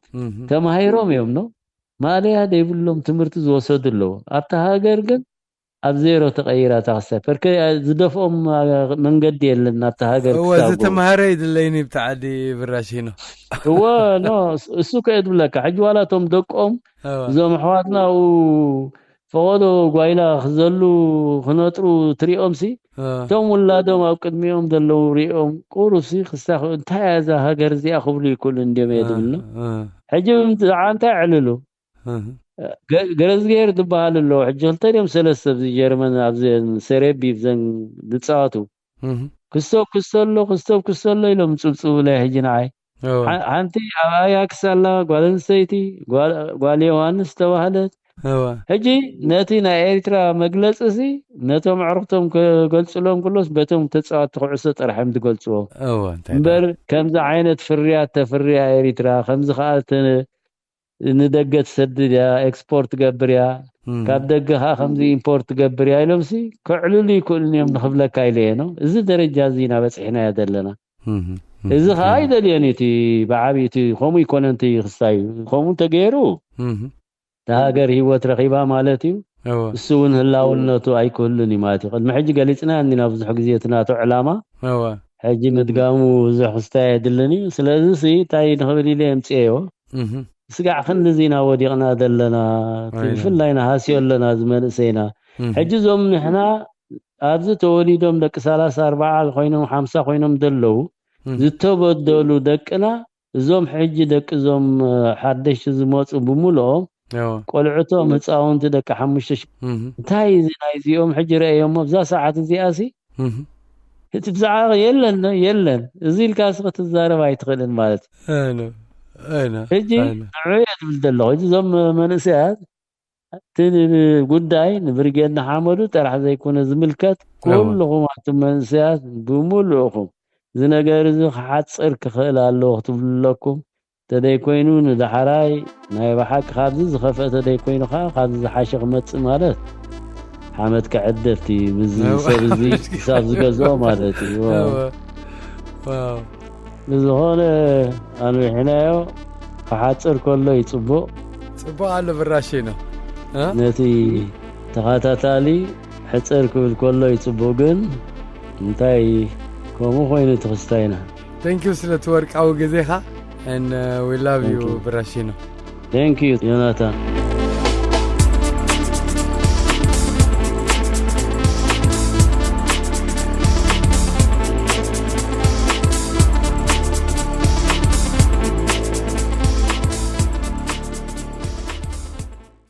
تمهيروم يوم نو ماليا ديبلوم تمرت زوسدلو ابتا هاجر ግን ኣብ ዜሮ ተቀይራ ታሰ ፈርከ ዝደፍኦም መንገዲ የለና ተሃገር هو ዝተማሃረ ይድለይኒ ብታዓዲ ብራሽኖ هو ኖ እሱ ከይድብለካ ሕጂ ዋላቶም ደቆም ዞም ሕዋትና ፈወዶ ጓይላ ክዘሉ ክነጥሩ ትሪኦምሲ ቶም ውላዶም ኣብ ቅድሚኦም ዘለው ሪኦም ቁሩሲ ክሳኽ እንታይ ያዛ ሃገር እዚኣ ክብሉ ይኩል እንደመይድብሉ ሕጂ አንተ ዕልሉ ገረዝጌር ድባሃልሎ ሕጂ ክልተሪኦም ሰለስተ ብዚ ጀርመን ኣብ ሰሬቢ ብዘን ዝፃወቱ ክስቶሎ ኢሎም ፅብፅቡ ላይ ሕጂ ንዓይ ሓንቲ ኣብ ኣያክስ ኣላ ጓል ኣንስተይቲ ጓል ዮሃንስ ተባህለት ሕጂ ነቲ ናይ ኤርትራ መግለፂ ሲ ነቶም ኣዕርክቶም ክገልፅሎም ኩሎስ በቶም ተፃወቲ ኩዕሶ ጥራሕም ትገልፅዎ እምበር ከምዚ ዓይነት ፍርያት ተፍርያ ኤርትራ ከምዚ ከዓ ندقة تسدد يا اكسبورت قبر يا كاب دقها خمسي امبورت قبر يا لمسي كعلولي كل يوم نخبلك كايلينو إذا درجة زينة بس إحنا يدلنا إذا هاي دليانيتي بعبيتي خمو يكون أنتي خصاي خمو تغيرو تهاجر هو ترقيبها مالتي السون هلا ولنتو أي كلني ماتي قد ما حجي قالتنا عندنا بزح جزيتنا تو علامة حجي متقامو زح خصاي يدلني سلازي تاي نخبلي لي امتيو سقع خن زينا وديقنا دلنا فلاينا هاسيولنا زمن سينا حجزهم نحنا ابز توليدهم دك 34 خوينهم 50 خوينهم دلو زتبدلوا دقنا زوم حج دك زوم حدش زموص بمولهم قلعتهم هصاونت دك 5 انتاي زينا يوم حج رايهم بزا ساعات زياسي تبزع يلن زي الكاسقه الزارب ايتخلن مالت أنا هجي عيد بالدلو هجي زم منسيات تني قداي نبرجينا حامدو ترى زي يكون زملكت كلهم منسيات بمولهم زنجر زخ حتصر كخيل الله تبلكم تدي كوينون دحراي ناي بحق خابز خفت تدي كوينو خابز حاشق مص مالت حمد كعدفتي بزي سبزي حساب زغزو مالتي واو لزهون أنا حنايو فحاصر كله يصبو على براشينا نتي تخاتاتالي حصر كله يصبو جن انتي كومو خوين تخستاينا thank you سلت ورك او غزيها and we love you براشينا thank you يوناتان